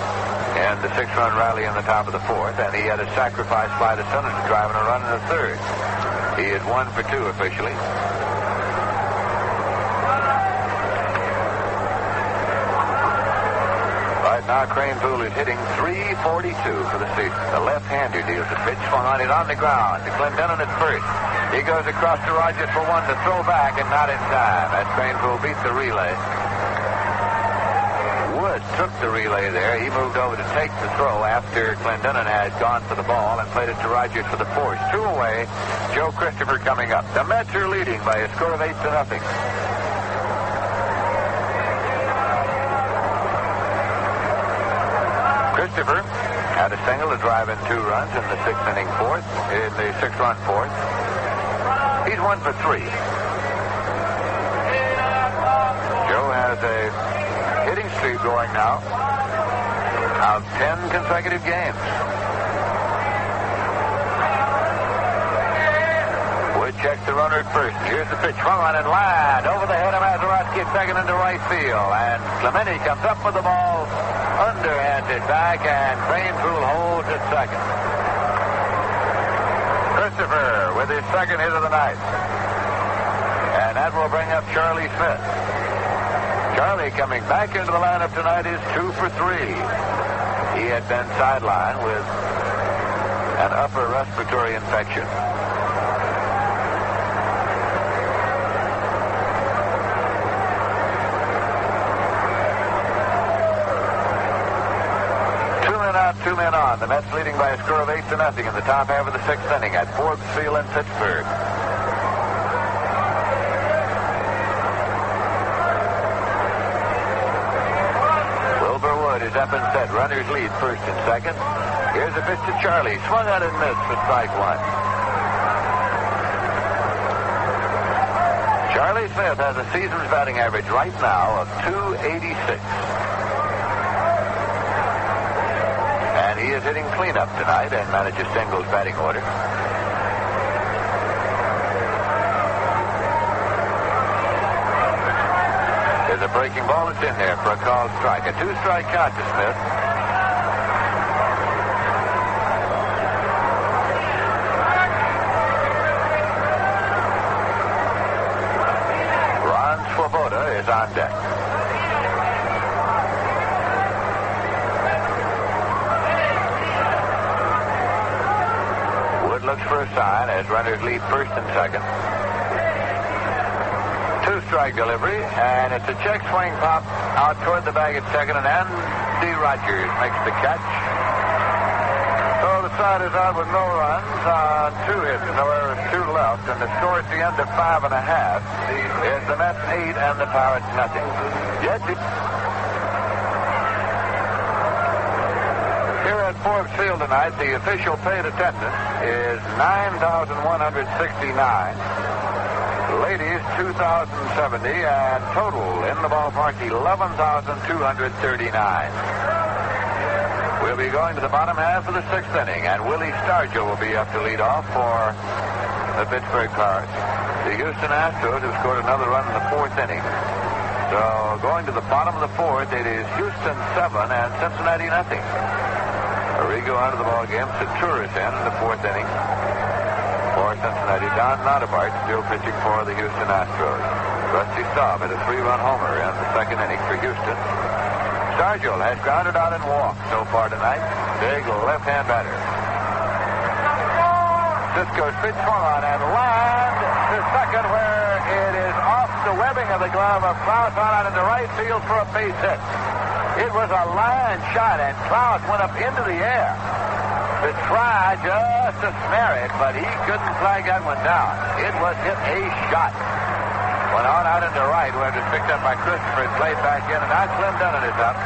in the 6-run rally in the top of the fourth, and he had a sacrifice fly to center to drive and a run in the third. He is 1 for 2 officially. Now Cranepool is hitting .342 for the season. The left-hander deals the pitch, swung on it on the ground to Clendenon at first. He goes across to Rogers for one to throw back, and not in time as Cranepool beats the relay. Smith took the relay there. He moved over to take the throw after Clendenin had gone for the ball and played it to Rogers for the force. 2 away. Joe Christopher coming up. The Mets are leading by a score of 8-0. Christopher had a single to drive in 2 runs in the 6-run fourth. He's 1 for 3. Joe has a hitting streak going now of 10 consecutive games. Wood checks the runner at first. Here's the pitch. Swung on and lined over the head of Mazeroski at second into right field. And Clemente comes up with the ball, underhanded back, and Cranepool holds at second. Christopher with his second hit of the night. And that will bring up Charlie Smith. Charlie coming back into the lineup tonight is 2 for 3. He had been sidelined with an upper respiratory infection. Two men on. The Mets leading by a score of 8-0 in the top half of the 6th inning at Forbes Field in Pittsburgh. Wilbur Wood is up and set. Runners lead first and second. Here's a pitch to Charlie. Swung on and missed for strike 1. Charlie Smith has a season's batting average right now of .286. He is hitting cleanup tonight and manages singles batting order. There's a breaking ball that's in there for a called strike. A 2-strike count to Smith. Ron Swoboda is on deck. Looks for a sign as runners lead first and second. 2-strike delivery, and it's a check swing pop out toward the bag at second, and Andy Rogers makes the catch. So the side is out with no runs on 2 hits, no errors, 2 left, and the score at the end of 5.5 is the Mets 8 and the Pirates nothing. Yet here at Forbes Field tonight, the official paid attendance is 9,169. Ladies, 2,070, and total in the ballpark, 11,239. We'll be going to the bottom half of the 6th inning, and Willie Stargell will be up to lead off for the Pittsburgh Pirates. The Houston Astros have scored another run in the 4th inning. So going to the bottom of the 4th, it is Houston 7 and Cincinnati nothing. Arrigo out of the ball game. Centuris in the 4th inning for Cincinnati. Don Notabart still pitching for the Houston Astros. Rusty Staub hit a 3-run homer in the 2nd inning for Houston. Stargell has grounded out and walked so far tonight. Big left-hand batter. Cisco's pitch swung on and lined to second, where it is off the webbing of the glove of Klaus on into right field for a base hit. It was a line shot, and Klaus went up into the air to try just to snare it, but he couldn't flag that one down. It was hit a shot. Went on out into right, where it was picked up by Christopher and played back in, and now Clendenin is up.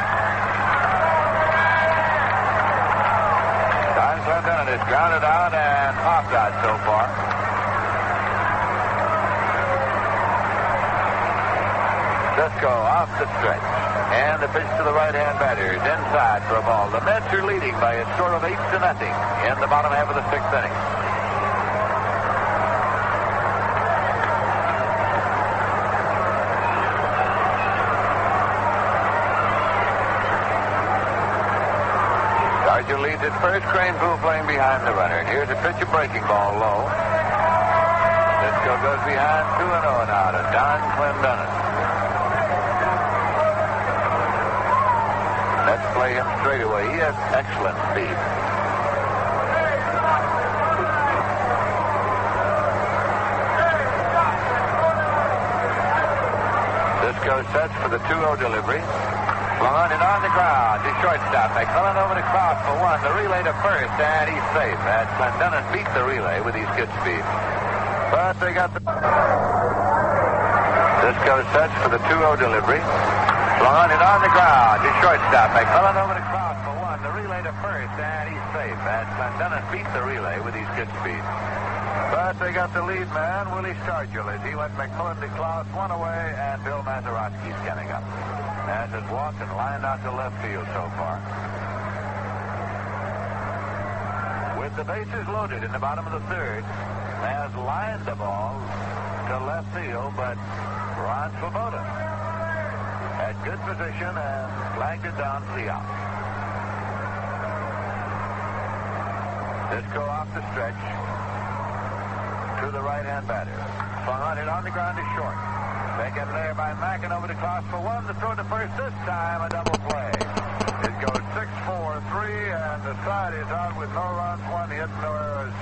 Don Clendenin is grounded out and popped out so far. Cisco off the stretch. And the pitch to the right-hand batter is inside for a ball. The Mets are leading by a score of 8-0 in the bottom half of the 6th inning. Stargell leads at first. Cranepool playing behind the runner. Here's a pitch, a breaking ball low. Cisco goes behind 2-0 now to Don Clendenin. Let's play him straight away. He has excellent speed. Cisco sets for the 2-0 delivery. Flung it on the ground to shortstop. McMillan over to Cross for one. The relay to first, and he's safe. And Clendenin beat the relay with his good speed. But they got the... Cisco sets for the 2-0 delivery. Flung it on the ground to shortstop. McMillan over to Cross for one. The relay to first, and he's safe. And Clendenin beat the relay with his good speed. But they got the lead man, Willie Stargell, as he went McMillan to Klaus, one away, and Bill Mazeroski's getting up. As has walked and lined out to left field so far. With the bases loaded in the bottom of the third, has lined the ball to left field, but Ron Swoboda had good position and flagged it down for the out. Cisco off the stretch to the right-hand batter. Swung it on the ground to short. Taken there by Mackin over to Klaus for one. The throw to first this time, a double play. It goes 6-4-3, and the side is out with no runs, one hit, no errors,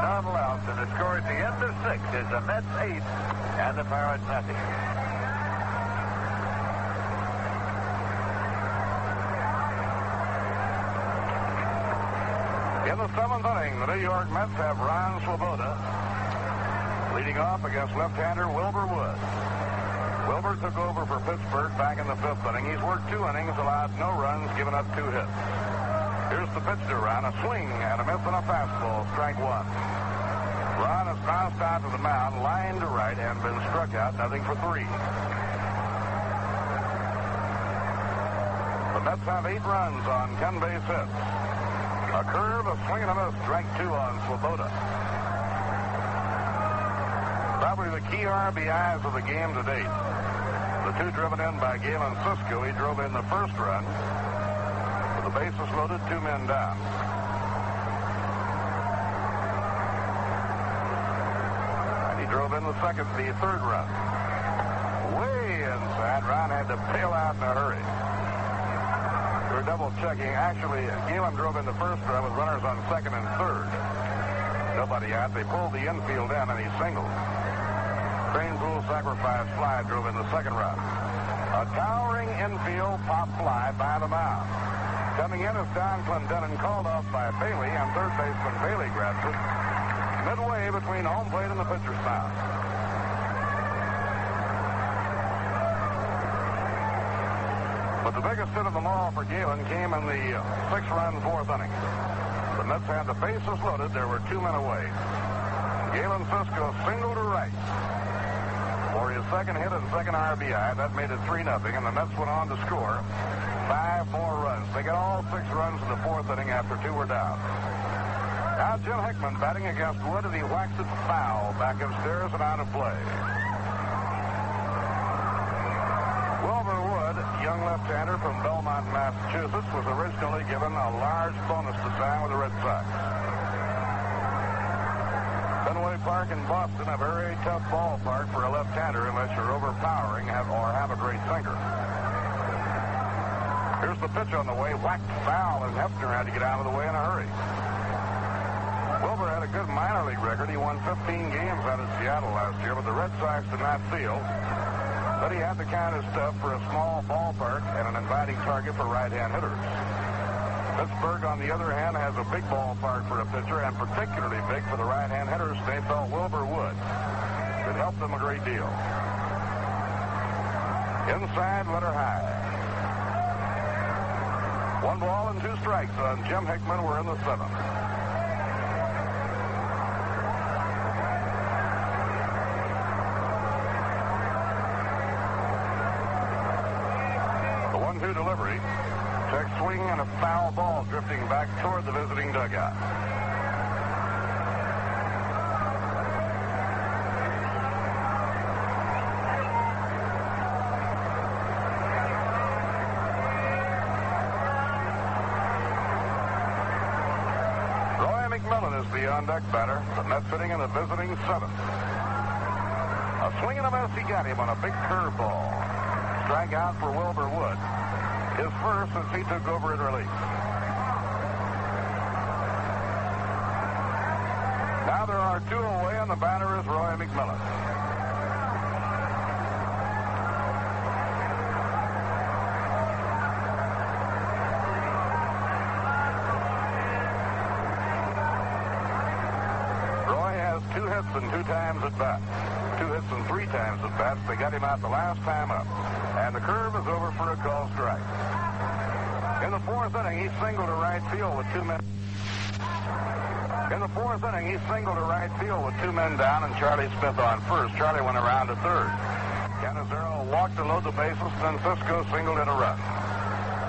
none left. And the score at the end of 6 is the Mets 8 and the Pirates nothing. In the 7th inning, the New York Mets have Ron Swoboda leading off against left-hander Wilbur Wood. Wilbur took over for Pittsburgh back in the 5th inning. He's worked 2 innings, allowed no runs, given up 2 hits. Here's the pitch to Ron, a swing and a miss on a fastball, strike 1. Ron has bounced out to the mound, lined to right, and been struck out, nothing for 3. The Mets have 8 runs on 10 base hits. A curve, a swing and a miss, strike 2 on Swoboda. Probably the key RBIs of the game to date. The 2 driven in by Galen Cisco. He drove in the first run. With the bases loaded, 2 men down. And he drove in the third run. Way inside. Ron had to bail out in a hurry. We're double checking. Actually, Galen drove in the first run with runners on second and third. Nobody out. They pulled the infield in, and he singled. Crane Pool sacrifice fly drove in the second run. A towering infield pop fly by the mound. Coming in is Don Clendenin, called off by Bailey, and third baseman Bailey grabs it midway between home plate and the pitcher's mound. But the biggest hit of them all for Galen came in the 6-run 4th inning. The Mets had the bases loaded. There were 2 men away. Galen Cisco singled to right for his second hit and second RBI. That made it 3-0, and the Mets went on to score 5 more runs. They got all 6 runs in the 4th inning after 2 were down. Now Jim Hickman batting against Wood, and he whacks it foul back upstairs and out of play. Wilbur Wood, young left-hander from Belmont, Massachusetts, was originally given a large bonus to sign with the Red Sox. Fenway Park in Boston, a very tough ballpark for a left-hander unless you're overpowering or have a great sinker. Here's the pitch on the way, whacked foul, and Hefner had to get out of the way in a hurry. Wilbur had a good minor league record. He won 15 games out of Seattle last year, but the Red Sox did not feel that he had the kind of stuff for a small ballpark and an inviting target for right-hand hitters. Pittsburgh, on the other hand, has a big ballpark for a pitcher, and particularly big for the right-hand hitters. They felt Wilbur Wood could help them a great deal. Inside, letter high. 1 ball and 2 strikes on Jim Hickman. We're in the 7th. The 1-2 delivery. Check swing and a foul ball drifting back toward the visiting dugout. Roy McMillan is the on-deck batter. The Mets sitting in the visiting 7th. A swing and a miss. He got him on a big curveball. Strikeout for Wilbur Wood. His first since he took over in relief. Now there are 2 away, and the batter is Roy McMillan. hits and 2 times at bat. 2 hits and 3 times at bats. They got him out the last time up. And the curve is over for a called strike. In the 4th inning, he singled to right field with 2 men. In the 4th inning, he singled to right field with 2 men down and Charlie Smith on first. Charlie went around to third. Canizero walked to load the bases, and then Cisco singled in a run.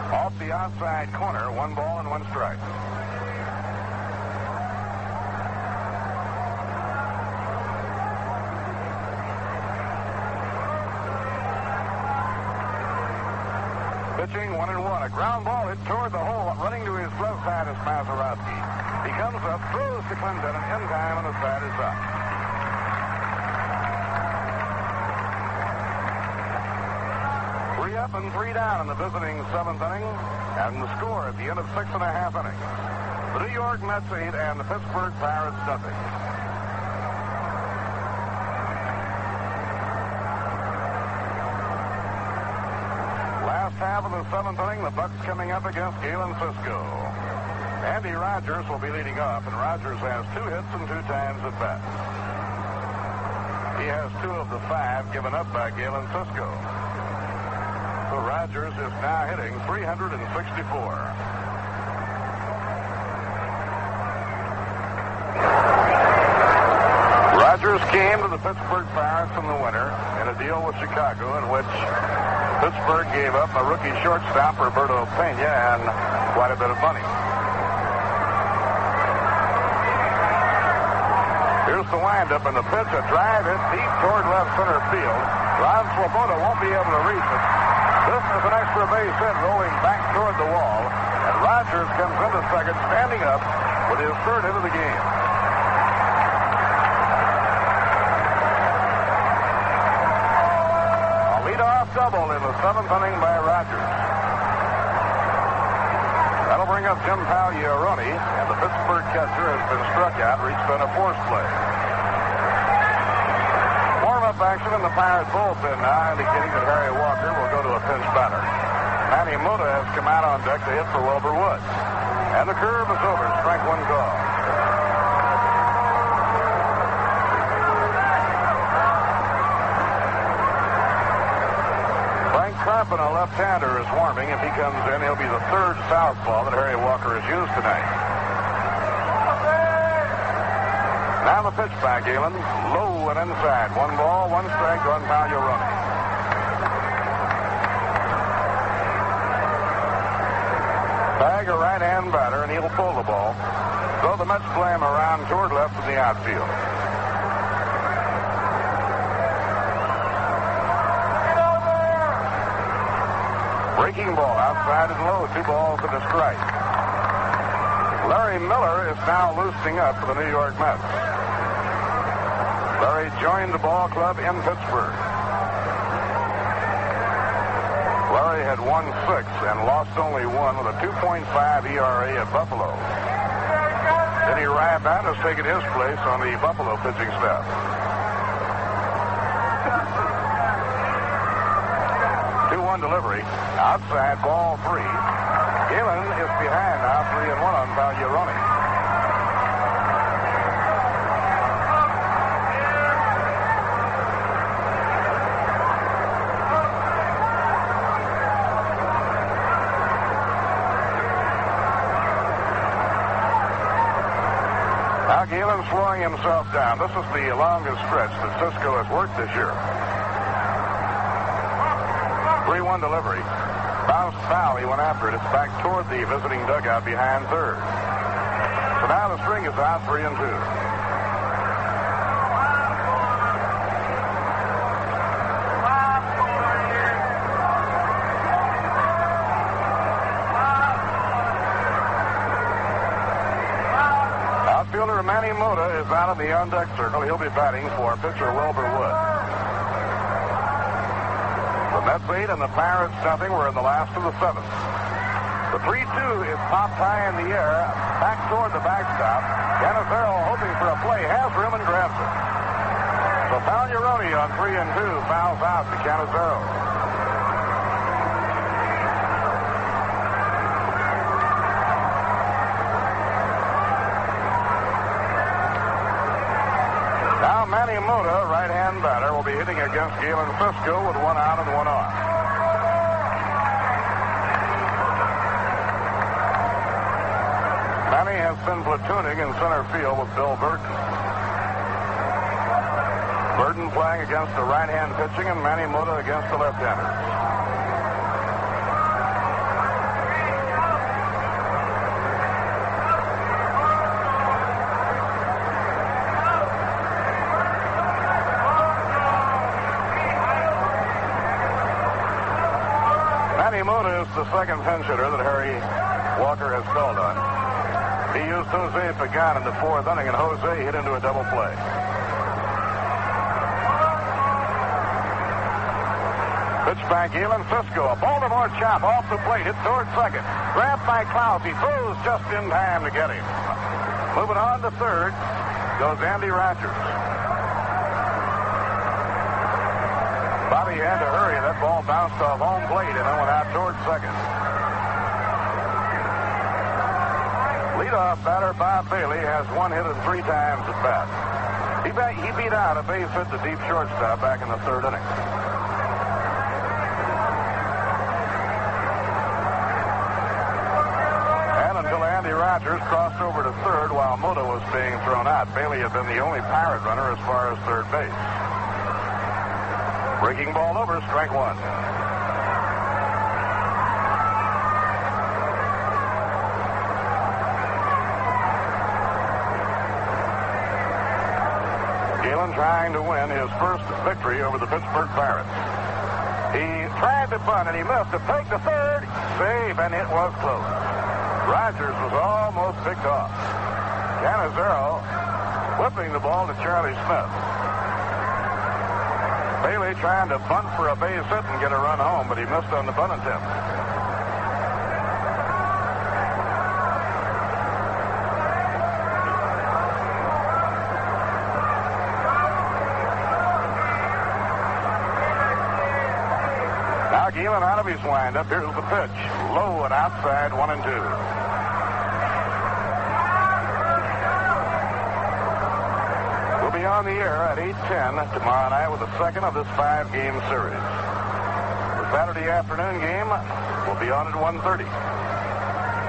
Off the outside corner, 1 ball and 1 strike. Pitching 1-1. A ground ball hit toward the hole. Running to his left side is Mazeroski. He comes up, throws to Clendenin in time, and the side is up. Three up and 3 down in the visiting 7th inning, and the score at the end of 6.5 innings. The New York Mets 8 and the Pittsburgh Pirates nothing. Last half of the 7th inning, the Bucks coming up against Galen Cisco. Andy Rogers will be leading off, and Rogers has 2 hits and 2 times at bat. He has 2 of the 5 given up by Galen Cisco. So Rogers is now hitting .364. Rogers came to the Pittsburgh Pirates in the winter in a deal with Chicago in which Pittsburgh gave up a rookie shortstop, Roberto Pena, and quite a bit of money. Here's the windup and the pitch, a drive hit deep toward left center field. Ron Swoboda won't be able to reach it. This is an extra base hit rolling back toward the wall, and Rogers comes into second, standing up with his 3rd hit of the game. A leadoff double in the 7th inning by Rogers. That'll bring up Jim Pagliarone, and the Pittsburgh catcher has been struck out, reached on a force play. Warm-up action in the Pirates bullpen now, indicating that Harry Walker will go to a pinch batter. Manny Mota has come out on deck to hit for Wilbur Woods. And the curve is over, strike 1 call. Carpin, a left-hander, is warming. If he comes in, he'll be the 3rd southpaw that Harry Walker has used tonight. Now the pitch by Galen. Low and inside. 1 ball, 1 strike on Pagliarone. Bag a right-hand batter, and he'll pull the ball. So the Mets play him around toward left in the outfield. Breaking ball outside and low, 2 balls and a strike. Larry Miller is now loosening up for the New York Mets. Larry joined the ball club in Pittsburgh. Larry had won 6 and lost only 1 with a 2.5 ERA at Buffalo. Denny Rabat has taken his place on the Buffalo pitching staff. Delivery. Outside, ball 3. Galen is behind now, 3-1 on Pagliarone. Now Galen slowing himself down. This is the longest stretch that Cisco has worked this year. 3-1 delivery. Bounced foul. He went after it. It's back toward the visiting dugout behind third. So now the string is out, 3-2. Outfielder Manny Mota is out of the on-deck circle. He'll be batting for pitcher Wilbur Woods. The Mets 8 and the Pirates nothing. We're in the last of the 7th. The 3-2 is popped high in the air, back toward the backstop. Canizero hoping for a play, has room and grabs it. So Pagliarone on 3-2 fouls out to Canizero. Now Manny Mota, right-hand batter, will be hitting against Galen Cisco with 1 out and 1 on. Manny has been platooning in center field with Bill Burton. Burton playing against the right-hand pitching and Manny Mota against the left-handers. Manny Mota is the second pinch hitter that Harry Walker has called on. He used Jose Pagan in the 4th inning, and Jose hit into a double play. Pitch by Galen Cisco. A Baltimore chop off the plate. Hit towards second. Grabbed by Klaus. He throws just in time to get him. Moving on to third goes Andy Rogers. Bobby had to hurry. That ball bounced off home plate and then went out towards second. Leadoff batter Bob Bailey has 1 hit and 3 times at bat. He beat out a base hit to deep shortstop back in the 3rd inning. And until Andy Rogers crossed over to third while Mota was being thrown out, Bailey had been the only Pirate runner as far as third base. Breaking ball over, strike 1. Galen trying to win his first victory over the Pittsburgh Pirates. He tried to bunt and he missed. A take to third, save, and it was close. Rogers was almost picked off. Canizero whipping the ball to Charlie Smith. Bailey trying to bunt for a base hit and get a run home, but he missed on the bunt attempt. Now Galen out of his windup. Here's the pitch. Low and outside, 1-2. Be on the air at 8:10 tomorrow night with the second of this 5-game series. The Saturday afternoon game will be on at 1:30.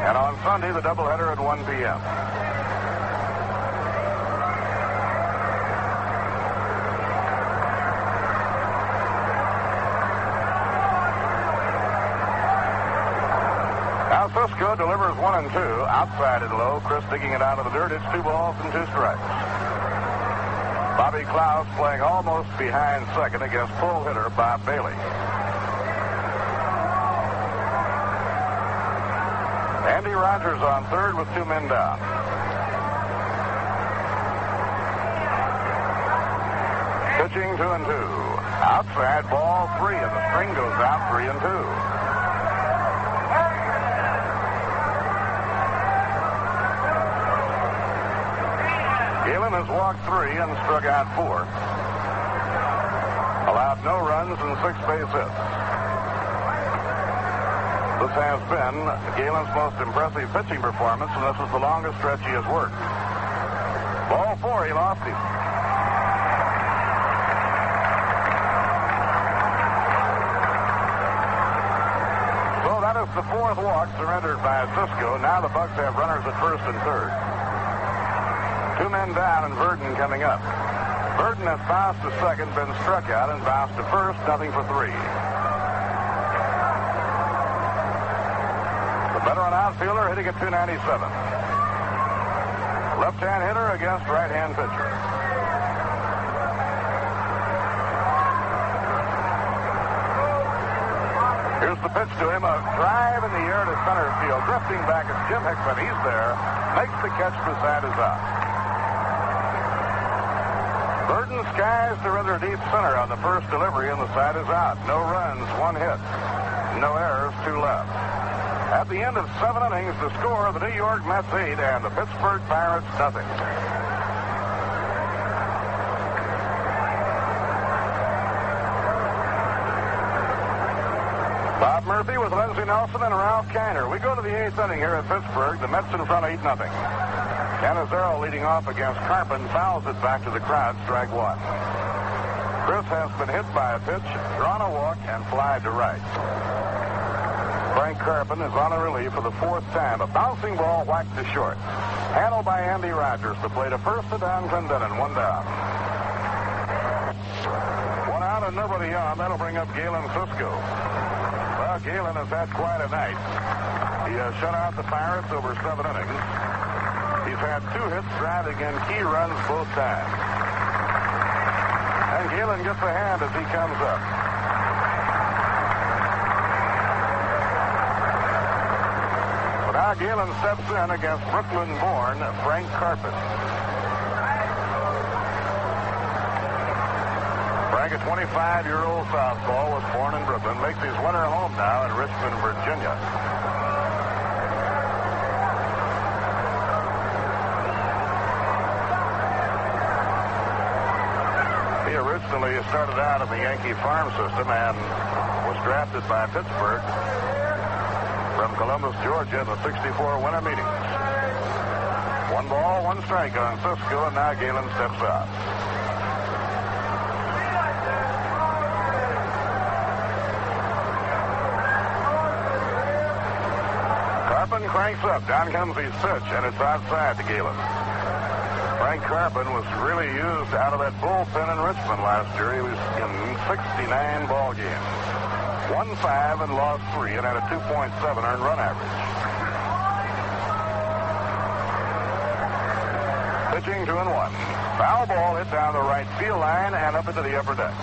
And on Sunday, the doubleheader at 1 p.m. Now Cisco delivers 1-2. Outside and low. Chris digging it out of the dirt. It's 2 balls and 2 strikes. Bobby Klaus playing almost behind second against pull hitter Bob Bailey. Andy Rogers on third with 2 men down. Pitching 2-2. Outside ball 3 and the string goes out 3-2. Galen has walked 3 and struck out 4. Allowed no runs and 6 base hits. This has been Galen's most impressive pitching performance, and this is the longest stretch he has worked. Ball 4, he lost him. So that is the 4th walk surrendered by Cisco. Now the Bucks have runners at first and third. 2 men down and Verdon coming up. Verdon has bounced to second, been struck out, and bounced to first, nothing for 3. The veteran outfielder hitting at 297. Left-hand hitter against right-hand pitcher. Here's the pitch to him, a drive in the air to center field. Drifting back is Jim Hickman. He's there, makes the catch beside his out. Burton skies to rather deep center on the first delivery, and the side is out. No runs, 1 hit. No errors, 2 left. At the end of 7 innings, the score of the New York Mets 8 and the Pittsburgh Pirates nothing. Bob Murphy with Lindsey Nelson and Ralph Kiner. We go to the 8th inning here at Pittsburgh. The Mets in front 8-0. Canizero leading off against Carpin, fouls it back to the crowd, strike one. Chris has been hit by a pitch, drawn a walk, and flied to right. Frank Carpin is on a relief for the fourth time. A bouncing ball whacked to short. Handled by Andy Rogers to play to first to Don Clendenin, one down. One out and nobody on. That'll bring up Galen Cisco. Well, Galen has had quite a night. He has shut out the Pirates over 7 innings. He's had 2 hits, driving in key runs both times. And Galen gets a hand as he comes up. So now Galen steps in against Brooklyn-born Frank Carpin. Frank, a 25-year-old southpaw, was born in Brooklyn, makes his winter home now in Richmond, Virginia. He originally started out in the Yankee farm system and was drafted by Pittsburgh from Columbus, Georgia in the 64 winter meetings. 1 ball, 1 strike on Cisco, and now Galen steps out. Carpin cranks up. Down comes his pitch, and it's outside to Galen. Frank Carpin was really used out of that bullpen in Richmond last year. He was in 69 ball games. Won 5 and lost 3 and had a 2.7 earned run average. Pitching 2-1. Foul ball hit down the right field line and up into the upper deck.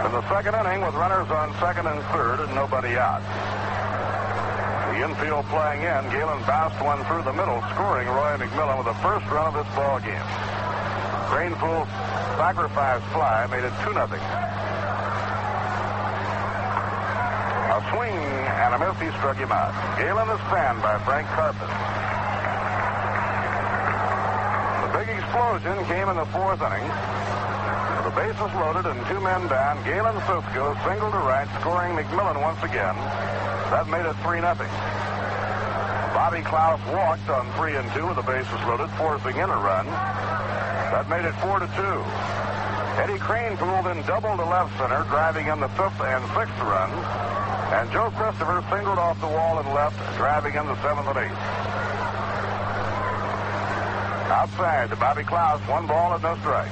In the second inning with runners on second and third and nobody out. The infield playing in, Galen bounced one through the middle, scoring Roy McMillan with the first run of this ball game. Grainful's sacrifice fly made it 2-0. A swing and a miss, he struck him out. Galen is fanned by Frank Carpin. The big explosion came in the 4th inning. The bases loaded and 2 men down. Galen Cisco singled to right, scoring McMillan once again. That made it 3-0. Bobby Klaus walked on 3 and 2 with the bases loaded, forcing in a run. That made it 4-2. Eddie Crane pulled in double to left center, driving in the 5th and 6th runs. And Joe Christopher singled off the wall and left, driving in the 7th and 8th. Outside to Bobby Klaus, 1 ball and no strikes.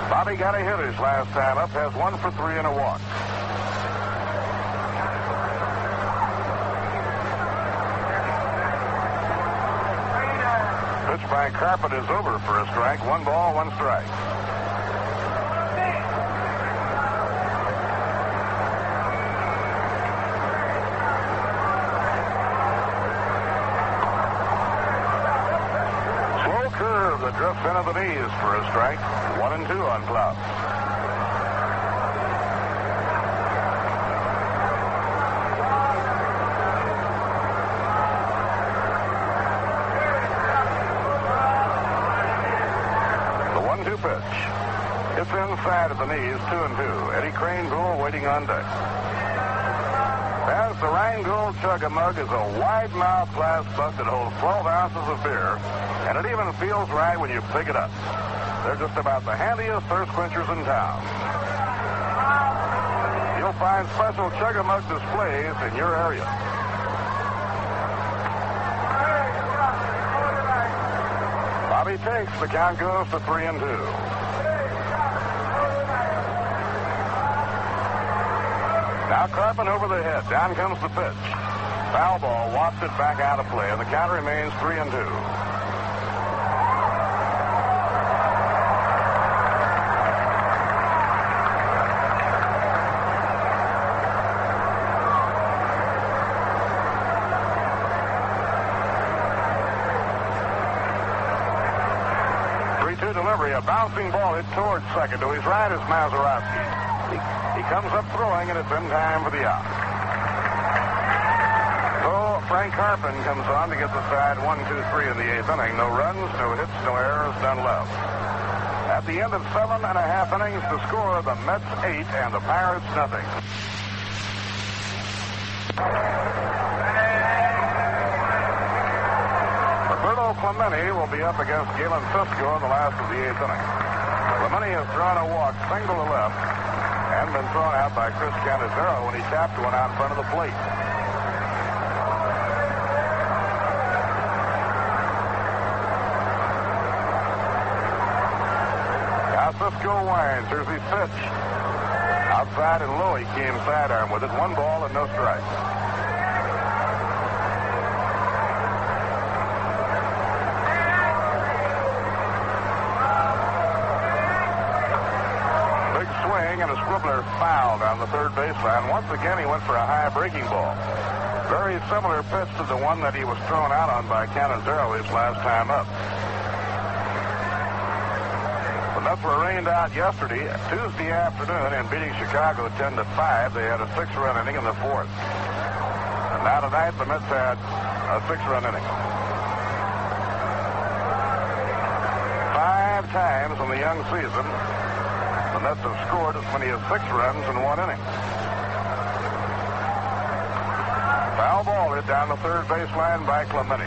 Bobby got a hit his last time up, has 1 for 3 and a walk. Pitch by Carpin is over for a strike. 1 ball, 1 strike. Slow curve that drifts into the knees for a strike. 1 and 2 on Klaus. Pitch. It's inside of the knees, 2 and 2. Eddie Crane Gould waiting on deck. As the Rheingold Chug-a-Mug is a wide-mouthed glass buck that holds 12 ounces of beer, and it even feels right when you pick it up. They're just about the handiest thirst quenchers in town. You'll find special Chug-a-Mug displays in your area. Bobby takes. The count goes to 3 and 2. Now Carpin over the head. Down comes the pitch. Foul ball wafted back out of play, and the count remains 3 and 2. Delivery, a bouncing ball hit towards second. To his right is Mazeroski. He comes up throwing, and it's in time for the out. So Frank Carpin comes on to get the side 1-2-3 in the 8th inning. No runs, no hits, no errors, none left. At the end of 7.5 innings, the score, the Mets 8 and the Pirates nothing. Roberto Clemente will be up against Galen Cisco in the last of the 8th inning. Clemente has drawn a walk single to left and been thrown out by Chris Canizero when he tapped one out in front of the plate. Now Cisco winds. Here's his pitch. Outside and low, he came sidearm with it. 1 ball and no strikes. Big swing and a squibbler foul down the third baseline. Once again, he went for a high breaking ball. Very similar pitch to the one that he was thrown out on by Canizero his last time up. The Mets were rained out yesterday, Tuesday afternoon, in beating Chicago 10-5. They had a 6-run inning in the 4th. And now tonight, the Mets had a 6-run inning. 5 times in the young season, the Mets have scored as many as 6 runs in 1 inning. Foul ball hit down the third baseline by Clemente.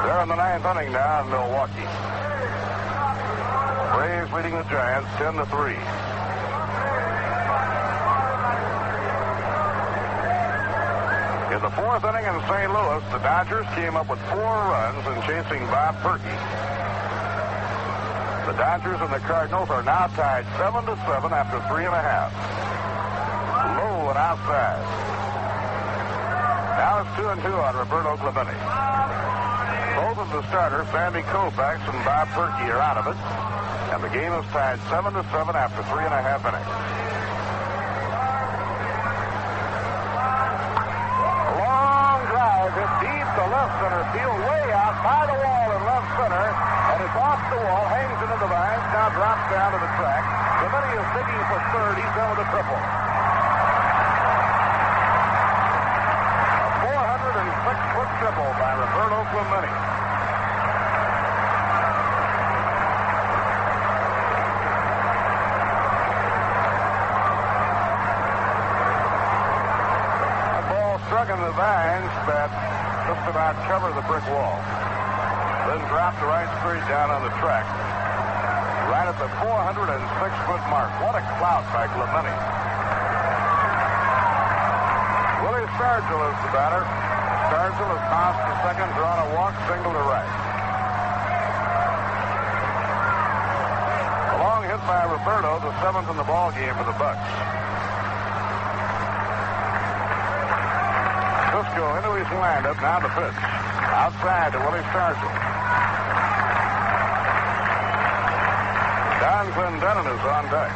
They're in the 9th inning now in Milwaukee. Braves leading the Giants 10-3. In the 4th inning in St. Louis, the Dodgers came up with 4 runs in chasing Bob Perky. The Dodgers and the Cardinals are now tied 7-7 after 3.5. Low and outside. Now it's 2-2 on Roberto Clemente. Both of the starters, Sandy Koufax and Bob Perky, are out of it, and the game is tied 7-7 after 3.5 innings. Hit deep to left center field, way out by the wall in left center, and it's off the wall, hangs into the vines, now drops down to the track. Clemente is digging for third. He's done with a triple. A 406-foot triple by Roberto Clemente. Struck in the vines that just about cover the brick wall. Then dropped right straight down on the track. Right at the 406-foot mark. What a clout by Clemente. Willie Stargell is the batter. Stargell has passed to second, drawn a walk, single to right. A long hit by Roberto, the 7th in the ball game for the Bucks. Cisco into his windup, now the pitch. Outside to Willie Stargell. Don Clendenin is on deck.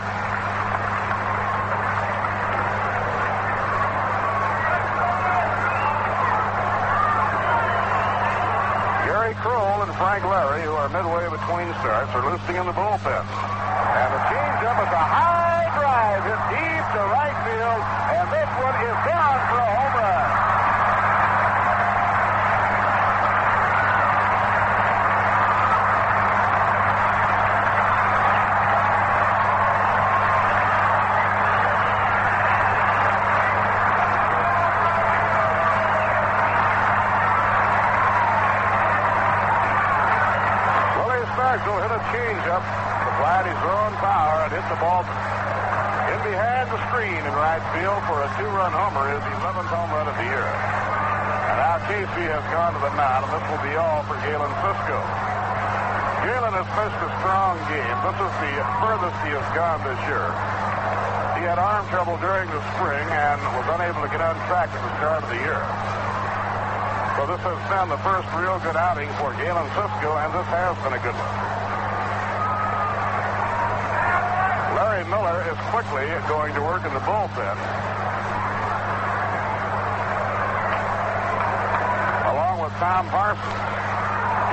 Gary Kroll and Frank Larry, who are midway between starts, are loosening in the bullpen. And the changeup is a high drive hit deep to right field, and this one is down for a home run. Stargell hit a changeup, applied his own power, and hit the ball in behind the screen in right field for a 2-run homer, his 11th home run of the year. And now Casey has gone to the mound, and this will be all for Galen Cisco. Galen has pitched a strong game. This is the furthest he has gone this year. He had arm trouble during the spring and was unable to get on track at the start of the year. So this has been the first real good outing for Galen Cisco, and this has been a good one. Larry Miller is quickly going to work in the bullpen, along with Tom Parsons.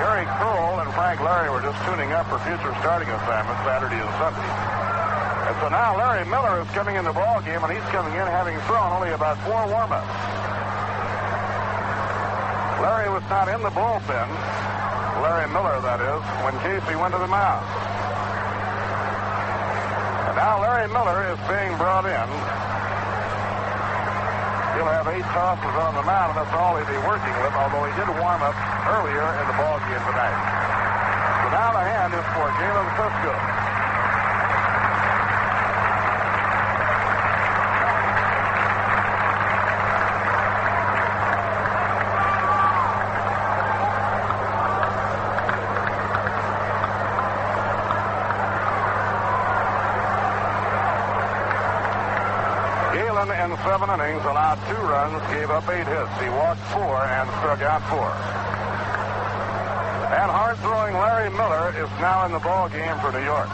Gary Kroll and Frank Larry were just tuning up for future starting assignments Saturday and Sunday. And so now Larry Miller is coming in the ball game, and he's coming in having thrown only about 4 warm-ups. Larry was not in the bullpen Larry Miller, that is, when Casey went to the mound. And now Larry Miller is being brought in. He'll have 8 tosses on the mound, and that's all he'll be working with, although he did warm up earlier in the ball game tonight. So now the hand is for Galen Cisco. In 7 innings, allowed 2 runs, gave up 8 hits. He walked 4 and struck out 4. And hard-throwing Larry Miller is now in the ball game for New York.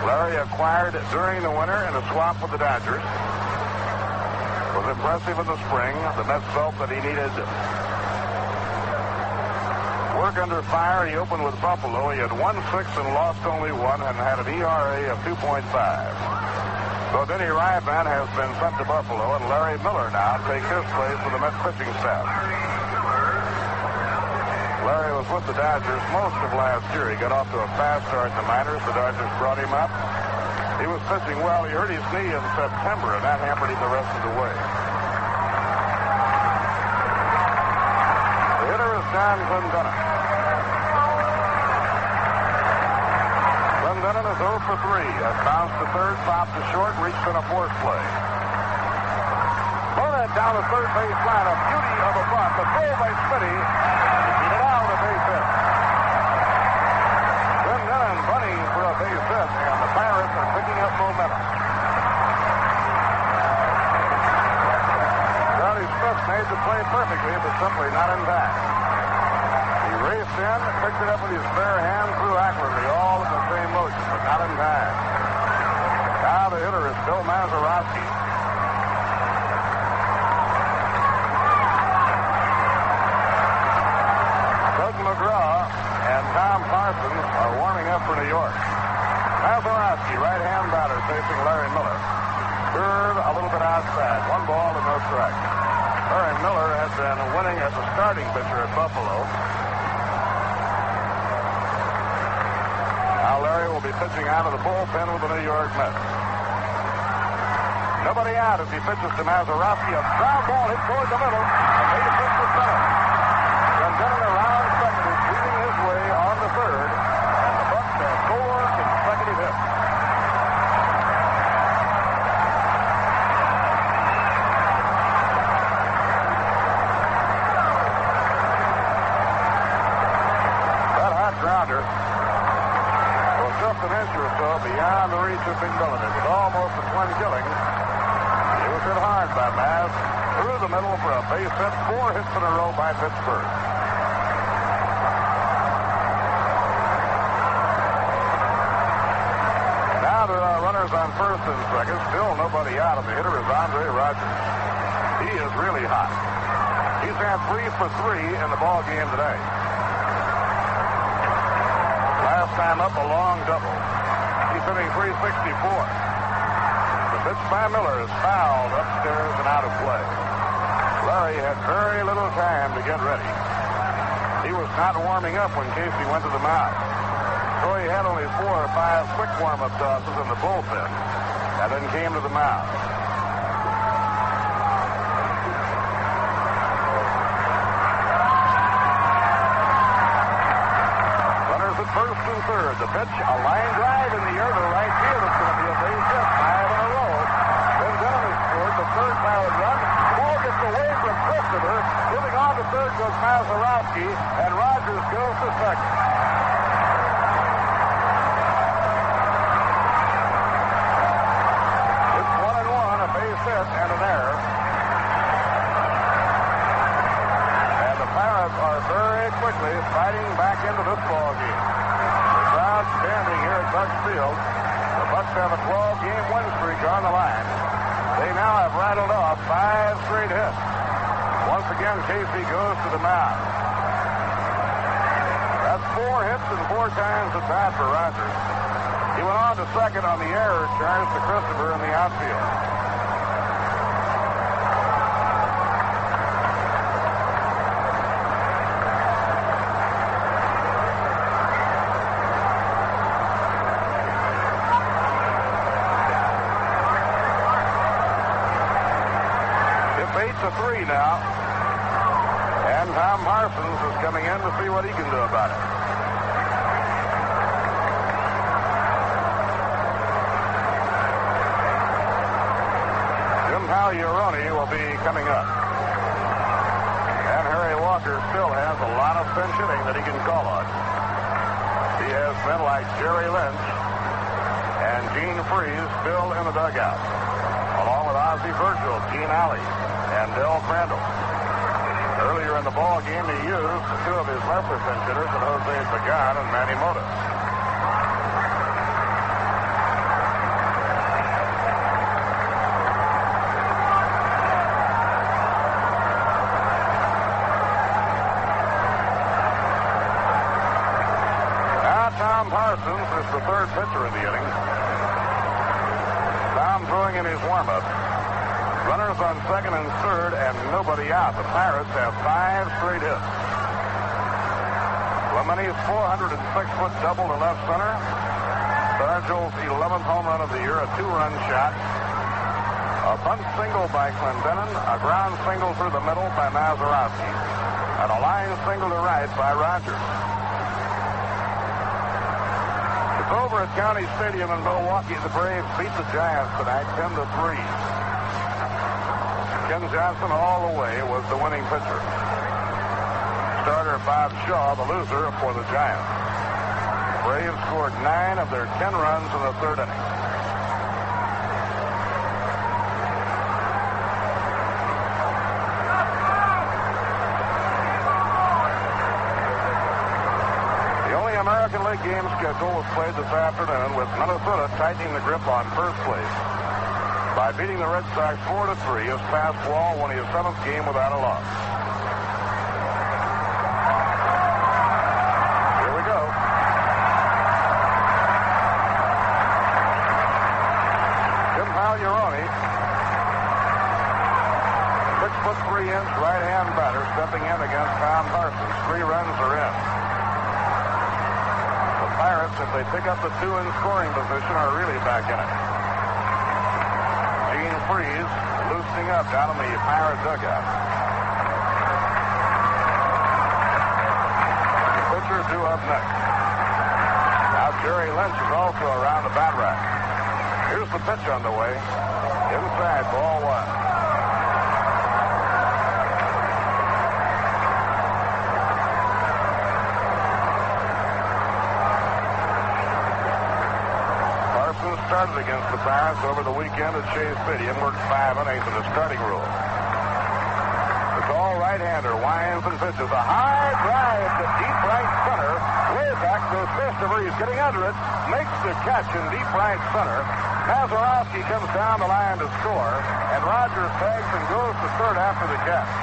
Larry acquired during the winter in a swap with the Dodgers. Was impressive in the spring. The Mets felt that he needed work under fire. He opened with Buffalo. He had won 6 and lost only 1 and had an ERA of 2.5. So Denny Ryban has been sent to Buffalo, and Larry Miller now takes his place with the Mets pitching staff. Larry was with the Dodgers most of last year. He got off to a fast start in the minors. The Dodgers brought him up. He was pitching well. He hurt his knee in September, and that hampered him the rest of the way. The hitter is John Clendenin. Clendenin is 0 for 3. Has bounced to third, popped to short, reached in a fourth play. Burnett down the third base line. A beauty of a bunt. The throw by Smitty. He got out a base hit. Clendenin bunting for a base hit, and the Pirates are picking up momentum. Johnny Smith made the play perfectly, but simply not in time. He raced in, picked it up with his bare hand, threw accurately, all in the same motion, but not in time. Now the hitter is Bill Mazeroski. Doug McGraw and Tom Parsons are warming up for New York. Mazeroski, right-hand batter, facing Larry Miller. Curve a little bit outside. 1 ball and no strike. Larry Miller has been winning as a starting pitcher at Buffalo. Now Larry will be pitching out of the bullpen with the New York Mets. Nobody out as he pitches to Mazeroski. A ground ball hit toward the middle. A base hit to center. Clendenin around second is leading his way on the third. And the Bucs have 4 consecutive hits. That hot grounder was just an inch or so beyond the reach of McMillan. It was almost a twin killing. It was hit hard by Maz. Through the middle for a base hit. 4 hits in a row by Pittsburgh. Now there are runners on first and second. Still nobody out. And the hitter is Andre Rogers. He is really hot. He's had 3 for 3 in the ball game today. Last time up, a long double. He's hitting 364. The pitch by Miller is fouled upstairs and out of play. Larry had very little time to get ready. He was not warming up when Casey went to the mound. So he had only 4 or 5 quick warm-up tosses in the bullpen, and then came to the mound. Runners at first and third. The pitch, a line drive in the air to right field. It's going to be a base hit. 5 in a row. Then Denham has scored the third powered run. Ball gets away from Christopher. Moving on to third goes Mazeroski, and Rogers goes to second. It's 1-1, a base hit and an error. And the Pirates are very quickly fighting back into this ball game. The crowd standing here at Bucs Field. The Bucs have a 12-game win streak on the line. They now have rattled off 5 straight hits. Once again, Casey goes to the mound. That's 4 hits and 4 times at bat for Rogers. He went on to second on the error charge to Christopher in the outfield. about it. Jim Pagliarone will be coming up. And Harry Walker still has a lot of pinch hitting that he can call on. He has men like Jerry Lynch and Gene Freeze still in the dugout, along with Ozzie Virgil, Gene Alley, and Del Crandall. Earlier in the ball game, he used two of his lesser pinch hitters, Jose Pagan and Manny Mota. Tom Parsons is the third pitcher in the inning. Tom throwing in his warm-up. Runners on second and third and nobody out. The Pirates have 5 straight hits. Clemente's 406-foot double to left center. Stargell's 11th home run of the year, a 2-run shot. A bunt single by Clendenin, a ground single through the middle by Mazeroski, and a line single to right by Rogers. Over at County Stadium in Milwaukee, the Braves beat the Giants tonight 10-3. Ken Johnson all the way was the winning pitcher. Starter Bob Shaw, the loser for the Giants. Braves scored 9 of their 10 runs in the third inning. American League game schedule was played this afternoon with Minnesota tightening the grip on first place by beating the Red Sox 4-3 as Pasquale won his 7th game without a loss. Here we go. Jim Pagliarone, 6'3" right-hand batter, stepping in against Tom Parsons. 3 runs are in. Pirates, if they pick up the 2 in scoring position, are really back in it. Gene Freeze loosening up down in the Pirate dugout. The pitchers due up next. Now Jerry Lynch is also around the bat rack. Here's the pitch on the way. Inside, ball 1. Started against the Pirates over the weekend at Shea Stadium, worked 5 innings in the starting role. The tall right-hander winds and pitches a high drive to deep right center. Way back goes Christopher. He's getting under it, makes the catch in deep right center. Mazeroski comes down the line to score, and Rogers tags and goes to third after the catch.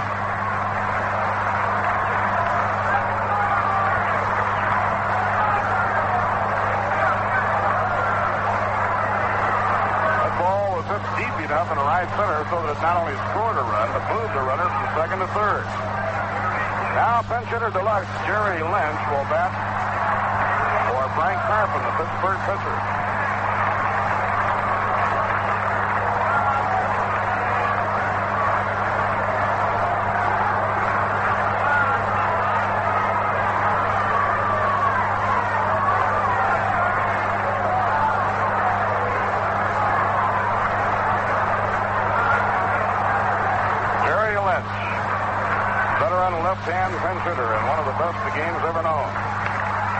Deep enough in the right center so that it not only scored a run, but moved the runners from second to third. Now pinch hitter deluxe Jerry Lynch will bat for Frank Carpin, the Pittsburgh pitcher. Left-hand pinch hitter and one of the best the game's ever known.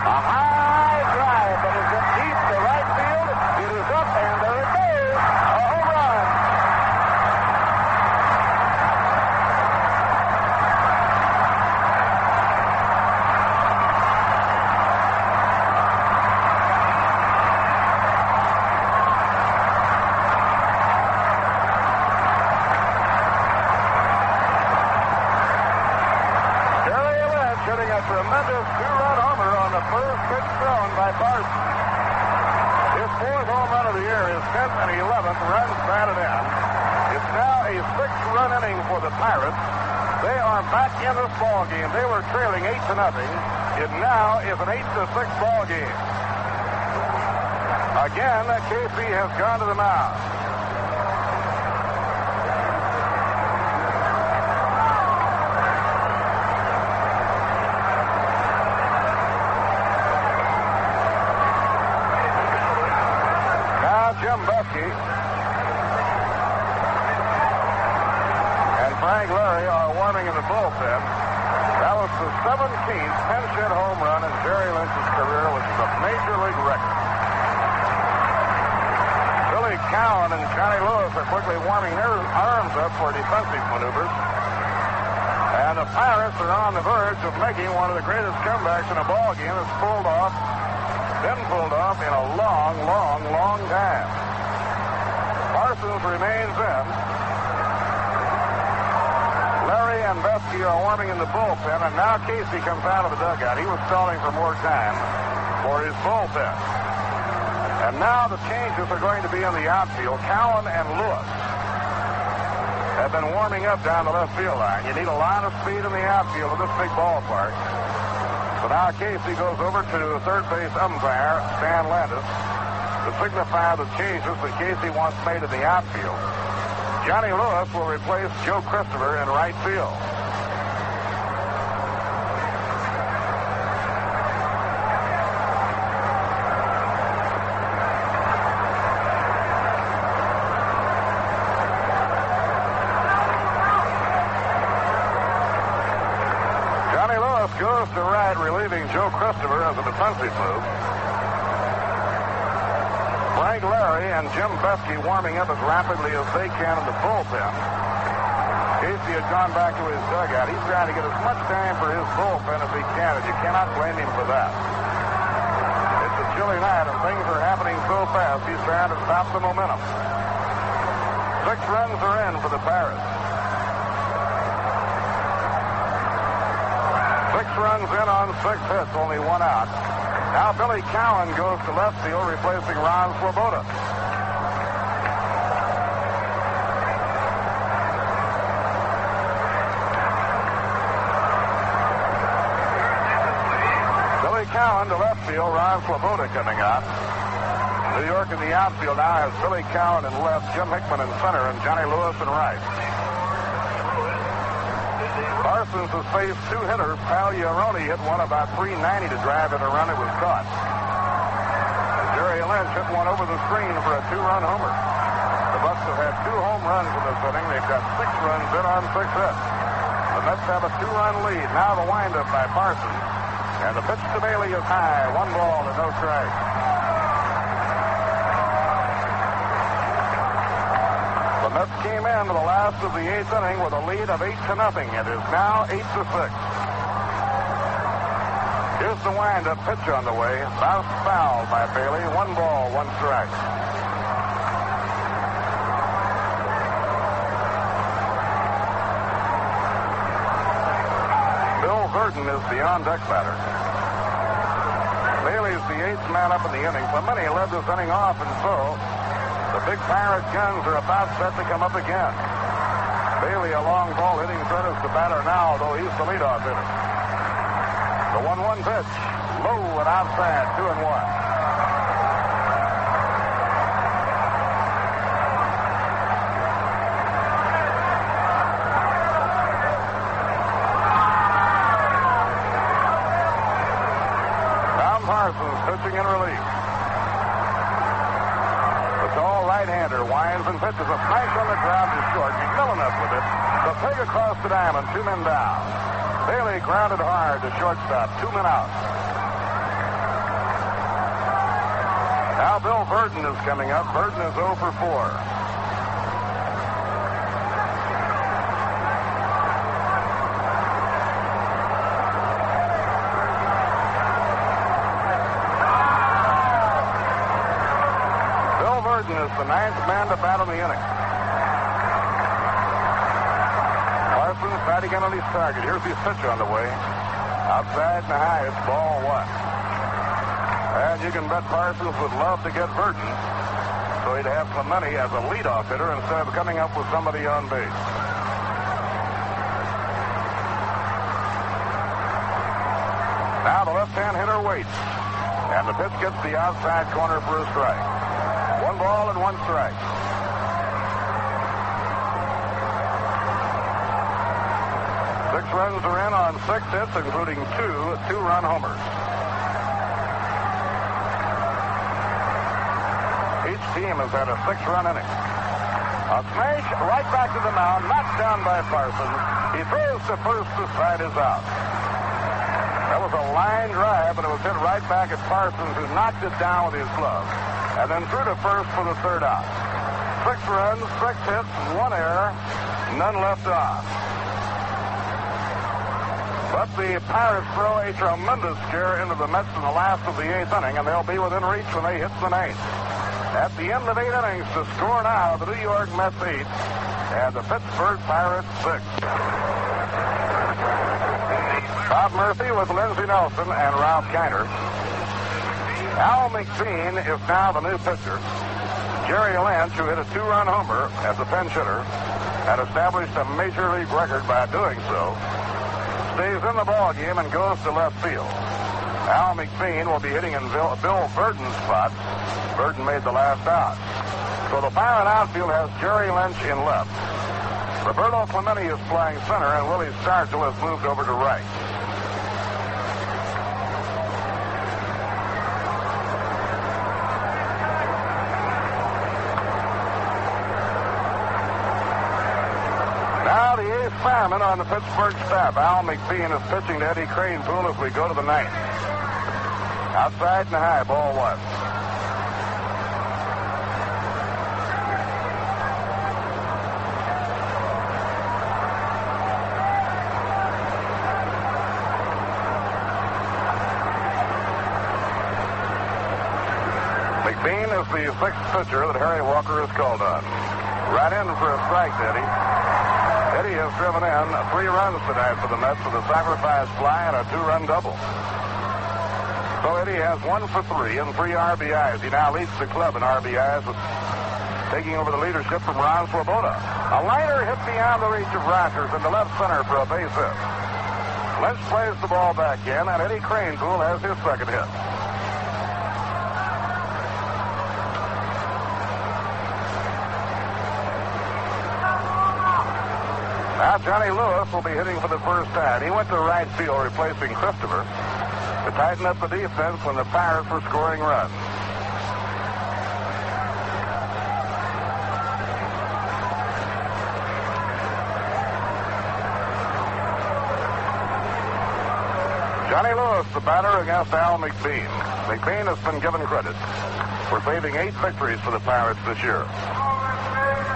A high drive that is in deep to right field. It is up and there it goes. A home run. Tremendous 2-run homer on the first pitch thrown by Parsons. His 4th home run of the year, his 10th and 11th runs batted in. It's now a 6-run inning for the Pirates. They are back in this ball game. They were trailing 8-0. It now is an 8-6 ball game. Again, Casey has gone to the mound. Cowan and Johnny Lewis are quickly warming their arms up for defensive maneuvers. And the Pirates are on the verge of making one of the greatest comebacks in a ball game. It's been pulled off in a long time. Parsons remains in. Larry and Vesky are warming in the bullpen, and now Casey comes out of the dugout. He was stalling for more time for his bullpen. And now the changes are going to be in the outfield. Cowan and Lewis have been warming up down the left field line. You need a lot of speed in the outfield of this big ballpark. So now Casey goes over to third base umpire Stan Landis to signify the changes that Casey wants made in the outfield. Johnny Lewis will replace Joe Christopher in right field. Johnny Lewis goes to right, relieving Joe Christopher as a defensive move. Frank Larry and Jim Vesky warming up as rapidly as they can in the bullpen. Casey had gone back to his dugout. He's trying to get as much time for his bullpen as he can, and you cannot blame him for that. It's a chilly night, and things are happening so fast, he's trying to stop the momentum. 6 runs are in for the Pirates. 6 runs in on 6 hits, only 1 out. Now Billy Cowan goes to left field, replacing Ron Swoboda. Billy Cowan to left field, Ron Swoboda coming out. New York in the outfield now has Billy Cowan in left, Jim Hickman in center, and Johnny Lewis in right. Parsons has faced 2 hitters. Pagliarone hit one about 390 to drive in a run. It was caught. And Jerry Lynch hit one over the screen for a 2-run homer. The Bucs have had 2 home runs in this inning. They've got 6 runs in on 6 hits. The Mets have a 2-run lead. Now the windup by Parsons. And the pitch to Bailey is high. 1 ball and no strike. The Mets came into the last of the 8th inning with a lead of 8-0. It is now 8-6. Here's the wind-up pitch on the way. Bounced foul by Bailey. 1 ball, 1 strike. Bill Verdon is the on-deck batter. Bailey's the 8th man up in the inning. Clemente led this inning off, and so the big Pirate guns are about set to come up again. Bailey, a long ball hitting threat, is the batter now, though he's the leadoff hitter. The 1-1 pitch, low and outside, 2-1. Tom Parsons pitching in relief. Right-hander winds and pitches a smash on the ground to short. McMillan with it. The pig across the diamond, 2 men down. Bailey grounded hard to shortstop, 2 men out. Now Bill Verdon is coming up. Verdon is 0 for 4. Is the 9th man to bat in the inning. Parsons batting in on his target. Here's his pitch on the way. Outside and high, it's ball 1. And you can bet Parsons would love to get Verdon, so he'd have Clemente as a leadoff hitter instead of coming up with somebody on base. Now the left-hand hitter waits, and the pitch gets the outside corner for a strike. 1 ball and 1 strike. Six runs are in on 6 hits, including 2 2-run homers. Each team has had a 6-run inning. A smash right back to the mound, knocked down by Parsons. He throws to first, the side is out. That was a line drive, but it was hit right back at Parsons, who knocked it down with his glove. And then threw to first for the 3rd out. 6 runs, 6 hits, 1 error, none left on. But the Pirates throw a tremendous scare into the Mets in the last of the 8th inning, and they'll be within reach when they hit the 9th. At the end of 8 innings, to score now, the New York Mets 8 and the Pittsburgh Pirates 6. Bob Murphy with Lindsey Nelson and Ralph Kiner. Al McBean is now the new pitcher. Jerry Lynch, who hit a 2-run homer as a pinch hitter, had established a major league record by doing so, stays in the ball game and goes to left field. Al McBean will be hitting in Bill Burton's spot. Burton made the last out. So the Pirate outfield has Jerry Lynch in left. Roberto Clemente is playing center, and Willie Stargell has moved over to right. Now the ace fireman on the Pittsburgh staff, Al McBean, is pitching to Eddie Cranepool as we go to the 9th. Outside and high, ball 1. McBean is the 6th pitcher that Harry Walker has called on. Right in for a strike, Eddie. Eddie has driven in 3 runs tonight for the Mets with a sacrifice fly and a 2-run double. So Eddie has 1 for 3 and 3 RBIs. He now leads the club in RBIs, with taking over the leadership from Ron Swoboda. A liner hit beyond the reach of Rogers into left center for a base hit. Lynch plays the ball back in, and Eddie Cranepool has his 2nd hit. Now Johnny Lewis will be hitting for the first time. He went to right field replacing Christopher to tighten up the defense when the Pirates were scoring runs. Johnny Lewis, the batter against Al McBean. McBean has been given credit for saving 8 victories for the Pirates this year.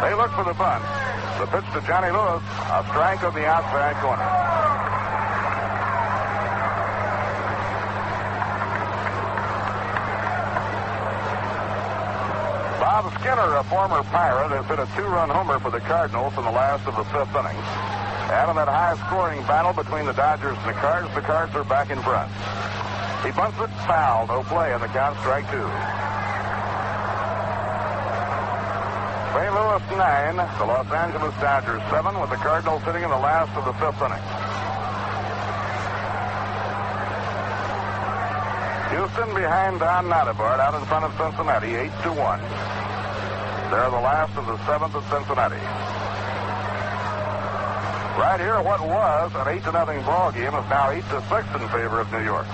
They look for the bunt. The pitch to Johnny Lewis, a strike on the outside corner. Bob Skinner, a former Pirate, has hit a 2-run homer for the Cardinals in the last of the 5th inning. And in that high-scoring battle between the Dodgers and the Cards are back in front. He bunts it foul, no play, and the count, strike 2. St. Louis 9, the Los Angeles Dodgers 7, with the Cardinals sitting in the last of the 5th inning. Houston behind Don Nottebart out in front of Cincinnati, 8-1. They're the last of the 7th at Cincinnati. Right here, what was an 8-0 ball game is now 8-6 in favor of New York.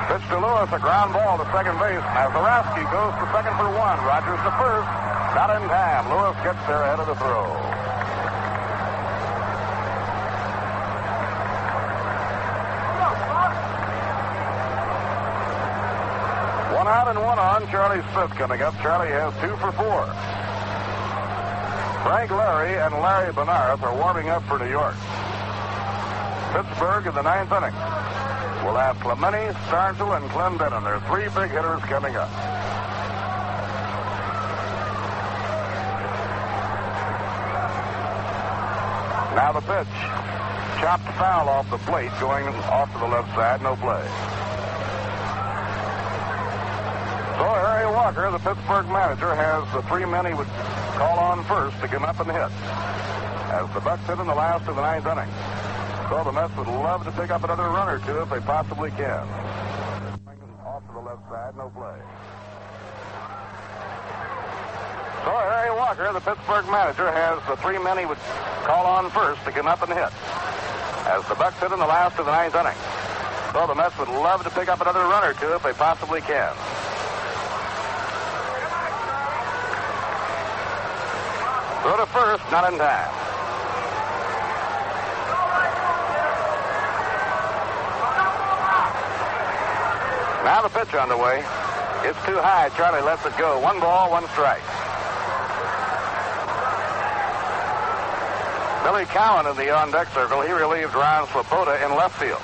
Pitch to Lewis, a ground ball to second base. Mazeroski goes to second for 1. Rogers to first. Not in time. Lewis gets there ahead of the throw. One out and 1 on. Charlie Smith coming up. Charlie has 2 for 4. Frank Larry and Larry Benarth are warming up for New York. Pittsburgh in the 9th inning. We'll have Clemente, Stargell, and Clendenin. There are 3 big hitters coming up. Now the pitch. Chopped foul off the plate, going off to the left side, no play. So Harry Walker, the Pittsburgh manager, has the 3 men he would call on first to come up and hit, as the Bucks hit in the last of the 9th inning. So the Mets would love to pick up another run or 2 if they possibly can. Off to the left side, no play. So Harry Walker, the Pittsburgh manager, has the 3 men he would call on first to come up and hit, as the Bucks hit in the last of the 9th inning. So the Mets would love to pick up another run or 2 if they possibly can. Throw to first, not in time. Now the pitch on the way. It's too high. Charlie lets it go. 1 ball, 1 strike. Billy Cowan in the on-deck circle. He relieved Ron Sloboda in left field.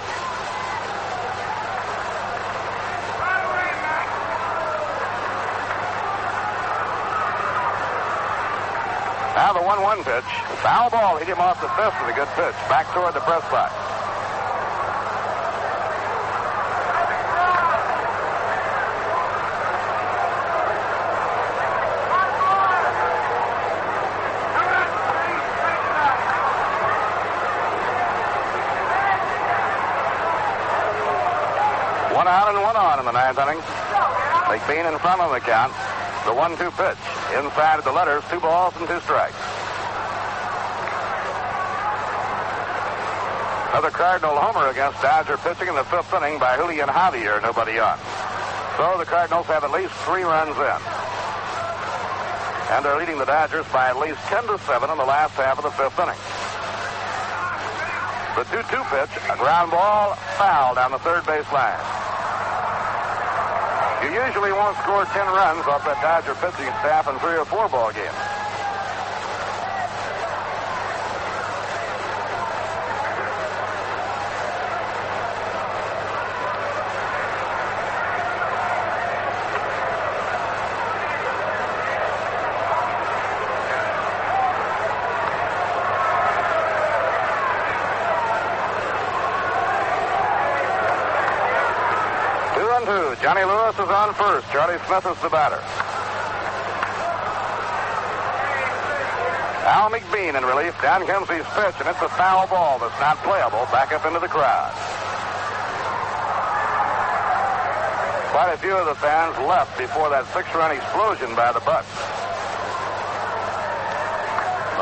Now the 1-1 pitch. Foul ball. Hit him off the fist with a good pitch. Back toward the press box. One out and 1 on in the 9th inning. McBean in front on the count. The 1-2 pitch. Inside of the letters, 2 balls and 2 strikes. Another Cardinal homer against Dodger pitching in the 5th inning by Julian Javier. Nobody on. So the Cardinals have at least 3 runs in. And they're leading the Dodgers by at least 10-7 in the last half of the 5th inning. The 2-2 pitch, a ground ball, foul down the third base line. You usually won't score 10 runs off that Dodger pitching staff in 3 or 4 ball games. Johnny Lewis is on first. Charlie Smith is the batter. Al McBean in relief. Down comes his pitch, and it's a foul ball that's not playable. Back up into the crowd. Quite a few of the fans left before that 6-run explosion by the Bucks.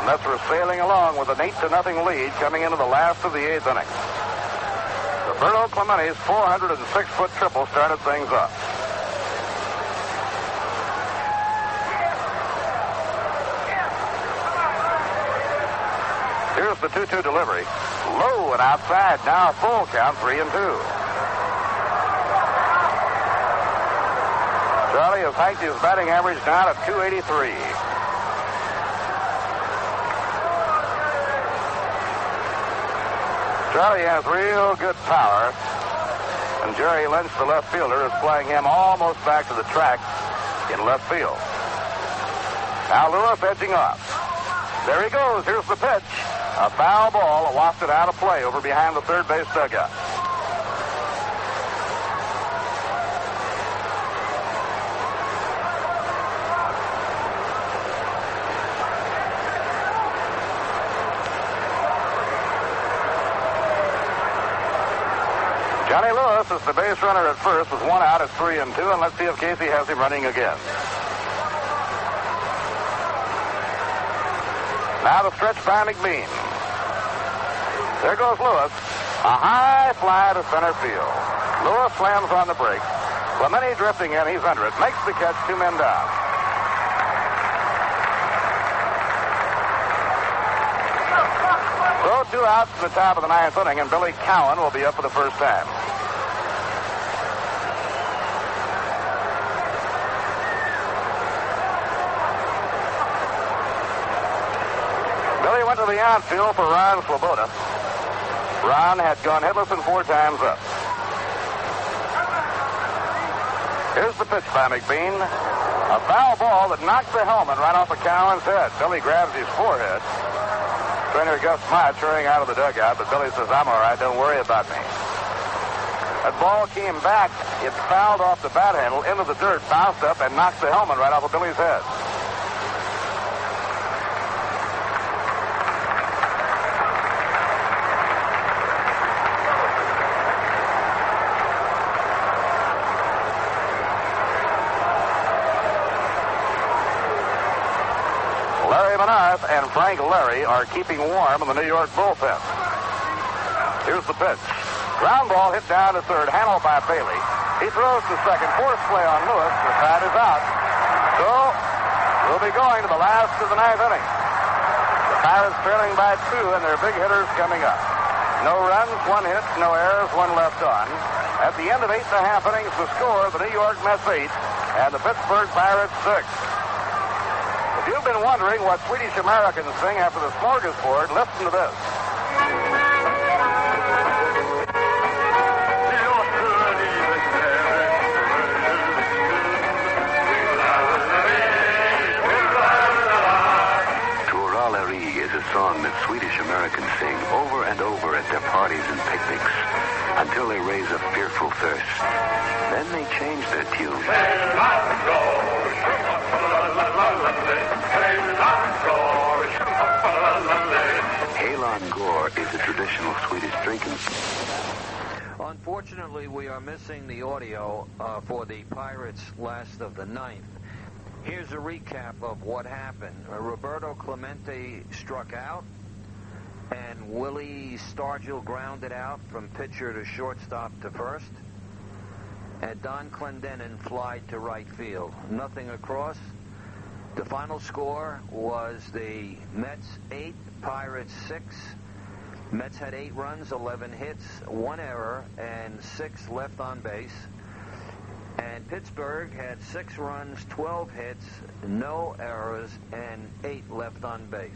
The Mets were sailing along with an 8-0 lead coming into the last of the 8th inning. Roberto Clemente's 406-foot triple started things up. Here's the 2-2 delivery. Low and outside. Now a full count, 3-2. Charlie has hiked his batting average down to .283. Charlie has real good power, and Jerry Lynch, the left fielder, is playing him almost back to the track in left field. Now Lewis edging off. There he goes. Here's the pitch. A foul ball wafted out of play over behind the third base dugout. Johnny Lewis is the base runner at first with 1 out at 3-2, and let's see if Casey has him running again. Now the stretch by McBean. There goes Lewis. A high fly to center field. Lewis slams on the brakes. Clemente drifting in. He's under it. Makes the catch. 2 men down. So 2 outs in the top of the 9th inning, and Billy Cowan will be up for the first time. Billy went to the outfield for Ron Sloboda. Ron had gone hitless and 4 times up. Here's the pitch by McBean. A foul ball that knocked the helmet right off of Cowan's head. Billy grabs his forehead. Trainer Gus Mott hurrying out of the dugout, but Billy says, "I'm all right, don't worry about me." That ball came back. It fouled off the bat handle into the dirt, bounced up, and knocked the helmet right off of Billy's head. And Frank Larry are keeping warm in the New York bullpen. Here's the pitch. Ground ball hit down to third, handled by Bailey. He throws to second. Force play on Lewis. The side is out. So we'll be going to the last of the 9th inning. The Pirates trailing by 2, and their big hitters coming up. No runs, 1 hit, no errors, 1 left on. At the end of 8.5 innings, the score, the New York Mets 8 and the Pittsburgh Pirates 6. If you've been wondering what Swedish Americans sing after the smorgasbord, listen to this. A song that Swedish Americans sing over and over at their parties and picnics until they raise a fearful thirst. Then they change their tune. Halon Gore is a traditional Swedish drinking. Unfortunately, we are missing the audio for the Pirates' last of the ninth. Here's a recap of what happened. Roberto Clemente struck out, and Willie Stargell grounded out from pitcher to shortstop to first, and Don Clendenin flied to right field. Nothing across. The final score was the Mets 8, Pirates 6. Mets had 8 runs, 11 hits, 1 error, and 6 left on base. And Pittsburgh had 6 runs, 12 hits, no errors, and 8 left on base.